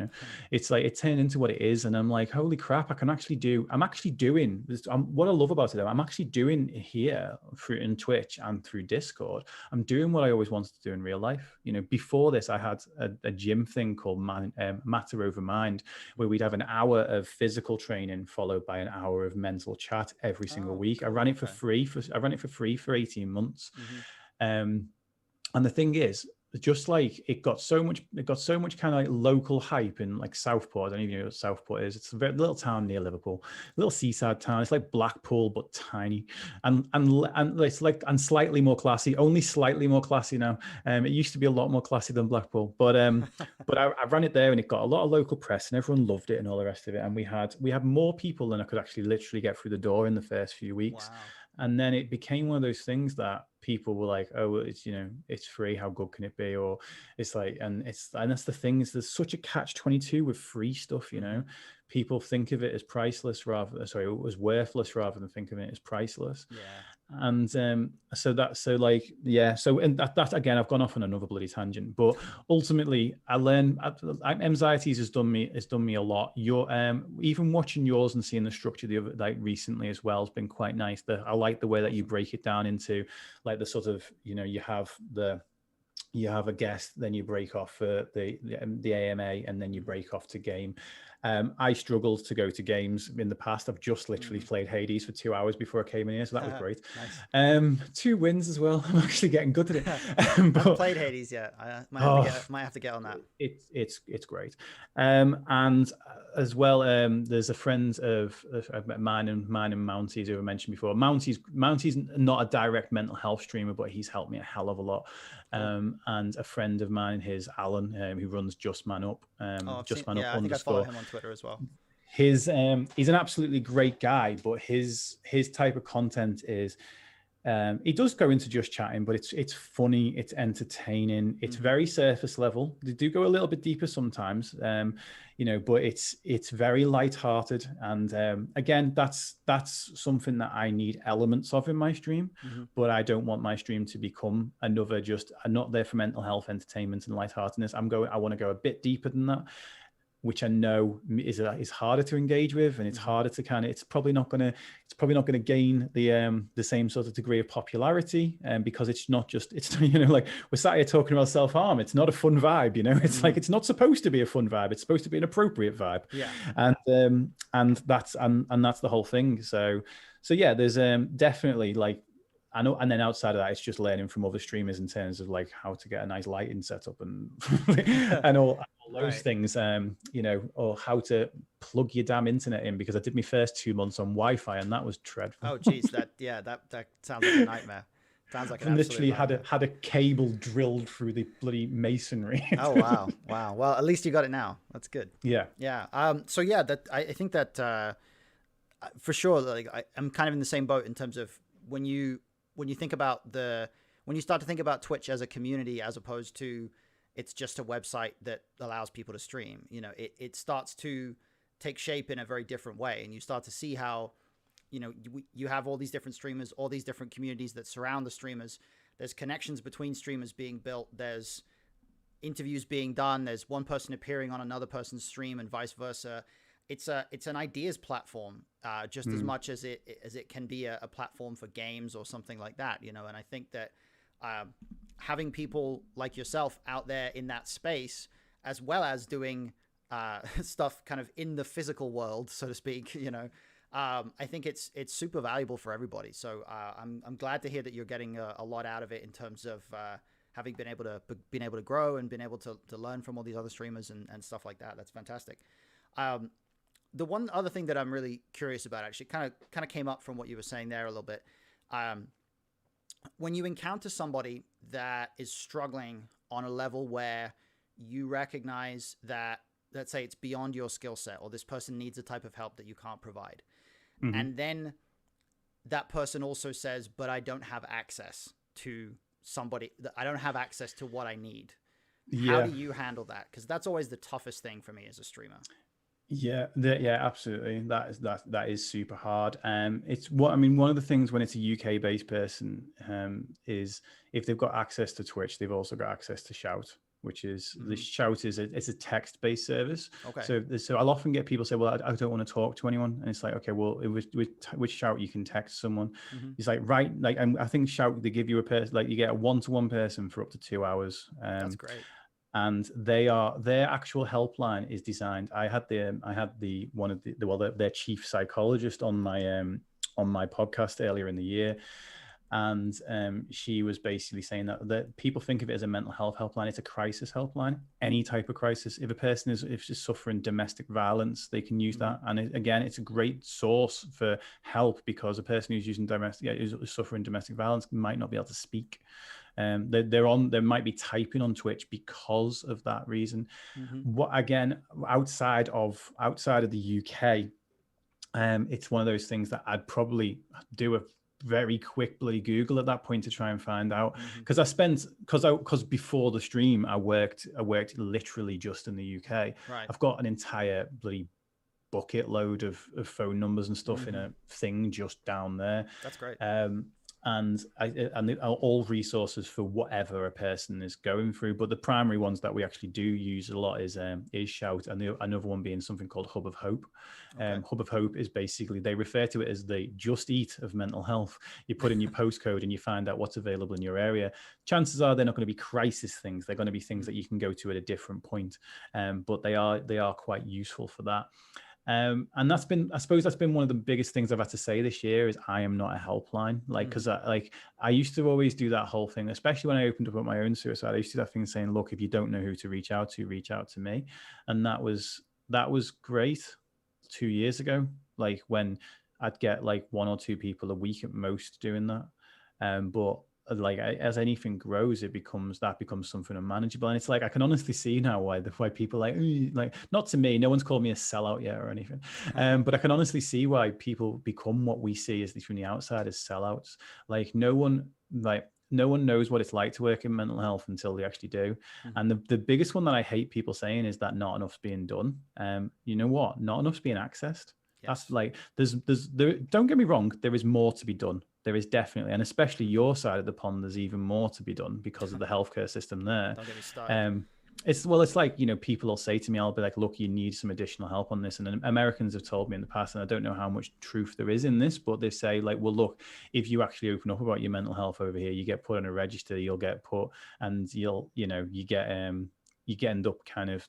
It's like it turned into what it is, and I'm like, holy crap, I'm actually doing this. What I love about it, I'm actually doing here in Twitch and through Discord. I'm doing what I always wanted to do in real life. Before this, I had a gym thing called Matter Over Mind, where we'd have an hour of physical training followed by an hour of mental chat every single week. Cool. I ran it for free for 18 months. And the thing is, just like it got so much kind of like local hype in like Southport. I don't even know what Southport is. It's a very little town near Liverpool, a little seaside town. It's like Blackpool but tiny, and it's like, and slightly more classy, only slightly more classy now. It used to be a lot more classy than Blackpool, but I ran it there and it got a lot of local press and everyone loved it and all the rest of it. And we had more people than I could actually literally get through the door in the first few weeks. Wow. And then it became one of those things that people were like, oh, it's, you know, it's free. How good can it be? Or it's like, and that's the thing, is there's such a catch-22 with free stuff, you know. People think of it as priceless as worthless rather than think of it as priceless. Yeah. And and that again, I've gone off on another bloody tangent, but ultimately I learned anxieties has done me a lot. Your even watching yours and seeing the structure the other, like recently as well, has been quite nice. I like the way that you break it down into like the sort of, you know, you have a guest, then you break off for the AMA, and then you break off to game. I struggled to go to games in the past. I've just literally played Hades for 2 hours before I came in here, so that was great. Nice. 2 wins as well. I'm actually getting good at it. I haven't played Hades yet. I might have to get on that. It's great. And as well, there's a friend of mine and Mounties, who I mentioned before. Mounties not a direct mental health streamer, but he's helped me a hell of a lot. And a friend of mine, Alan, who runs Just Man Up. Just Man Up _. I think I follow him on Twitter as well. He's an absolutely great guy, but his type of content is he does go into just chatting, but it's funny, it's entertaining, it's very surface level. They do go a little bit deeper sometimes, you know, but it's very lighthearted. And again, that's something that I need elements of in my stream, but I don't want my stream to become another I'm not there for mental health, entertainment, and lightheartedness. I want to go a bit deeper than that, which I know is harder to engage with, and it's harder to it's probably not going to gain the same sort of degree of popularity, because it's you know, like we're sat here talking about self-harm. It's not a fun vibe, you know. It's like, it's not supposed to be a fun vibe. It's supposed to be an appropriate vibe. Yeah. And that's the whole thing. So yeah, there's definitely like, I know, and then outside of that, it's just learning from other streamers in terms of like how to get a nice lighting setup and and all those things, you know, or how to plug your damn internet in, because I did my first 2 months on Wi-Fi and that was dreadful. Oh, geez, that sounds like a nightmare. Sounds like an literally had a cable drilled through the bloody masonry. Oh wow. Well, at least you got it now. That's good. Yeah. So yeah, I think that for sure, like I'm kind of in the same boat in terms of when you think about when you start to think about Twitch as a community, as opposed to it's just a website that allows people to stream, you know, it starts to take shape in a very different way. And you start to see how, you know, you have all these different streamers, all these different communities that surround the streamers. There's connections between streamers being built. There's interviews being done. There's one person appearing on another person's stream and vice versa. It's an ideas platform, just as much as it can be a platform for games or something like that, you know. And I think that having people like yourself out there in that space, as well as doing stuff kind of in the physical world, so to speak, you know, I think it's super valuable for everybody. So I'm glad to hear that you're getting a lot out of it in terms of having been able to grow and been able to learn from all these other streamers and stuff like that. That's fantastic. The one other thing that I'm really curious about, actually kind of came up from what you were saying there a little bit. When you encounter somebody that is struggling on a level where you recognize that, let's say it's beyond your skill set, or this person needs a type of help that you can't provide. And then that person also says, but I don't have access to somebody, I don't have access to what I need. How do you handle that? Because that's always the toughest thing for me as a streamer. Yeah, absolutely. That is super hard. It's one of the things when it's a UK based person, is if they've got access to Twitch, they've also got access to Shout, which is the Shout is a text based service. Okay. So I'll often get people say, well, I don't want to talk to anyone, and it's like, okay, well, with Shout you can text someone. It's like, right, like I think Shout, they give you a person, like you get a 1-to-1 person for up to 2 hours. That's great. And their actual helpline is designed. I had their chief psychologist on my podcast earlier in the year, And she was basically saying that people think of it as a mental health helpline. It's a crisis helpline. Any type of crisis. If a person is suffering domestic violence, they can use that. And again, it's a great source for help, because a person who's who's suffering domestic violence might not be able to speak. They might be typing on Twitch because of that reason. What, again, outside of the UK, it's one of those things that I'd probably do a very quick bloody Google at that point to try and find out, because before the stream I worked literally just in the UK. Right. I've got an entire bloody bucket load of phone numbers and stuff in a thing just down there. That's great. And all resources for whatever a person is going through. But the primary ones that we actually do use a lot is Shout, and another one being something called Hub of Hope. Hub of Hope is basically, they refer to it as the Just Eat of mental health. You put in your postcode and you find out what's available in your area. Chances are they're not going to be crisis things. They're going to be things that you can go to at a different point. But they are quite useful for that. And I suppose that's been one of the biggest things I've had to say this year is I am not a helpline. Because I used to always do that whole thing, especially when I opened up my own suicide. I used to do that thing saying, look, if you don't know who to reach out to me. And that was great 2 years ago, like when I'd get like 1 or 2 people a week at most doing that. But like as anything grows, that becomes something unmanageable. And it's like I can honestly see now why people like not to me, no one's called me a sellout yet or anything, but I can honestly see why people become what we see as from the outside as sellouts. Like no one knows what it's like to work in mental health until they actually do. And the biggest one that I hate people saying is that not enough's being done. You know what? Not enough's being accessed. Yes. That's like there. Don't get me wrong. There is more to be done. There is definitely, and especially your side of the pond, there's even more to be done because of the healthcare system there. Don't get me started. It's like, people will say to me, I'll be like, look, you need some additional help on this. And Americans have told me in the past, and I don't know how much truth there is in this, but they say like, well, look, if you actually open up about your mental health over here, you get put on a register, you'll get put, and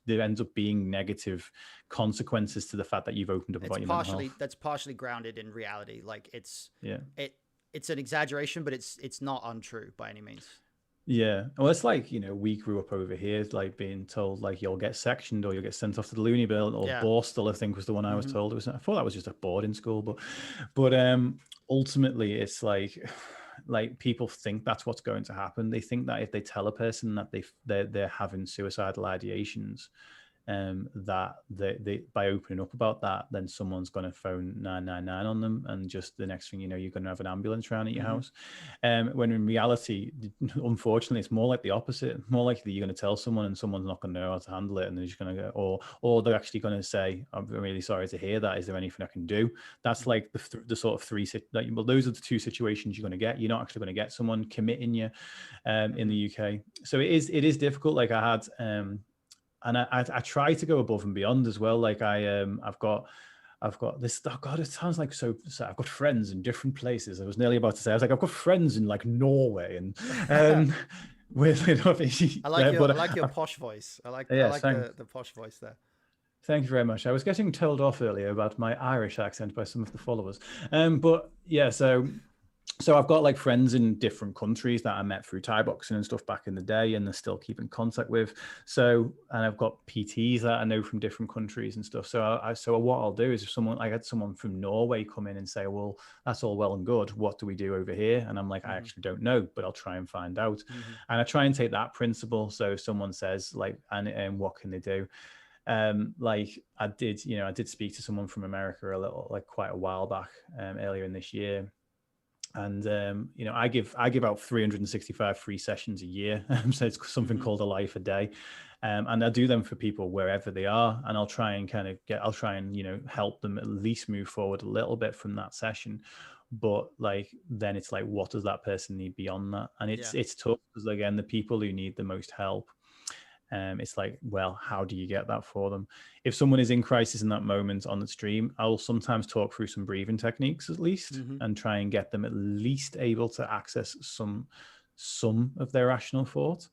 there ends up being negative consequences to the fact that you've opened up about your mental health. That's partially grounded in reality. Like it's an exaggeration, but it's not untrue by any means. Yeah. Well, it's like, we grew up over here, like being told like you'll get sectioned or you'll get sent off to the loony bin, or Borstal, I think was the one I was told. I thought that was just a boarding school, but ultimately it's like people think that's what's going to happen. They think that if they tell a person that they're having suicidal ideations, that they by opening up about that, then someone's going to phone 999 on them, and just the next thing you know, you're going to have an ambulance around at your house. When in reality, unfortunately, it's more like the opposite. More likely you're going to tell someone and someone's not going to know how to handle it, and they're just going to go, or they're actually going to say, I'm really sorry to hear that. Is there anything I can do? That's like the sort of well, those are the 2 situations you're going to get. You're not actually going to get someone committing you in the UK. So it is difficult. Like I had and I try to go above and beyond as well. Like I've got this. Oh God, it sounds like so. I've got friends in different places. I was nearly about to say. I was like, I've got friends in like Norway and with. I like your posh voice. I like the posh voice there. Thank you very much. I was getting told off earlier about my Irish accent by some of the followers. But yeah, so I've got like friends in different countries that I met through Thai boxing and stuff back in the day, and they're still keep in contact with. So, and I've got PTs that I know from different countries and stuff. So so what I'll do is if I had someone from Norway come in and say, well, that's all well and good, what do we do over here? And I'm like, I actually don't know, but I'll try and find out. And I try and take that principle. So if someone says like, and what can they do? Like I did speak to someone from America quite a while back, earlier in this year. And, I give out 365 free sessions a year. So it's something called a life a day. And I do them for people wherever they are. And I'll try and help them at least move forward a little bit from that session. But like, then it's like, what does that person need beyond that? And it's tough because again, the people who need the most help, it's like, well, how do you get that for them? If someone is in crisis in that moment on the stream, I'll sometimes talk through some breathing techniques at least, and try and get them at least able to access some of their rational thought,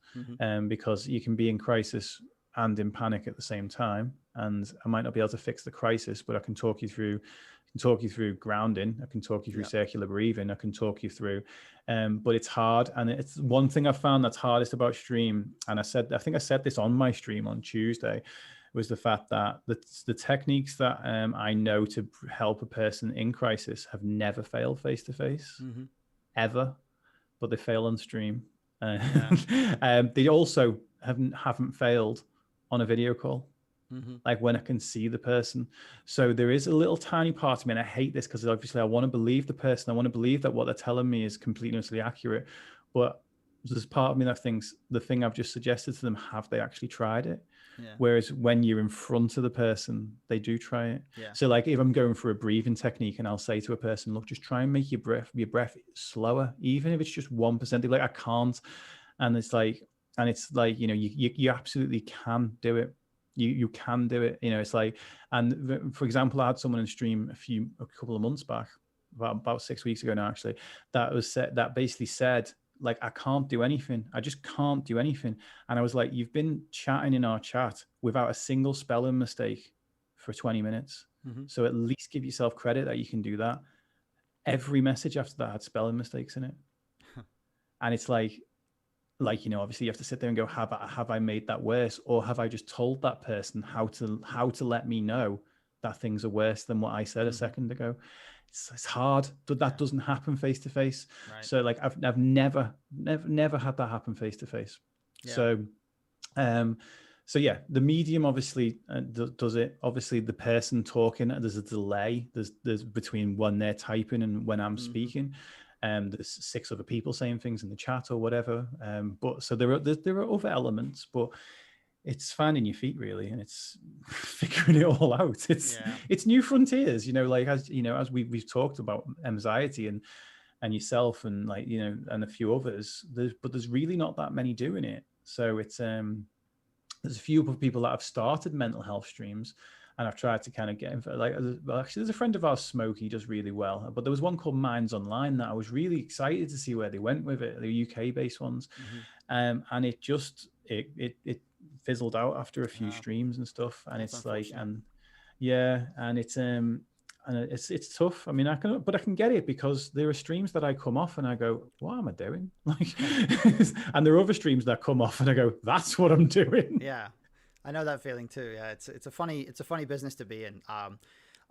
because you can be in crisis and in panic at the same time. And I might not be able to fix the crisis, but I can talk you through talk you through grounding. I can talk you through circular breathing. I can talk you through, but it's hard. And it's one thing I found that's hardest about stream. And I think I said this on my stream on Tuesday, was the fact that the techniques that I know to help a person in crisis have never failed face-to-face, ever, but they fail on stream. They also haven't failed on a video call. Like when I can see the person. So there is a little tiny part of me, and I hate this because obviously I want to believe the person. I want to believe that what they're telling me is completely and utterly accurate. But there's part of me that thinks the thing I've just suggested to them, have they actually tried it? Whereas when you're in front of the person, they do try it. So like if I'm going for a breathing technique and I'll say to a person, look, just try and make your breath slower, even if it's just 1%. They're like, I can't. And it's like, you know, you absolutely can do it. You can do it. You know, it's like, and for example, I had someone in stream a couple of months back, about 6 weeks ago now, actually, that basically said, like, I can't do anything. I just can't do anything. And I was like, you've been chatting in our chat without a single spelling mistake for 20 minutes. So at least give yourself credit that you can do that. Every message after that had spelling mistakes in it. And it's like, you know, obviously you have to sit there and go, have I made that worse? Or have I just told that person how to let me know that things are worse than what I said a second ago? It's hard, but that doesn't happen face to face. So like I've never had that happen face to face. So yeah, the medium obviously does it. Obviously the person talking, there's a delay. There's between when they're typing and when I'm speaking. There's 6 other people saying things in the chat or whatever. But so there are other elements, but it's finding your feet really, and it's figuring it all out. It's new frontiers, you know, like as you know, as we've talked about anxiety and yourself and like, you know, and a few others. There's really not that many doing it. So it's there's a few people that have started mental health streams, and I've tried to kind of get into like, well, actually, there's a friend of ours, Smokey, does really well. But there was one called Minds Online that I was really excited to see where they went with it, the UK-based ones, and it just it fizzled out after a few streams and stuff. And it's like, and it's tough. I mean, I can get it because there are streams that I come off and I go, what am I doing? Like, and there are other streams that come off and I go, that's what I'm doing. Yeah. I know that feeling too. Yeah, it's a funny business to be in. I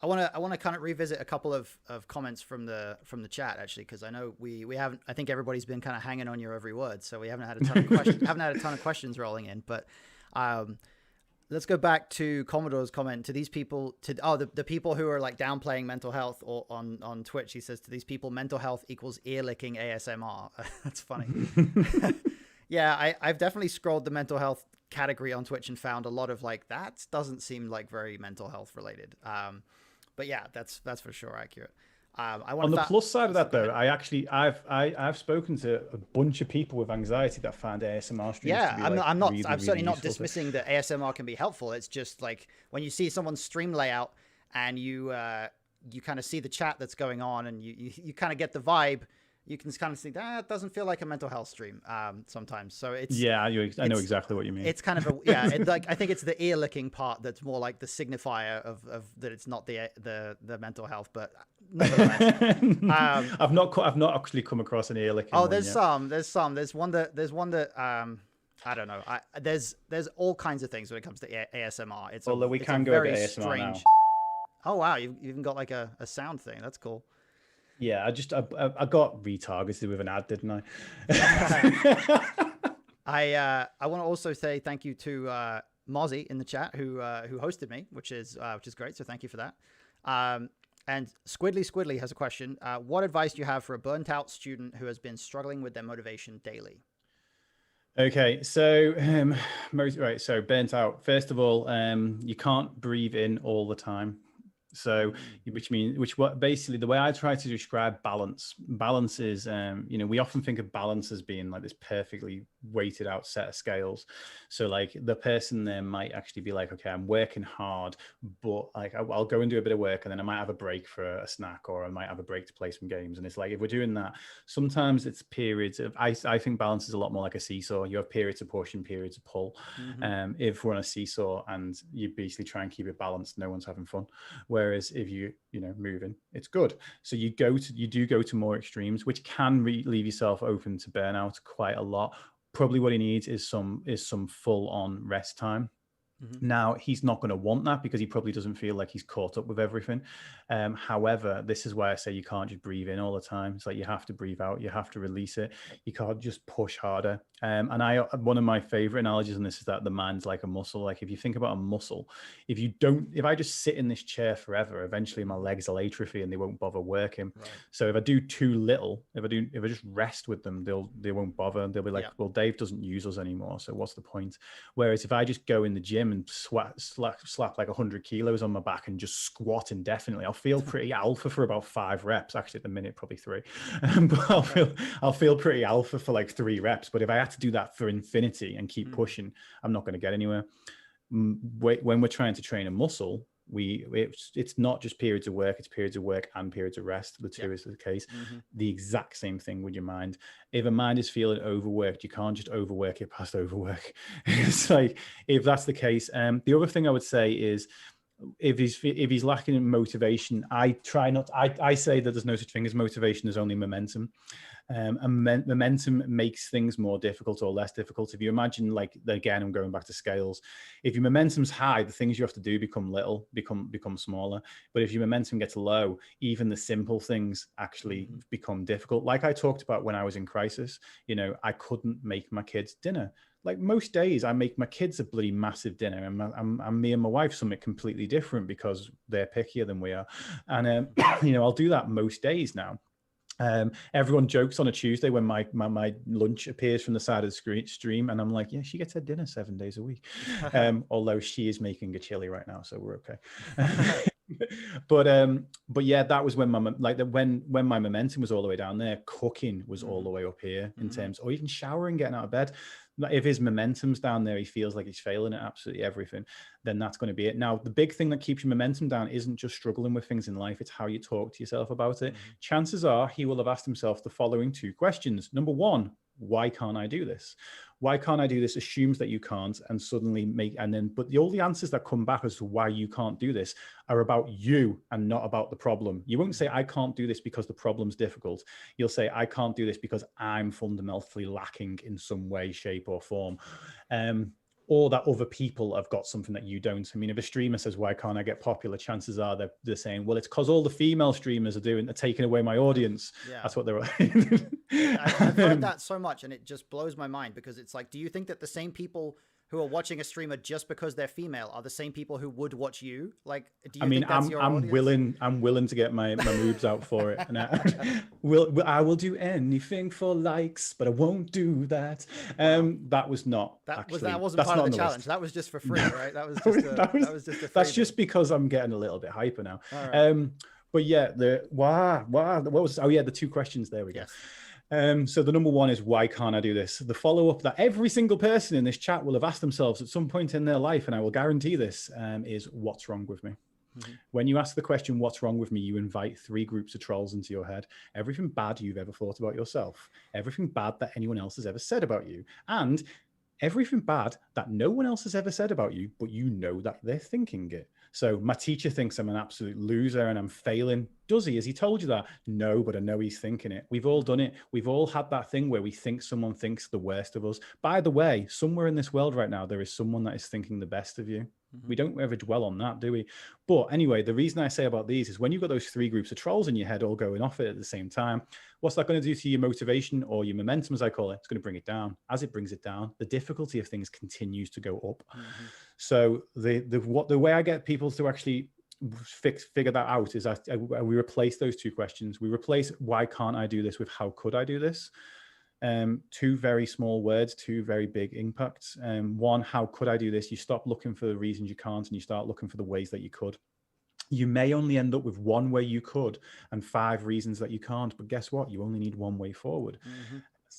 want to kind of revisit a couple of comments from the chat actually, because I know we haven't. I think everybody's been kind of hanging on your every word, so we haven't had a ton of questions. Haven't had a ton of questions rolling in, but let's go back to Commodore's comment to these people. The people who are like downplaying mental health or on Twitch. He says to these people, mental health equals ear licking ASMR. That's funny. Yeah, I've definitely scrolled the mental health category on Twitch and found a lot of like, that doesn't seem like very mental health related. But yeah, that's for sure accurate. On the plus side of that though, I've spoken to a bunch of people with anxiety that find ASMR streams. Yeah, to be I'm certainly not dismissing that ASMR can be helpful. It's just like when you see someone's stream layout and you kind of see the chat that's going on and you kind of get the vibe. You can kind of think that it doesn't feel like a mental health stream sometimes. So it's I know exactly what you mean. It's kind of like I think it's the ear licking part that's more like the signifier of that it's not the mental health, but nevertheless. I've not actually come across an ear licking. Oh, there's some. There's one that I don't know. There's all kinds of things when it comes to ASMR. Although we can go to ASMR strange... now. Oh wow, you've even got like a sound thing. That's cool. Yeah, I got retargeted with an ad, didn't I? I want to also say thank you to Mozzie in the chat who hosted me, which is great. So thank you for that. And Squidly has a question. What advice do you have for a burnt out student who has been struggling with their motivation daily? Okay, so so burnt out. First of all, you can't breathe in all the time. So, basically the way I try to describe balance is, we often think of balance as being like this perfectly weighted out set of scales. So like the person there might actually be like, okay, I'm working hard, but like I'll go and do a bit of work and then I might have a break for a snack, or I might have a break to play some games. And it's like, if we're doing that, sometimes it's periods of, I think balance is a lot more like a seesaw. You have periods of push and periods of pull. If we're on a seesaw and you basically try and keep it balanced, no one's having fun. Whereas if you know, moving, it's good. So you do go to more extremes, which can leave yourself open to burnout quite a lot. Probably what he needs is some full on rest time. Now, he's not going to want that because he probably doesn't feel like he's caught up with everything. However, this is why I say you can't just breathe in all the time. It's like you have to breathe out. You have to release it. You can't just push harder. And one of my favorite analogies on this is that the mind's like a muscle. Like if you think about a muscle, if I just sit in this chair forever, eventually my legs will atrophy and they won't bother working. Right. So if I do too little, if I just rest with them, they won't bother. They'll be like, well, Dave doesn't use us anymore, so what's the point? Whereas if I just go in the gym and slap like 100 kilos on my back and just squat indefinitely, I'll feel pretty alpha for about 5 reps. Actually, at the minute, probably 3. But I'll feel pretty alpha for like 3 reps. But if I had to do that for infinity and keep pushing, I'm not going to get anywhere. When we're trying to train a muscle, it's not just periods of work, it's periods of work and periods of rest. The two is the case. The exact same thing with your mind. If a mind is feeling overworked, you can't just overwork it past overwork. It's like, if that's the case, the other thing I would say is, if he's lacking in motivation, I say that there's no such thing as motivation, there's only momentum. And momentum makes things more difficult or less difficult. If you imagine, like, again, I'm going back to scales. If your momentum's high, the things you have to do become smaller. But if your momentum gets low, even the simple things actually become difficult. Like I talked about when I was in crisis, you know, I couldn't make my kids dinner. Like most days, I make my kids a bloody massive dinner, and me and my wife something completely different because they're pickier than we are. And you know, I'll do that most days now. Everyone jokes on a Tuesday when my lunch appears from the side of the stream, and I'm like, yeah, she gets her dinner 7 days a week. Although she is making a chili right now, so we're okay. But yeah, that was when when my momentum was all the way down there. Cooking was all the way up here in terms, or even showering, getting out of bed. If his momentum's down there, he feels like he's failing at absolutely everything, then that's going to be it. Now, the big thing that keeps your momentum down isn't just struggling with things in life, it's how you talk to yourself about it. Chances are he will have asked himself the following 2 questions. Number 1, why can't I do this? Why can't I do this assumes that you can't, and suddenly but all the answers that come back as to why you can't do this are about you and not about the problem. You won't say, I can't do this because the problem's difficult. You'll say, I can't do this because I'm fundamentally lacking in some way, shape, or form. Or that other people have got something that you don't. I mean, if a streamer says, why can't I get popular? Chances are they're saying, well, it's because all the female streamers are taking away my audience. Yeah. That's what they're I've heard that so much, and it just blows my mind, because it's like, do you think that the same people who are watching a streamer just because they're female are the same people who would watch you? Like, do you think that's your audience? I'm willing to get my moves out for it. And I will do anything for likes, but I won't do that. Wow. That wasn't part of the challenge. That was just for free, right? That was just a free That's just because I'm getting a little bit hyper now. Right. But yeah, the 2 questions, there we go. Yes. So the number 1 is, why can't I do this? The follow-up that every single person in this chat will have asked themselves at some point in their life, and I will guarantee this, is, what's wrong with me? When you ask the question, what's wrong with me, you invite 3 groups of trolls into your head. Everything bad you've ever thought about yourself, everything bad that anyone else has ever said about you, and everything bad that no one else has ever said about you, but you know that they're thinking it. So my teacher thinks I'm an absolute loser and I'm failing. Does he? Has he told you that? No, but I know he's thinking it. We've all done it. We've all had that thing where we think someone thinks the worst of us. By the way, somewhere in this world right now, there is someone that is thinking the best of you. We don't ever dwell on that, do we? But anyway, the reason I say about these is, when you've got those 3 groups of trolls in your head all going off it at the same time, what's that going to do to your motivation, or your momentum, as I call it? It's going to bring it down. As it brings it down, the difficulty of things continues to go up. So the way I get people to actually figure that out is we replace those 2 questions. We replace, why can't I do this, with, how could I do this? 2 very small words, 2 very big impacts. 1, how could I do this? You stop looking for the reasons you can't, and you start looking for the ways that you could. You may only end up with 1 way you could and 5 reasons that you can't, but guess what? You only need 1 way forward.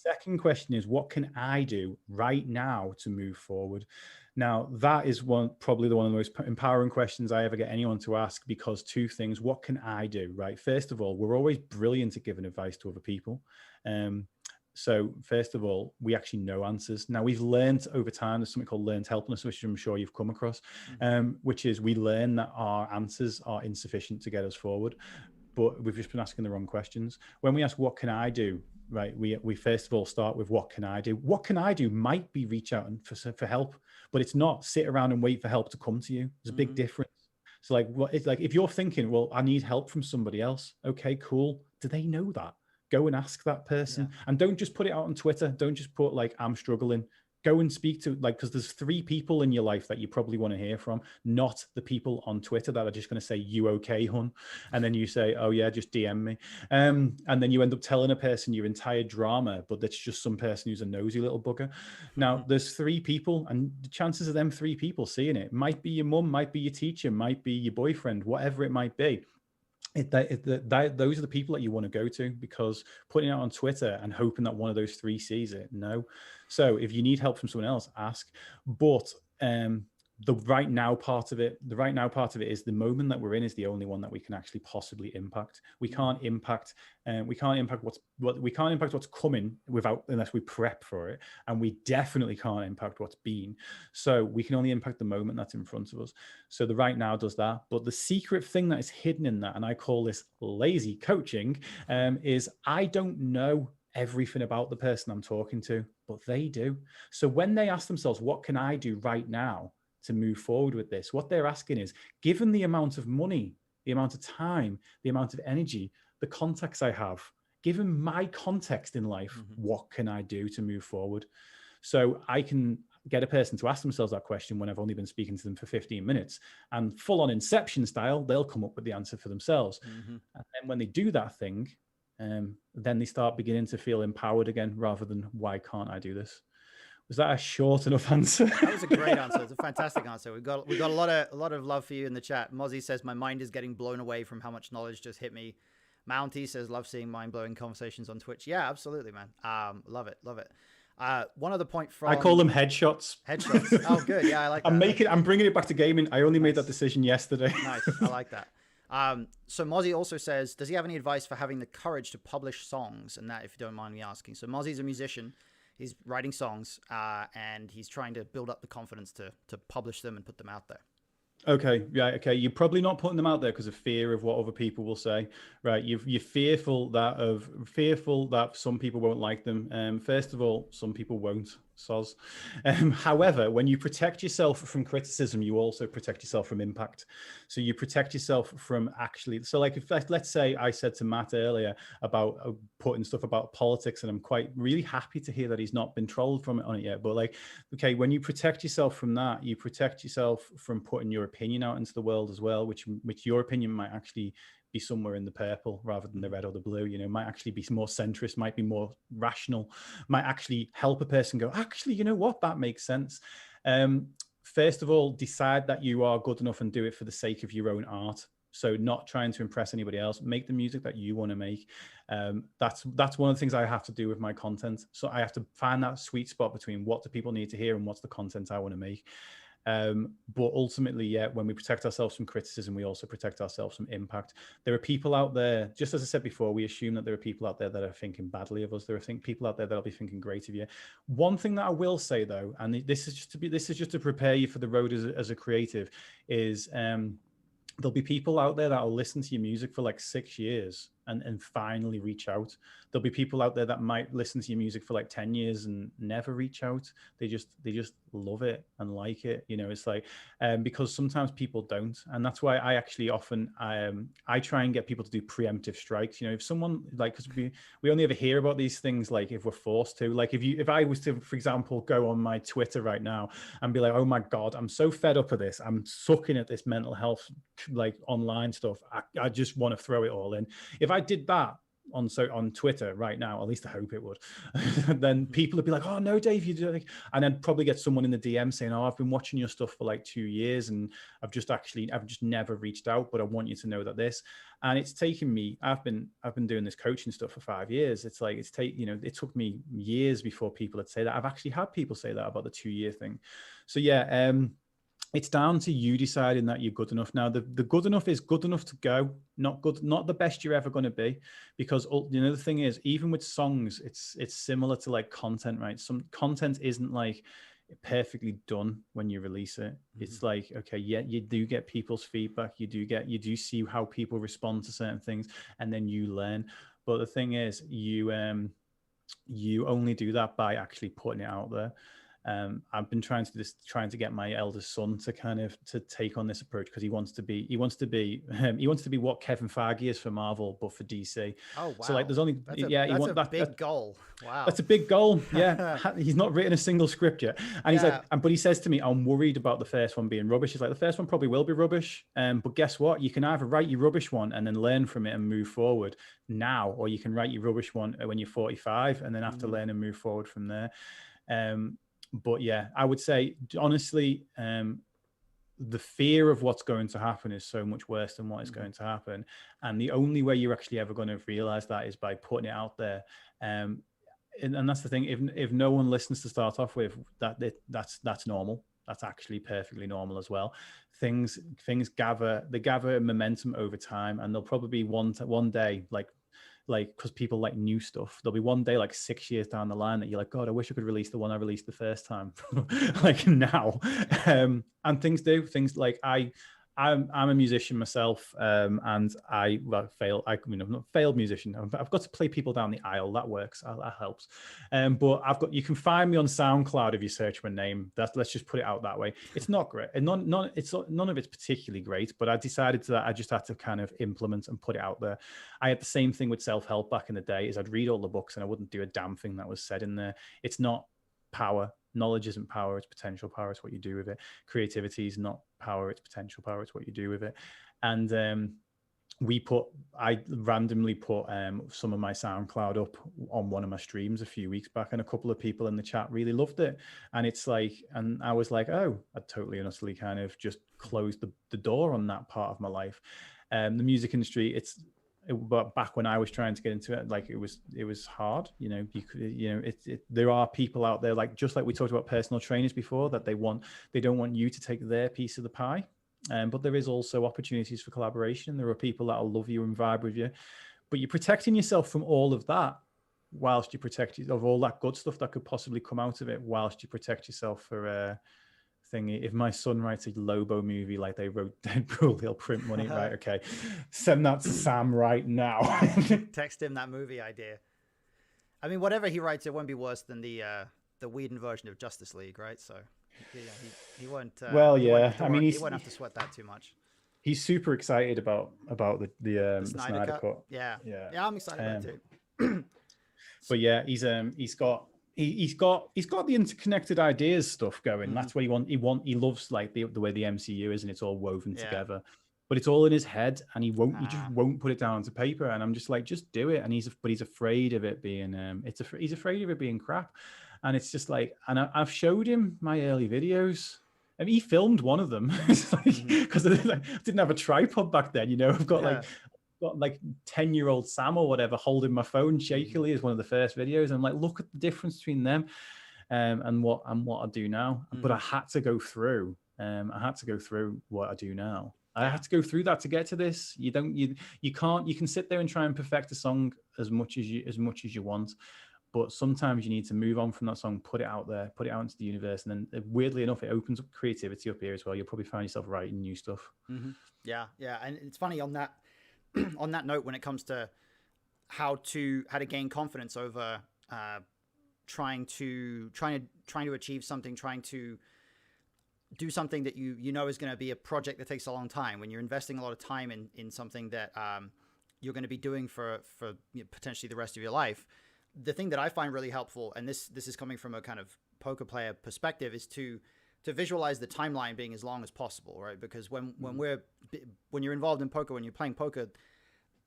second question is, what can I do right now to move forward? Now, that is probably one of the most empowering questions I ever get anyone to ask, because two things: what can I do? Right. First of all, we're always brilliant at giving advice to other people. So first of all, we actually know answers. Now, we've learned over time, there's something called learned helplessness, which I'm sure you've come across, which is we learn that our answers are insufficient to get us forward, but we've just been asking the wrong questions. When we ask, what can I do? Right. We first of all start with, what can I do? What can I do might be reach out for help, but it's not sit around and wait for help to come to you. There's a big difference. So like, it's like, if you're thinking, well, I need help from somebody else. Okay, cool. Do they know that? Go and ask that person, and don't just put it out on Twitter. Don't just put like, I'm struggling. Go and speak to, like, because there's 3 people in your life that you probably want to hear from, not the people on Twitter that are just going to say, you okay, hun? And then you say, oh yeah, just DM me. And then you end up telling a person your entire drama, but that's just some person who's a nosy little bugger. Now there's 3 people, and the chances of them 3 people seeing it might be your mum, might be your teacher, might be your boyfriend, whatever it might be. Those are the people that you want to go to, because putting it out on Twitter and hoping that one of those 3 sees it, no. So if you need help from someone else, ask. But the right now part of it is the moment that we're in is the only one that we can actually possibly impact. We can't impact what's coming unless we prep for it, and we definitely can't impact what's been. So we can only impact the moment that's in front of us. So the right now does that. But the secret thing that is hidden in that, and I call this lazy coaching, is I don't know everything about the person I'm talking to, but they do. So when they ask themselves, what can I do right now to move forward with this? What they're asking is, given the amount of money, the amount of time, the amount of energy, the contacts I have, given my context in life, what can I do to move forward? So I can get a person to ask themselves that question when I've only been speaking to them for 15 minutes, and full on Inception style, they'll come up with the answer for themselves. And then when they do that thing, then they start beginning to feel empowered again, rather than, why can't I do this? Was that a short enough answer? That was a great answer. It's a fantastic answer. We've got a lot of love for you in the chat. Mozzie says, my mind is getting blown away from how much knowledge just hit me. Mounty says, love seeing mind-blowing conversations on Twitch. Yeah, absolutely, man. Love it. One other point from... I call them headshots. Headshots. Oh, good. Yeah, I like that. I'm bringing it back to gaming. I only made that decision yesterday. Nice. I like that. So Mozzie also says, does he have any advice for having the courage to publish songs? And that, if you don't mind me asking. So Mozzie's a musician. He's writing songs, and he's trying to build up the confidence to publish them and put them out there. Okay. Yeah. Okay. You're probably not putting them out there because of fear of what other people will say, right? You're fearful that some people won't like them. First of all, some people won't. Soz. However, when you protect yourself from criticism, you also protect yourself from impact. So you protect yourself from actually, so like, if let's say I said to Matt earlier about putting stuff about politics, and I'm really happy to hear that he's not been trolled on it yet. But like, okay, when you protect yourself from that, you protect yourself from putting your opinion out into the world as well, which your opinion might actually be somewhere in the purple rather than the red or the blue, might actually be more centrist, might be more rational, might actually help a person go, actually, you know what, that makes sense. First of all, decide that you are good enough and do it for the sake of your own art. So not trying to impress anybody else, make the music that you want to make. That's one of the things I have to do with my content. So I have to find that sweet spot between what do people need to hear and what's the content I want to make. But ultimately, yeah, when we protect ourselves from criticism, we also protect ourselves from impact. There are people out there, just as I said before, we assume that there are people out there that are thinking badly of us. There are people out there that'll be thinking great of you. One thing that I will say though, and this is just to prepare you for the road as a creative, is there'll be people out there that will listen to your music for like 6 years and finally reach out. There'll be people out there that might listen to your music for like 10 years and never reach out. They just love it and like it. It's like, because sometimes people don't. And that's why I actually often, I try and get people to do preemptive strikes. If someone because we only ever hear about these things, like if we're forced to, like if I was to, for example, go on my Twitter right now and be like, oh my God, I'm so fed up of this. I'm sucking at this mental health, like online stuff. I just want to throw it all in. If I did that, on Twitter right now, at least I hope it would, then people would be like, oh no, Dave, you do, and then probably get someone in the DM saying, oh, I've been watching your stuff for like 2 years and I've just never reached out, but I want you to know that this. And it's taken me, I've been doing this coaching stuff for 5 years. It's like, it took me years before people would say that. I've actually had people say that about the 2-year thing. So yeah, it's down to you deciding that you're good enough. Now, the good enough is good enough to go, not the best you're ever going to be, because the thing is, even with songs, it's similar to like content, right? Some content isn't like perfectly done when you release it. It's like, okay, yeah, you do get people's feedback, you do see how people respond to certain things, and then you learn. But the thing is, you only do that by actually putting it out there. I've been trying to get my eldest son to take on this approach, because he wants to be what Kevin Feige is for Marvel, but for DC. Oh wow! So like, there's only that's a big goal. Wow, that's a big goal. Yeah, he's not written a single script yet, and he's like, but he says to me, I'm worried about the first one being rubbish. He's like, the first one probably will be rubbish, but guess what? You can either write your rubbish one and then learn from it and move forward now, or you can write your rubbish one when you're 45 and then have to learn and move forward from there. But yeah, I would say, honestly, the fear of what's going to happen is so much worse than what is going to happen. And the only way you're actually ever going to realize that is by putting it out there. And that's the thing. If no one listens to start off with, that's normal. That's actually perfectly normal as well. Things gather momentum over time, and there'll probably be one day, like because people like new stuff, there'll be one day like 6 years down the line that you're like, God, I wish I could release the one I released the first time, like now. And things like I'm a musician myself, and I'm not a failed musician. I've got to play people down the aisle. That works. That helps. But you can find me on SoundCloud if you search my name. Let's just put it out that way. It's not great, and none of it's particularly great. But I decided that I just had to kind of implement and put it out there. I had the same thing with self-help back in the day. Is I'd read all the books and I wouldn't do a damn thing that was said in there. It's not power. Knowledge isn't power, it's potential power. It's what you do with it. Creativity is not power, it's potential power. It's what you do with it. And I randomly put some of my SoundCloud up on one of my streams a few weeks back, and a couple of people in the chat really loved it. And it's like, and I was like, oh, I totally and utterly kind of just closed the door on that part of my life. The music industry, but back when I was trying to get into it, like it was hard, there are people out there, like, just like we talked about personal trainers before, that they don't want you to take their piece of the pie. But there is also opportunities for collaboration. There are people that'll love you and vibe with you, but you're protecting yourself from all of that whilst you protect of all that good stuff that could possibly come out of it, whilst you protect yourself for thingy. If my son writes a Lobo movie like they wrote Deadpool, he'll print money. Right, okay, send that to Sam right now. Text him that movie idea. I mean, whatever he writes, it won't be worse than the Whedon version of Justice League, right? So yeah, he won't. He won't have to sweat that too much. He's super excited about the Snyder Cut. Yeah, I'm excited about it too. But yeah, he's got the interconnected ideas stuff going. That's what he loves, like the way the MCU is, and it's all woven together. But it's all in his head, and he just won't put it down to paper. And I'm just like, just do it. And he's afraid of it being he's afraid of it being crap. And it's just like, and I've showed him my early videos. I mean, he filmed one of them because I didn't have a tripod back then. I've got like 10-year-old Sam or whatever holding my phone shakily as one of the first videos. I'm like, look at the difference between them and what I do now. But I had to go through. What I do now. I had to go through that to get to this. You can't. You can sit there and try and perfect a song as much as you want, but sometimes you need to move on from that song, put it out there, put it out into the universe, and then weirdly enough, it opens up creativity up here as well. You'll probably find yourself writing new stuff. Mm-hmm. Yeah, and it's funny on that note, when it comes to how to gain confidence over trying to achieve something, trying to do something that you know is going to be a project that takes a long time. When you're investing a lot of time in something that you're going to be doing for potentially the rest of your life, the thing that I find really helpful, and this is coming from a kind of poker player perspective, is to visualize the timeline being as long as possible, right? Because when you're involved in poker, when you're playing poker,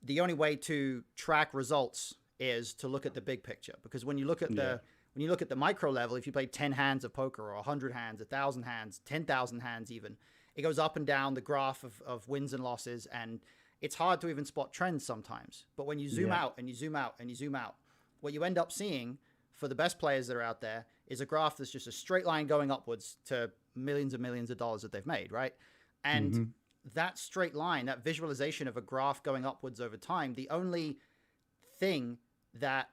the only way to track results is to look at the big picture, because when you look at the micro level, if you play 10 hands of poker or 100 hands, 1,000 hands, 10,000 hands even, it goes up and down the graph of wins and losses, and it's hard to even spot trends sometimes. But when you zoom out and you zoom out and you zoom out, what you end up seeing for the best players that are out there is a graph that's just a straight line going upwards to millions and millions of dollars that they've made, right? And that straight line, that visualization of a graph going upwards over time, the only thing that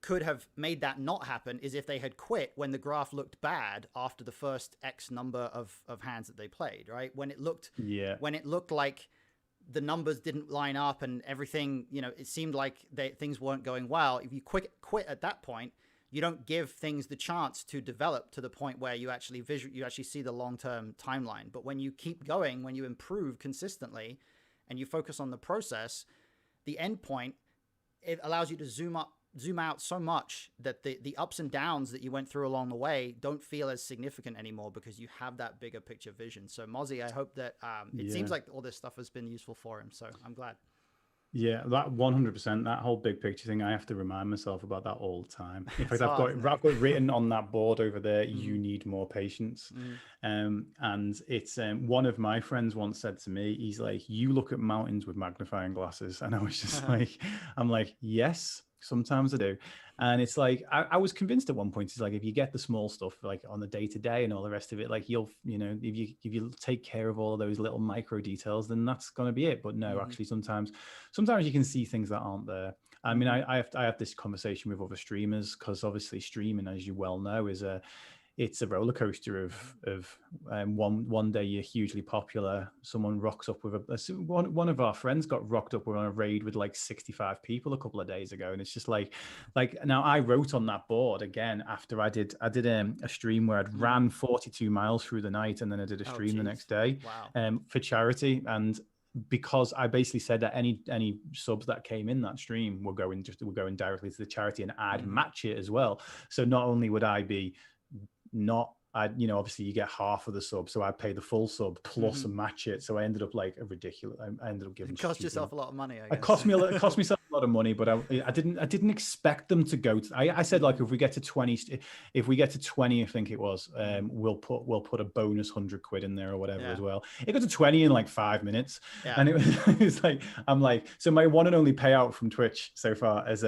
could have made that not happen is if they had quit when the graph looked bad after the first X number of hands that they played, right? When it looked like the numbers didn't line up and everything, it seemed like things weren't going well. If you quit at that point, you don't give things the chance to develop to the point where you actually see the long-term timeline. But when you keep going, when you improve consistently and you focus on the process, the end point, it allows you to zoom out so much that the ups and downs that you went through along the way don't feel as significant anymore because you have that bigger picture vision. So Mozzie, I hope that it seems like all this stuff has been useful for him. So I'm glad. Yeah, that 100%, that whole big picture thing, I have to remind myself about that all the time. In fact, I've got written on that board over there, you need more patience. And it's one of my friends once said to me, he's like, you look at mountains with magnifying glasses. And I was just I'm like, yes, sometimes I do. And it's like, I was convinced at one point, it's like, if you get the small stuff, like on the day to day and all the rest of it, like if you take care of all of those little micro details, then that's going to be it. But no, actually sometimes you can see things that aren't there. I mean, I have this conversation with other streamers, because obviously streaming, as you well know, it's a roller coaster of one day you're hugely popular. Someone rocks up with one of our friends got rocked up on a raid with like 65 people a couple of days ago. And it's just like now I wrote on that board again, after I did a stream where I'd ran 42 miles through the night. And then I did a stream the next day for charity. And because I basically said that any subs that came in that stream were going directly to the charity, and I'd match it as well. So not only would I be obviously you get half of the sub, so I pay the full sub plus match it. So I ended up like I ended up giving. It cost yourself a lot of money. I guess. It cost myself a lot of money, but I didn't expect them to go. I said, like, if we get to 20, I think it was, we'll put a bonus 100 quid in there or whatever as well. It got to 20 in like 5 minutes, and it was like, I'm like, so my one and only payout from Twitch so far has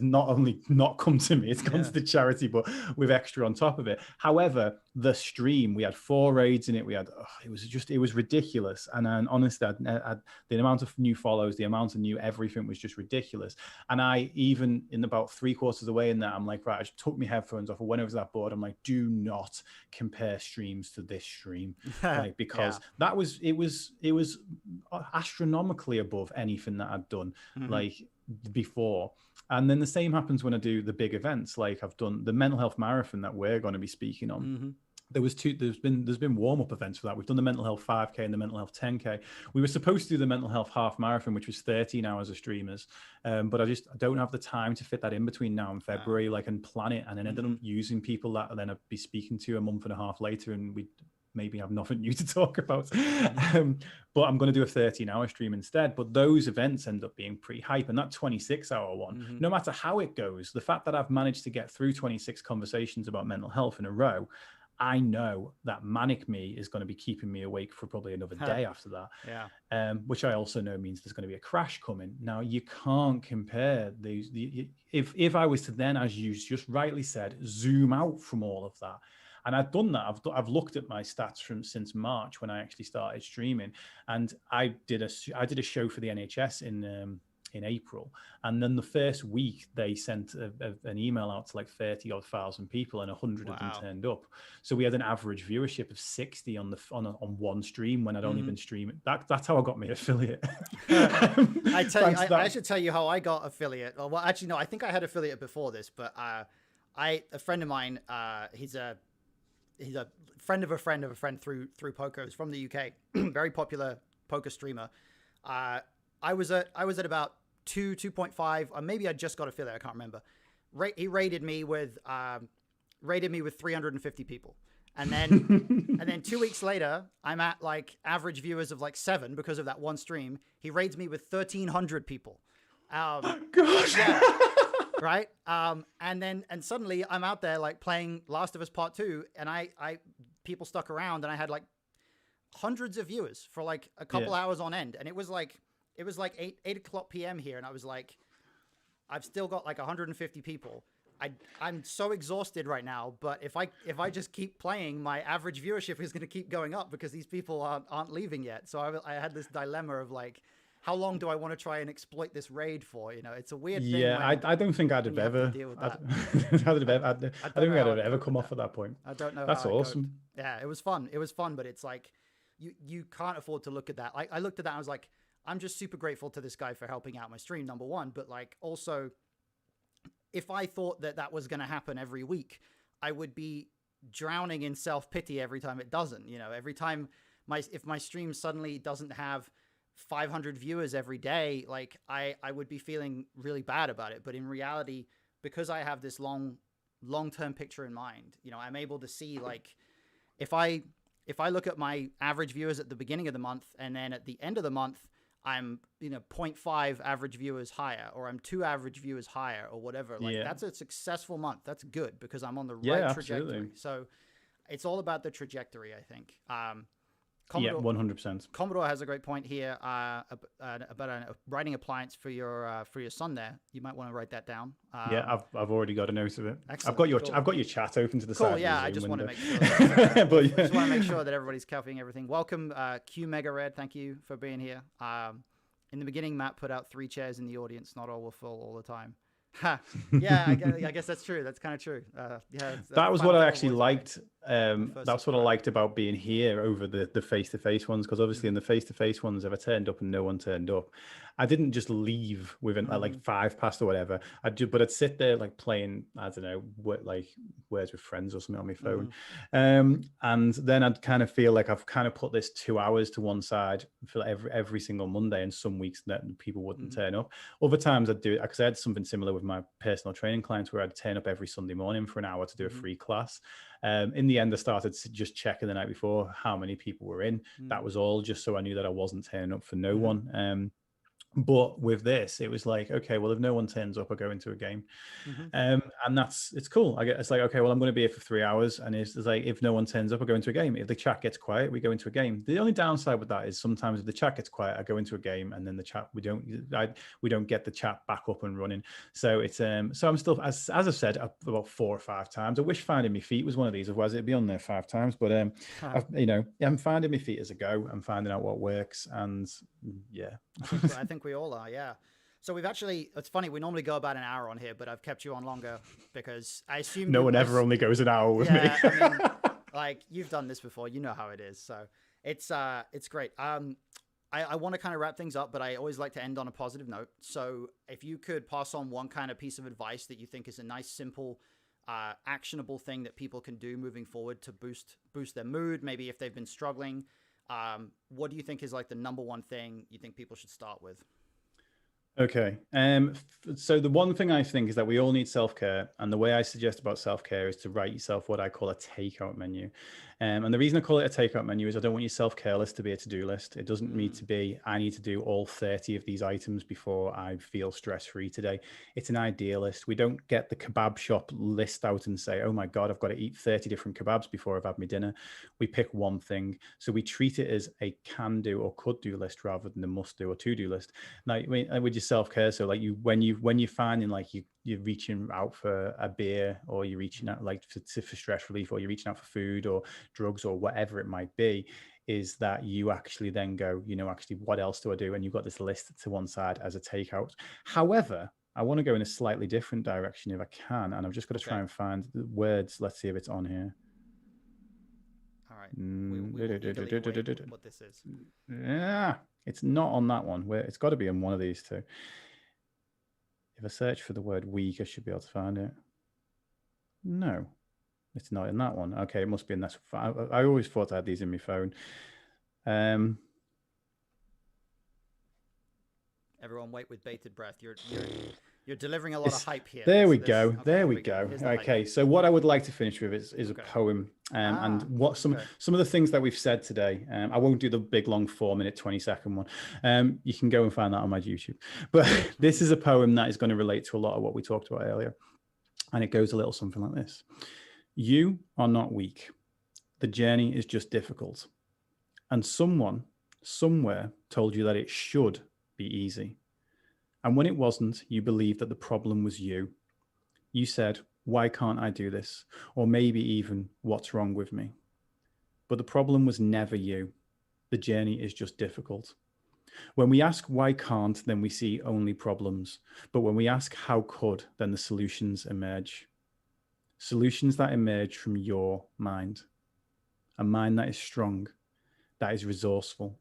not only not come to me, it's gone to the charity, but with extra on top of it. However, the stream, we had 4 raids in it. We had it was ridiculous, and then honestly, the amount of new follows, the amount of new everything was just ridiculous. And I, even in about 3/4 of the way in there, I'm like, right, I just took my headphones off. I went over to that board. I'm like, do not compare streams to this stream, like, because it was astronomically above anything that I'd done like before. And then the same happens when I do the big events. Like, I've done the mental health marathon that we're going to be speaking on. There's been warm-up events for that. We've done the mental health 5K and the mental health 10K. We were supposed to do the mental health half marathon, which was 13 hours of streamers. But I don't have the time to fit that in between now and February, and plan it. And then ended up using people that then I'd be speaking to a month and a half later, and we maybe have nothing new to talk about. But I'm going to do a 13-hour stream instead. But those events end up being pretty hype. And that 26-hour one, no matter how it goes, the fact that I've managed to get through 26 conversations about mental health in a row, I know that manic me is going to be keeping me awake for probably another day after that. Which I also know means there's going to be a crash coming. Now, you can't compare these. If I was to then, as you just rightly said, zoom out from all of that. And I've done that. I've looked at my stats since March, when I actually started streaming, and I did a show for the NHS in April, and then the first week they sent an email out to like 30,000 people, and 100 of them turned up. So we had an average viewership of 60 on one stream when I'd only been streaming. That's how I got my affiliate. I should tell you how I got affiliate. Well, actually, no, I think I had affiliate before this, but a friend of mine, he's a friend of a friend of a friend through poker. He's from the UK, very popular poker streamer. I was at about 2.5, or maybe I just got affiliate. I can't remember. He rated me with 350 people, and then And then 2 weeks later, I'm at like average viewers of like 7 because of that one stream. He raids me with 1,300 people. God. Yeah. Right. And suddenly I'm out there like playing Last of Us Part 2, and people stuck around, and I had like hundreds of viewers for like a couple hours on end. And it was like 8 o'clock PM here. And I was like, I've still got like 150 people. I'm so exhausted right now, but if I just keep playing, my average viewership is going to keep going up because these people aren't leaving yet. So I had this dilemma of like, how long do I want to try and exploit this raid for? You know, it's a weird thing. Yeah, I don't think I'd have ever. I don't think I'd ever come off at that point. I don't know. That's awesome. Yeah, it was fun. It was fun, but it's like you can't afford to look at that. I looked at that and I was like, I'm just super grateful to this guy for helping out my stream, number one, but like also, if I thought that was going to happen every week, I would be drowning in self-pity every time it doesn't. You know, every time if my stream suddenly doesn't have 500 viewers every day, like I would be feeling really bad about it. But in reality, because I have this long-term picture in mind, you know, I'm able to see like if I look at my average viewers at the beginning of the month, and then at the end of the month, I'm, 0.5 average viewers higher, or I'm 2 average viewers higher, or whatever. Like that's a successful month. That's good because I'm on the right trajectory. Absolutely. So it's all about the trajectory, I think. Commodore, 100%. Commodore has a great point here about a writing appliance for your son there. You might want to write that down. I've already got a note of it. Excellent. I've got your chat open to the side. Yeah, I just want to make sure. Just want to make sure that everybody's copying everything. Welcome, Q Mega Red. Thank you for being here. In the beginning, Matt put out 3 chairs in the audience. Not all were full all the time. Yeah, I guess that's true. That's kind of true. That was what I actually liked. That's what I liked about being here over the face-to-face ones, because obviously in the face-to-face ones, if I turned up and no one turned up, I didn't just leave within like 5 past or whatever. But I'd sit there like playing, I don't know, like Words with Friends or something on my phone, and then I'd kind of feel like I've kind of put this 2 hours to one side for every single Monday, and some weeks that people wouldn't turn up. Other times I'd do it because I had something similar with my personal training clients where I'd turn up every Sunday morning for an hour to do a free class. In the end, I started just checking the night before how many people were in. That was all, just so I knew that I wasn't turning up for no one. But with this, it was like, okay, well, if no one turns up, I go into a game. And it's cool. It's like, okay, well, I'm going to be here for 3 hours. And it's like, if no one turns up, I go into a game. If the chat gets quiet, we go into a game. The only downside with that is sometimes if the chat gets quiet, I go into a game, and then the chat, we don't get the chat back up and running. So it's, so I'm still, as I've said about 4 or 5 times, I wish Finding My Feet was one of these, otherwise it'd be on there 5 times. But, I'm finding my feet as I go. I'm finding out what works. And yeah, I think we all are. Yeah. So we've actually, it's funny, we normally go about an hour on here, but I've kept you on longer because I assume no one ever only goes an hour with me. I mean, like you've done this before, you know how it is. So it's great. I want to kind of wrap things up, but I always like to end on a positive note. So if you could pass on one kind of piece of advice that you think is a nice, simple, actionable thing that people can do moving forward to boost their mood, maybe if they've been struggling, what do you think is like the number one thing you think people should start with? Okay. So the one thing I think is that we all need self-care. And the way I suggest about self-care is to write yourself what I call a takeout menu. And the reason I call it a takeout menu is I don't want your self-care list to be a to-do list. It doesn't need to be, I need to do all 30 of these items before I feel stress-free today. It's an idea list. We don't get the kebab shop list out and say, oh my God, I've got to eat 30 different kebabs before I've had my dinner. We pick one thing. So we treat it as a can-do or could-do list rather than a must-do or to-do list. Now, with your self-care, so like when you're finding like you're reaching out for a beer, or you're reaching out like for stress relief, or you're reaching out for food or drugs or whatever it might be, is that you actually then go, actually, what else do I do? And you've got this list to one side as a takeout. However, I want to go in a slightly different direction if I can, and I've just got to try and find the words. Let's see if it's on here. All right. We will what this is. Yeah, it's not on that one. It's got to be on one of these two. If I search for the word weak, I should be able to find it. No, it's not in that one. Okay, it must be in this. I always thought I had these in my phone. Everyone wait with bated breath. You're You're delivering a lot of hype here. There we go. Okay, there we go. Okay, hype. so what I would like to finish with is a poem, and what some of the things that we've said today. I won't do the big long 4-minute 20-second one. You can go and find that on my YouTube. But this is a poem that is going to relate to a lot of what we talked about earlier, and it goes a little something like this: You are not weak. The journey is just difficult, and someone somewhere told you that it should be easy. And when it wasn't, you believed that the problem was you. You said, why can't I do this? Or maybe even, what's wrong with me? But the problem was never you. The journey is just difficult. When we ask why can't, then we see only problems. But when we ask how could, then the solutions emerge. Solutions that emerge from your mind. A mind that is strong, that is resourceful.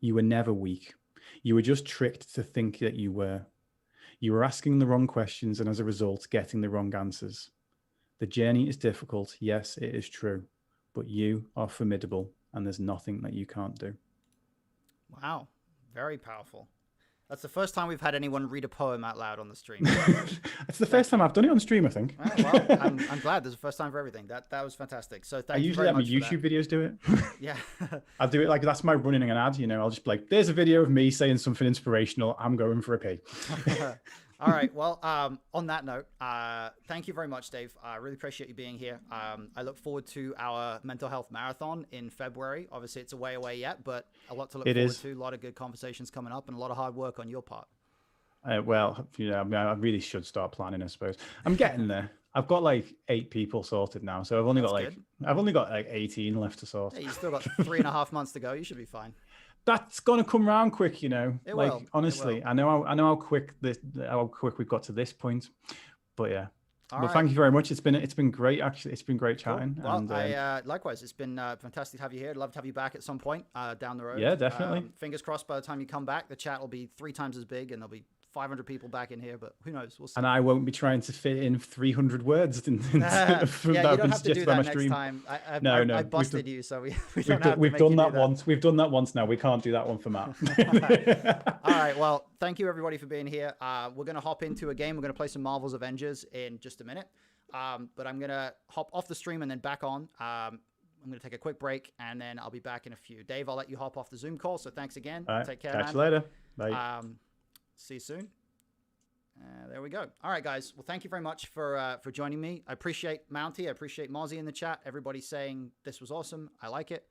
You were never weak. You were just tricked to think that you were. You were asking the wrong questions and as a result, getting the wrong answers. The journey is difficult. Yes, it is true. But you are formidable and there's nothing that you can't do. Wow. Very powerful. That's the first time we've had anyone read a poem out loud on the stream. It's the first time I've done it on stream, I think. Oh, well, I'm glad. There's a first time for everything. That was fantastic. So thank you very much. I usually let my YouTube videos do it. Yeah. I'll do it like that's my running an ad. I'll just be like, there's a video of me saying something inspirational. I'm going for a pee. All right. Well, on that note, thank you very much, Dave. I really appreciate you being here. I look forward to our mental health marathon in February. Obviously, it's a way away yet, but a lot to look forward to. A lot of good conversations coming up and a lot of hard work on your part. Well, I really should start planning, I suppose. I'm getting there. I've got like 8 people sorted now, so I've only got like 18 left to sort. Yeah, you still got 3.5 months to go. You should be fine. That's gonna come around quick, It like will. honestly, I know how quick we've got to this point, but yeah. All right. Thank you very much. It's been great. Actually, it's been great chatting. Cool. Well, and, likewise, it's been fantastic to have you here. I'd love to have you back at some point down the road. Yeah, definitely. Fingers crossed. By the time you come back, the chat will be 3 times as big, and there'll be 500 people back in here. But who knows? We'll see. And I won't be trying to fit in 300 words. Yeah, you don't have to do that next time. I busted you, so we don't have to We've done that once. We've done that once now. We can't do that one for Matt. All right. Well, thank you everybody for being here. We're gonna hop into a game. We're gonna play some Marvel's Avengers in just a minute. But I'm gonna hop off the stream and then back on. I'm gonna take a quick break and then I'll be back in a few. Dave, I'll let you hop off the Zoom call. So thanks again. All right. Take care. Catch you later. Bye. See you soon. There we go. All right, guys. Well, thank you very much for joining me. I appreciate Mounty. I appreciate Mozzie in the chat. Everybody saying this was awesome. I like it.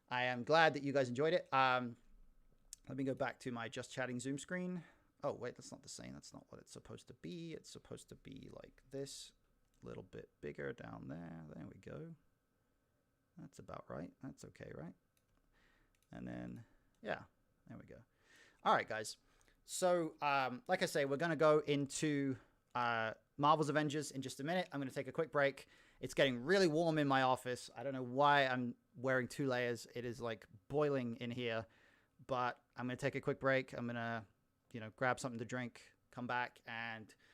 I am glad that you guys enjoyed it. Let me go back to my just chatting Zoom screen. Oh, wait, that's not the same. That's not what it's supposed to be. It's supposed to be like this. A little bit bigger down there. There we go. That's about right. That's okay, right? And then, yeah, there we go. All right, guys. So, like I say, we're going to go into Marvel's Avengers in just a minute. I'm going to take a quick break. It's getting really warm in my office. I don't know why I'm wearing 2 layers. It is like boiling in here, but I'm going to take a quick break. I'm going to, grab something to drink, come back, and